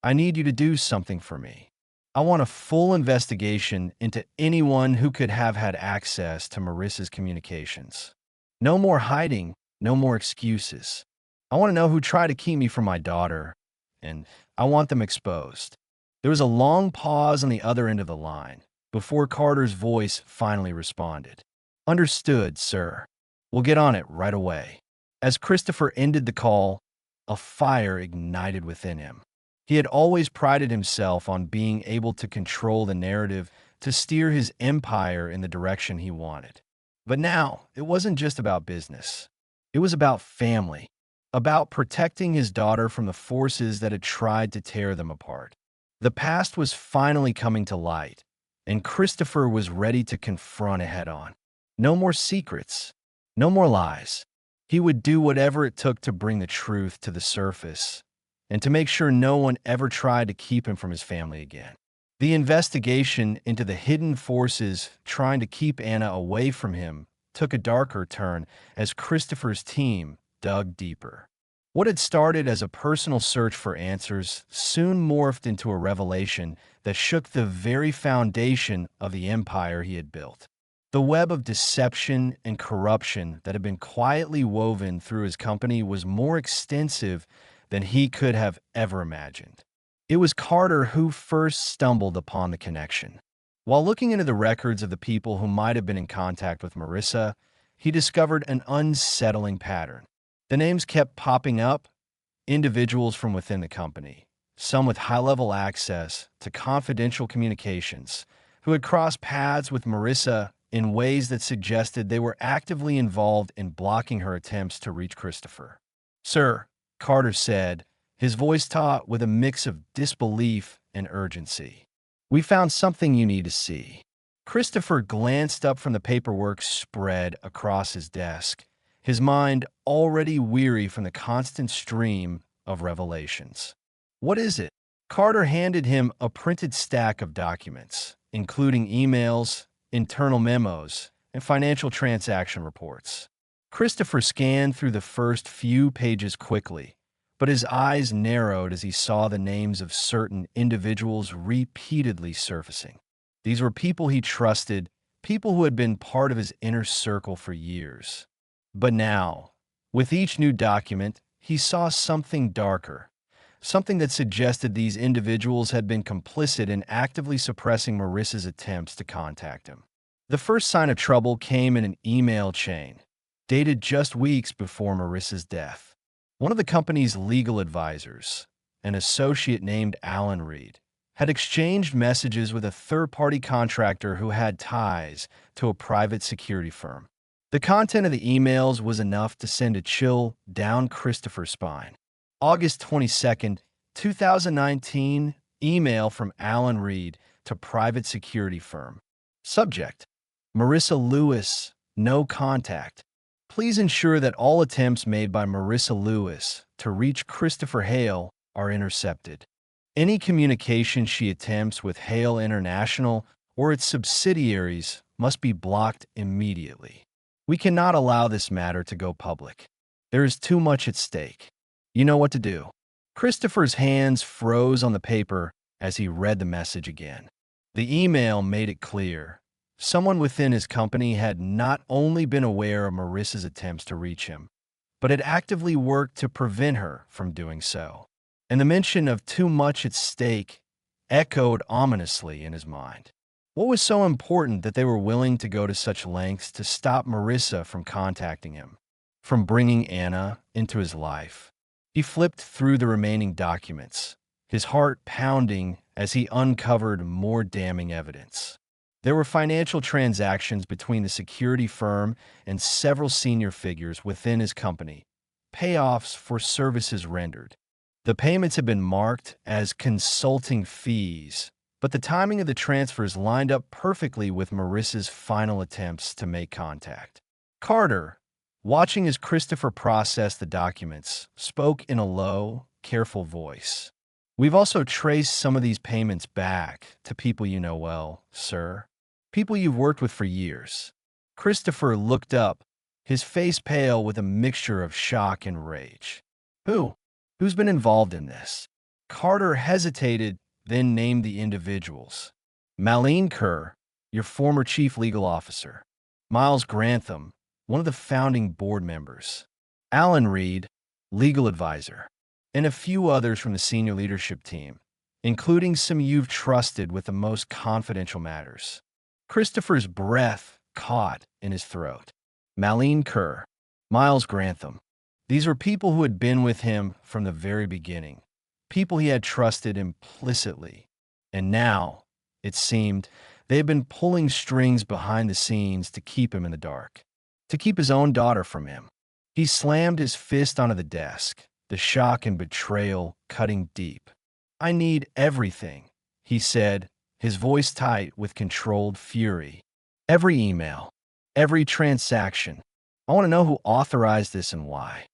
"I need you to do something for me. I want a full investigation into anyone who could have had access to Marissa's communications. No more hiding, no more excuses. I want to know who tried to keep me from my daughter, and I want them exposed." There was a long pause on the other end of the line before Carter's voice finally responded. "Understood, sir. We'll get on it right away." As Christopher ended the call, a fire ignited within him. He had always prided himself on being able to control the narrative, to steer his empire in the direction he wanted. But now, it wasn't just about business. It was about family, about protecting his daughter from the forces that had tried to tear them apart. The past was finally coming to light, and Christopher was ready to confront it head-on. No more secrets, no more lies. He would do whatever it took to bring the truth to the surface, and to make sure no one ever tried to keep him from his family again. The investigation into the hidden forces trying to keep Anna away from him took a darker turn as Christopher's team dug deeper. What had started as a personal search for answers soon morphed into a revelation that shook the very foundation of the empire he had built. The web of deception and corruption that had been quietly woven through his company was more extensive than he could have ever imagined. It was Carter who first stumbled upon the connection. While looking into the records of the people who might have been in contact with Marissa, he discovered an unsettling pattern. The names kept popping up, individuals from within the company, some with high-level access to confidential communications, who had crossed paths with Marissa in ways that suggested they were actively involved in blocking her attempts to reach Christopher. "Sir," Carter said, his voice taut with a mix of disbelief and urgency, "we found something you need to see." Christopher glanced up from the paperwork spread across his desk, his mind already weary from the constant stream of revelations. "What is it?" Carter handed him a printed stack of documents, including emails, internal memos, and financial transaction reports. Christopher scanned through the first few pages quickly, but his eyes narrowed as he saw the names of certain individuals repeatedly surfacing. These were people he trusted, people who had been part of his inner circle for years. But now, with each new document, he saw something darker, something that suggested these individuals had been complicit in actively suppressing Marissa's attempts to contact him. The first sign of trouble came in an email chain, dated just weeks before Marissa's death. One of the company's legal advisors, an associate named Alan Reed, had exchanged messages with a third-party contractor who had ties to a private security firm. The content of the emails was enough to send a chill down Christopher's spine. August 22nd, 2019, email from Alan Reed to private security firm. Subject: Marissa Lewis, no contact. Please ensure that all attempts made by Marissa Lewis to reach Christopher Hale are intercepted. Any communication she attempts with Hale International or its subsidiaries must be blocked immediately. We cannot allow this matter to go public. There is too much at stake. You know what to do. Christopher's hands froze on the paper as he read the message again. The email made it clear. Someone within his company had not only been aware of Marissa's attempts to reach him, but had actively worked to prevent her from doing so. And the mention of too much at stake echoed ominously in his mind. What was so important that they were willing to go to such lengths to stop Marissa from contacting him, from bringing Anna into his life? He flipped through the remaining documents, his heart pounding as he uncovered more damning evidence. There were financial transactions between the security firm and several senior figures within his company, payoffs for services rendered. The payments had been marked as consulting fees, but the timing of the transfers lined up perfectly with Marissa's final attempts to make contact. Carter, watching as Christopher processed the documents, spoke in a low, careful voice. We've also traced some of these payments back to people you know well, sir. People you've worked with for years. Christopher looked up, his face pale with a mixture of shock and rage. Who? Who's been involved in this? Carter hesitated, then named the individuals. Malene Kerr, your former chief legal officer. Miles Grantham, one of the founding board members. Alan Reed, legal advisor. And a few others from the senior leadership team, including some you've trusted with the most confidential matters. Christopher's breath caught in his throat. Malene Kerr, Miles Grantham. These were people who had been with him from the very beginning, people he had trusted implicitly. And now, it seemed, they had been pulling strings behind the scenes to keep him in the dark, to keep his own daughter from him. He slammed his fist onto the desk, the shock and betrayal cutting deep. I need everything, he said, his voice tight with controlled fury. Every email, every transaction. I want to know who authorized this and why.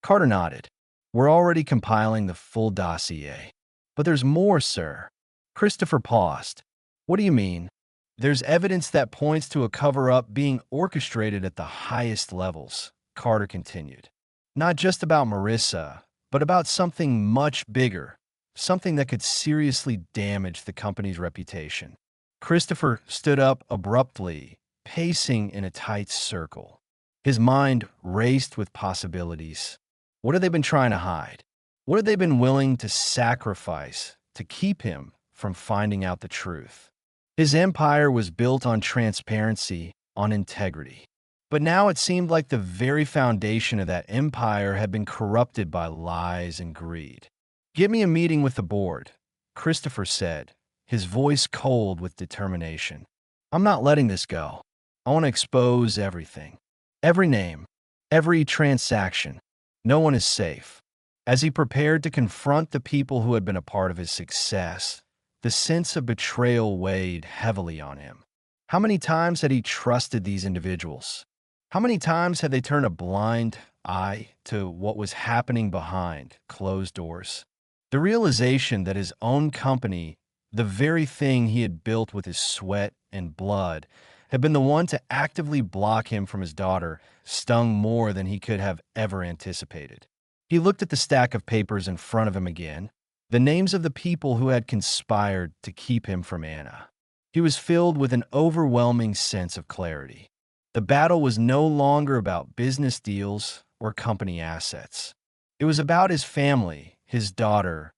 Carter nodded. We're already compiling the full dossier. But there's more, sir. Christopher paused. What do you mean? There's evidence that points to a cover-up being orchestrated at the highest levels, Carter continued. Not just about Marissa, but about something much bigger, something that could seriously damage the company's reputation. Christopher stood up abruptly, pacing in a tight circle. His mind raced with possibilities. What have they been trying to hide? What have they been willing to sacrifice to keep him from finding out the truth? His empire was built on transparency, on integrity. But now it seemed like the very foundation of that empire had been corrupted by lies and greed. Get me a meeting with the board, Christopher said, his voice cold with determination. I'm not letting this go. I want to expose everything. Every name, every transaction. No one is safe. As he prepared to confront the people who had been a part of his success, the sense of betrayal weighed heavily on him. How many times had he trusted these individuals? How many times had they turned a blind eye to what was happening behind closed doors? The realization that his own company, the very thing he had built with his sweat and blood, had been the one to actively block him from his daughter stung more than he could have ever anticipated. He looked at the stack of papers in front of him again, the names of the people who had conspired to keep him from Anna. He was filled with an overwhelming sense of clarity. The battle was no longer about business deals or company assets. It was about his family, his daughter,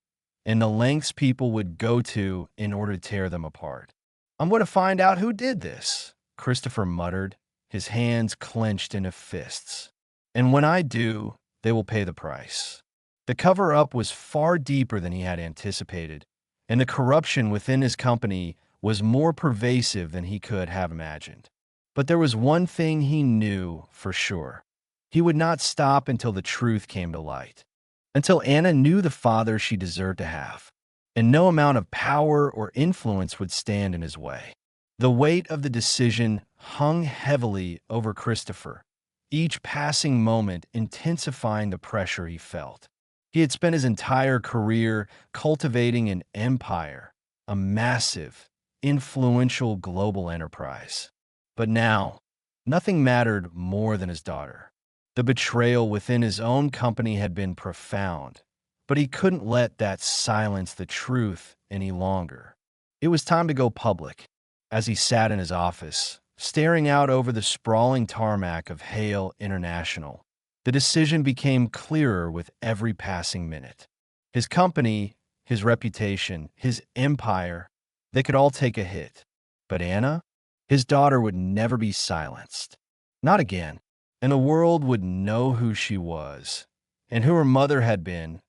and the lengths people would go to in order to tear them apart. "I'm going to find out who did this," Christopher muttered, his hands clenched into fists. "And when I do, they will pay the price." The cover-up was far deeper than he had anticipated, and the corruption within his company was more pervasive than he could have imagined. But there was one thing he knew for sure. He would not stop until the truth came to light, until Anna knew the father she deserved to have, and no amount of power or influence would stand in his way. The weight of the decision hung heavily over Christopher, each passing moment intensifying the pressure he felt. He had spent his entire career cultivating an empire, a massive, influential global enterprise. But now, nothing mattered more than his daughter. The betrayal within his own company had been profound, but he couldn't let that silence the truth any longer. It was time to go public. As he sat in his office, staring out over the sprawling tarmac of Hale International, the decision became clearer with every passing minute. His company, his reputation, his empire, they could all take a hit. But Anna, his daughter, would never be silenced. Not again. And the world would know who she was, and who her mother had been,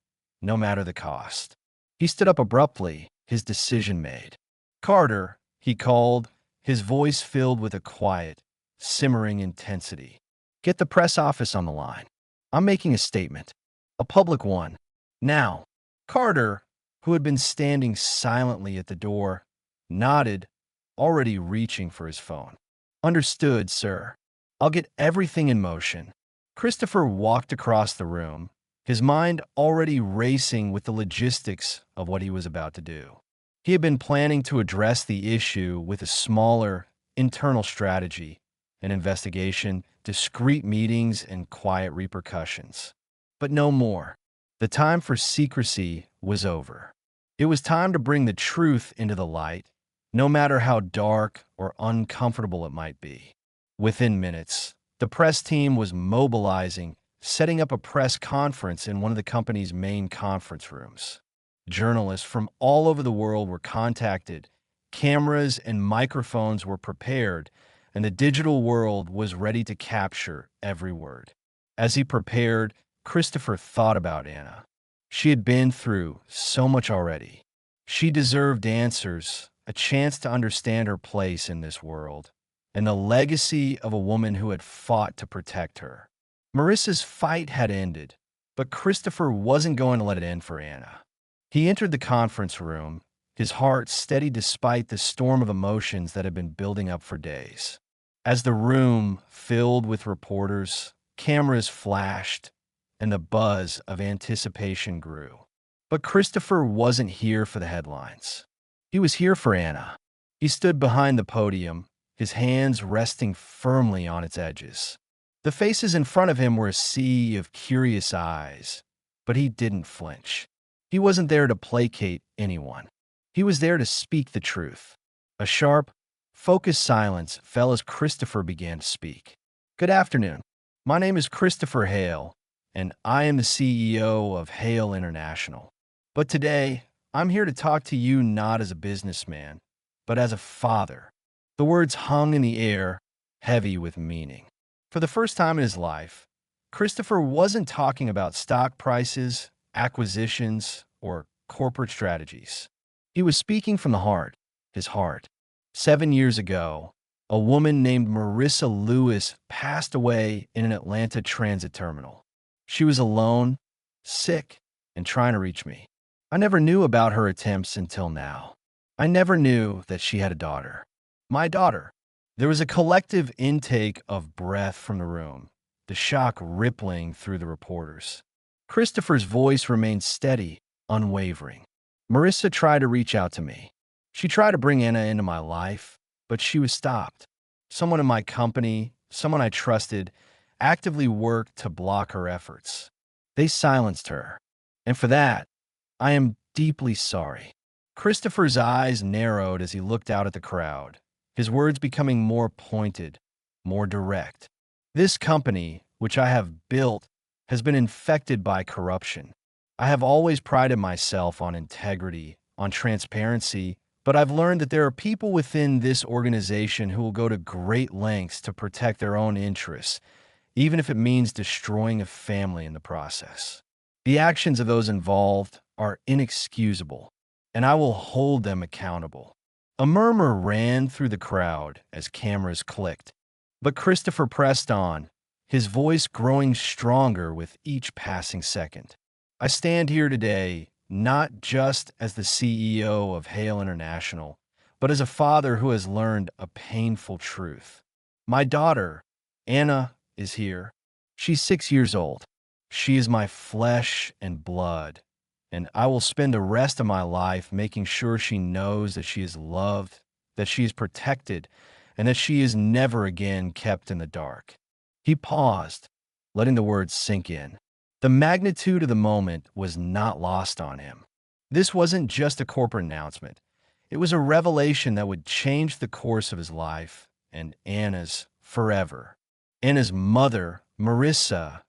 no matter the cost. He stood up abruptly, his decision made. "Carter," he called, his voice filled with a quiet, simmering intensity. "Get the press office on the line. I'm making a statement. A public one. Now." Carter, who had been standing silently at the door, nodded, already reaching for his phone. "Understood, sir. I'll get everything in motion." Christopher walked across the room, his mind already racing with the logistics of what he was about to do. He had been planning to address the issue with a smaller, internal strategy, an investigation, discreet meetings, and quiet repercussions. But no more. The time for secrecy was over. It was time to bring the truth into the light, no matter how dark or uncomfortable it might be. Within minutes, the press team was mobilizing, setting up a press conference in one of the company's main conference rooms. Journalists from all over the world were contacted, cameras and microphones were prepared, and the digital world was ready to capture every word. As he prepared, Christopher thought about Anna. She had been through so much already. She deserved answers, a chance to understand her place in this world, and the legacy of a woman who had fought to protect her. Marissa's fight had ended, but Christopher wasn't going to let it end for Anna. He entered the conference room, his heart steady despite the storm of emotions that had been building up for days. As the room filled with reporters, cameras flashed, and the buzz of anticipation grew. But Christopher wasn't here for the headlines. He was here for Anna. He stood behind the podium, his hands resting firmly on its edges. The faces in front of him were a sea of curious eyes, but he didn't flinch. He wasn't there to placate anyone. He was there to speak the truth. A sharp, focused silence fell as Christopher began to speak. "Good afternoon. My name is Christopher Hale, and I am the CEO of Hale International. But today, I'm here to talk to you not as a businessman, but as a father." The words hung in the air, heavy with meaning. For the first time in his life, Christopher wasn't talking about stock prices, acquisitions, or corporate strategies. He was speaking from the heart, his heart. 7 years ago, a woman named Marissa Lewis passed away in an Atlanta transit terminal. She was alone, sick, and trying to reach me. I never knew about her attempts until now. I never knew that she had a daughter. My daughter. There was a collective intake of breath from the room, the shock rippling through the reporters. Christopher's voice remained steady, unwavering. "Marissa tried to reach out to me. She tried to bring Anna into my life, but she was stopped. Someone in my company, someone I trusted, actively worked to block her efforts. They silenced her. And for that, I am deeply sorry. Christopher's eyes narrowed as he looked out at the crowd, his words becoming more pointed, more direct. This company, which I have built, has been infected by corruption. I have always prided myself on integrity, on transparency, but I've learned that there are people within this organization who will go to great lengths to protect their own interests, even if it means destroying a family in the process. The actions of those involved are inexcusable, and I will hold them accountable. A murmur ran through the crowd as cameras clicked, but Christopher pressed on, his voice growing stronger with each passing second. I stand here today not just as the CEO of Hale International, but as a father who has learned a painful truth. My daughter, Anna, is here. She's 6 years old. She is my flesh and blood, and I will spend the rest of my life making sure she knows that she is loved, that she is protected, and that she is never again kept in the dark. He paused, letting the words sink in. The magnitude of the moment was not lost on him. This wasn't just a corporate announcement. It was a revelation that would change the course of his life and Anna's forever. Anna's mother, Marissa,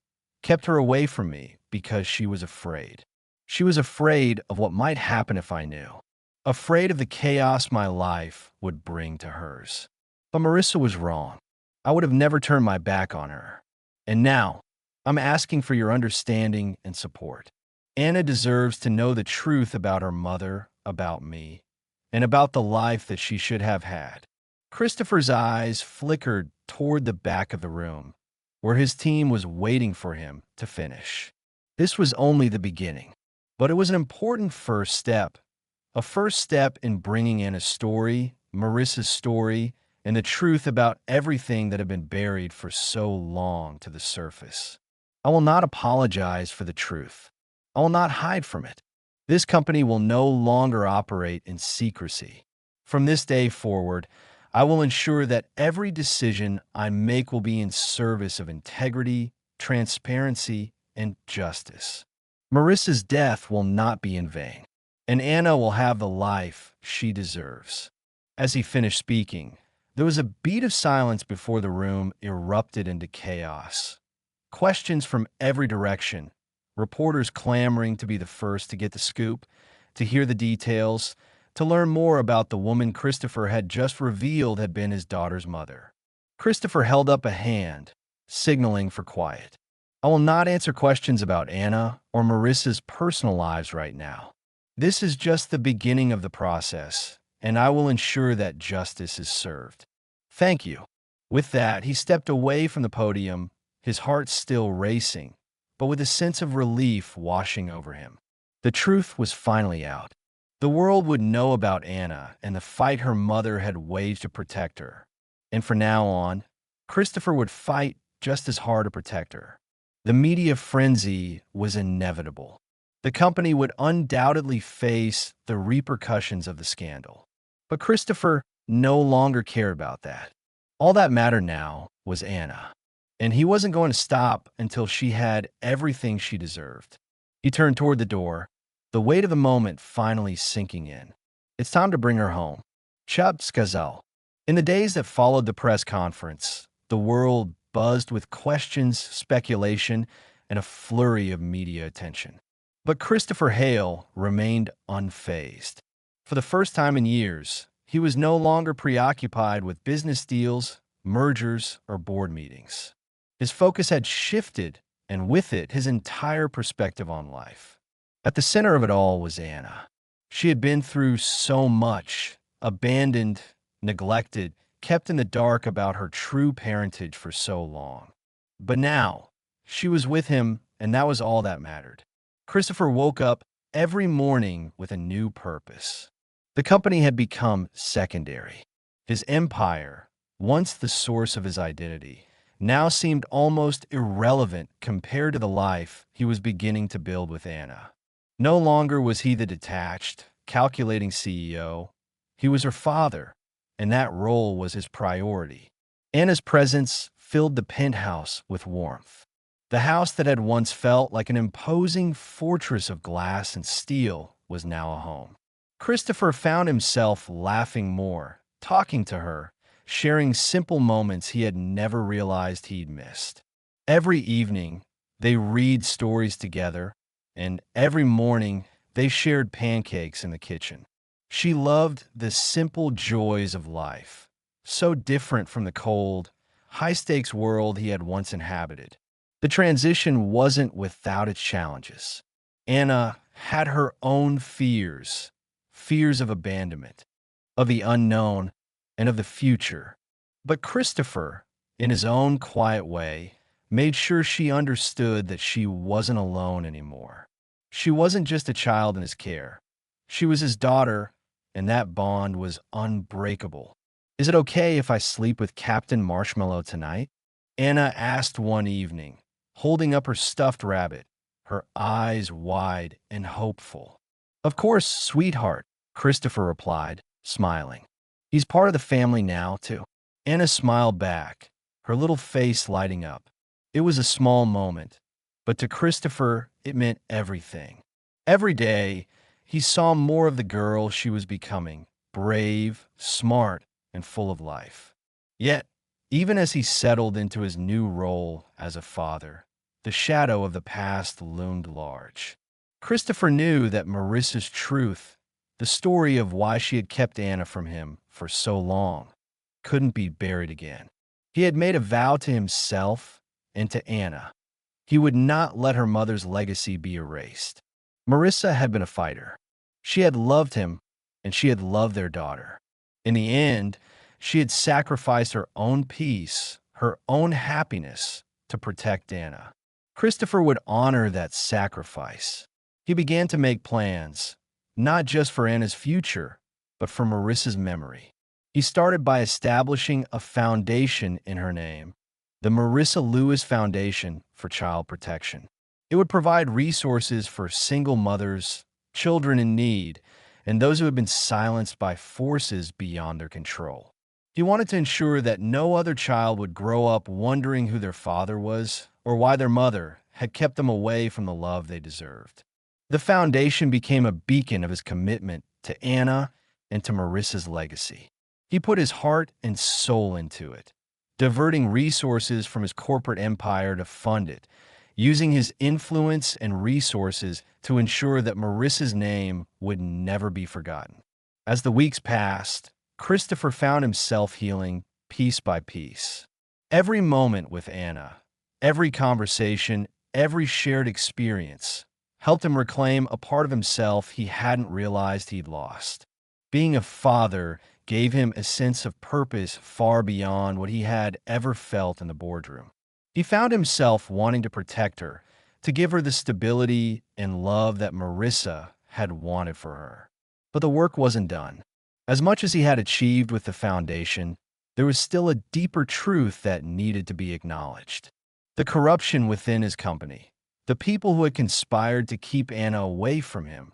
kept her away from me because she was afraid. She was afraid of what might happen if I knew, afraid of the chaos my life would bring to hers. But Marissa was wrong. I would have never turned my back on her. And now, I'm asking for your understanding and support. Anna deserves to know the truth about her mother, about me, and about the life that she should have had. Christopher's eyes flickered toward the back of the room, where his team was waiting for him to finish. This was only the beginning, but it was an important first step. A first step in bringing in a story, Marissa's story, and the truth about everything that had been buried for so long to the surface. I will not apologize for the truth. I will not hide from it. This company will no longer operate in secrecy. From this day forward, I will ensure that every decision I make will be in service of integrity, transparency, and justice. Marissa's death will not be in vain, and Anna will have the life she deserves. As he finished speaking, there was a beat of silence before the room erupted into chaos. Questions from every direction, reporters clamoring to be the first to get the scoop, to hear the details, to learn more about the woman Christopher had just revealed had been his daughter's mother. Christopher held up a hand, signaling for quiet. I will not answer questions about Anna or Marissa's personal lives right now. This is just the beginning of the process, and I will ensure that justice is served. Thank you. With that, he stepped away from the podium, his heart still racing, but with a sense of relief washing over him. The truth was finally out. The world would know about Anna and the fight her mother had waged to protect her. And from now on, Christopher would fight just as hard to protect her. The media frenzy was inevitable. The company would undoubtedly face the repercussions of the scandal. But Christopher no longer cared about that. All that mattered now was Anna, and he wasn't going to stop until she had everything she deserved. He turned toward the door, the weight of the moment finally sinking in. It's time to bring her home. Chub Skazal. In the days that followed the press conference, the world buzzed with questions, speculation, and a flurry of media attention. But Christopher Hale remained unfazed. For the first time in years, he was no longer preoccupied with business deals, mergers, or board meetings. His focus had shifted, and with it, his entire perspective on life. At the center of it all was Anna. She had been through so much, abandoned, neglected, kept in the dark about her true parentage for so long. But now, she was with him, and that was all that mattered. Christopher woke up every morning with a new purpose. The company had become secondary. His empire, once the source of his identity, now seemed almost irrelevant compared to the life he was beginning to build with Anna. No longer was he the detached, calculating CEO. He was her father, and that role was his priority. Anna's presence filled the penthouse with warmth. The house that had once felt like an imposing fortress of glass and steel was now a home. Christopher found himself laughing more, talking to her, sharing simple moments he had never realized he'd missed. Every evening, they read stories together, and every morning, they shared pancakes in the kitchen. She loved the simple joys of life, so different from the cold, high-stakes world he had once inhabited. The transition wasn't without its challenges. Anna had her own fears, fears of abandonment, of the unknown, and of the future. But Christopher, in his own quiet way, made sure she understood that she wasn't alone anymore. She wasn't just a child in his care. She was his daughter, and that bond was unbreakable. "Is it okay if I sleep with Captain Marshmallow tonight?" Anna asked one evening, holding up her stuffed rabbit, her eyes wide and hopeful. "Of course, sweetheart," Christopher replied, smiling. "He's part of the family now, too." Anna smiled back, her little face lighting up. It was a small moment, but to Christopher, it meant everything. Every day, he saw more of the girl she was becoming, brave, smart, and full of life. Yet, even as he settled into his new role as a father, the shadow of the past loomed large. Christopher knew that Marissa's truth, the story of why she had kept Anna from him for so long, couldn't be buried again. He had made a vow to himself and to Anna. He would not let her mother's legacy be erased. Marissa had been a fighter. She had loved him, and she had loved their daughter. In the end, she had sacrificed her own peace, her own happiness, to protect Anna. Christopher would honor that sacrifice. He began to make plans, not just for Anna's future, but for Marissa's memory. He started by establishing a foundation in her name, the Marissa Lewis Foundation for Child Protection. It would provide resources for single mothers, children in need, and those who had been silenced by forces beyond their control. He wanted to ensure that no other child would grow up wondering who their father was or why their mother had kept them away from the love they deserved. The foundation became a beacon of his commitment to Anna and to Marissa's legacy. He put his heart and soul into it, diverting resources from his corporate empire to fund it, using his influence and resources to ensure that Marissa's name would never be forgotten. As the weeks passed, Christopher found himself healing piece by piece. Every moment with Anna, every conversation, every shared experience helped him reclaim a part of himself he hadn't realized he'd lost. Being a father gave him a sense of purpose far beyond what he had ever felt in the boardroom. He found himself wanting to protect her, to give her the stability and love that Marissa had wanted for her. But the work wasn't done. As much as he had achieved with the foundation, there was still a deeper truth that needed to be acknowledged. The corruption within his company, the people who had conspired to keep Anna away from him,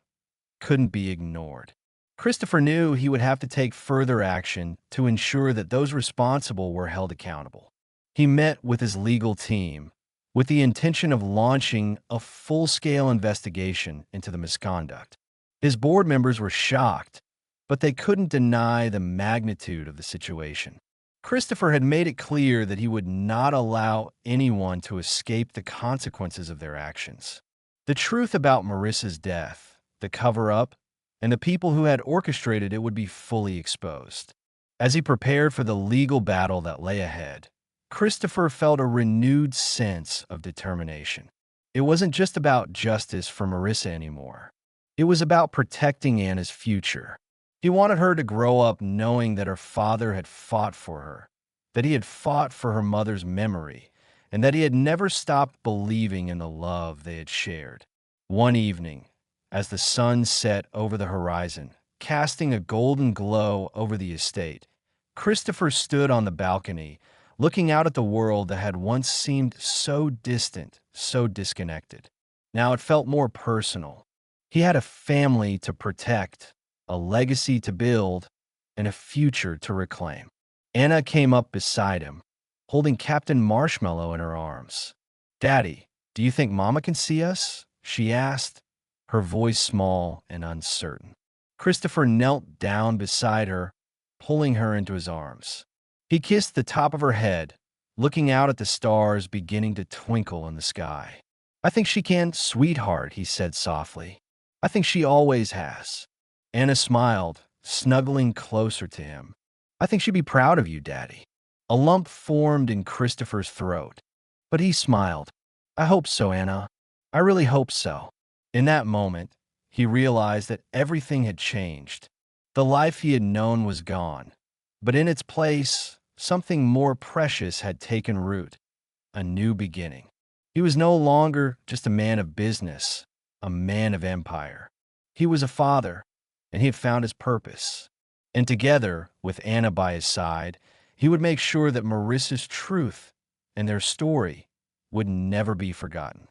couldn't be ignored. Christopher knew he would have to take further action to ensure that those responsible were held accountable. He met with his legal team with the intention of launching a full-scale investigation into the misconduct. His board members were shocked, but they couldn't deny the magnitude of the situation. Christopher had made it clear that he would not allow anyone to escape the consequences of their actions. The truth about Marissa's death, the cover-up, and the people who had orchestrated it would be fully exposed. As he prepared for the legal battle that lay ahead, Christopher felt a renewed sense of determination. It wasn't just about justice for Marissa anymore. It was about protecting Anna's future. He wanted her to grow up knowing that her father had fought for her, that he had fought for her mother's memory, and that he had never stopped believing in the love they had shared. One evening, as the sun set over the horizon, casting a golden glow over the estate, Christopher stood on the balcony, looking out at the world that had once seemed so distant, so disconnected. Now it felt more personal. He had a family to protect, a legacy to build, and a future to reclaim. Anna came up beside him, holding Captain Marshmallow in her arms. "Daddy, do you think Mama can see us?" she asked, her voice small and uncertain. Christopher knelt down beside her, pulling her into his arms. He kissed the top of her head, looking out at the stars beginning to twinkle in the sky. "I think she can, sweetheart," he said softly. "I think she always has." Anna smiled, snuggling closer to him. "I think she'd be proud of you, Daddy." A lump formed in Christopher's throat, but he smiled. "I hope so, Anna. I really hope so." In that moment, he realized that everything had changed. The life he had known was gone, but in its place, something more precious had taken root, a new beginning. He was no longer just a man of business, a man of empire. He was a father, and he had found his purpose. And together, with Anna by his side, he would make sure that Marissa's truth and their story would never be forgotten.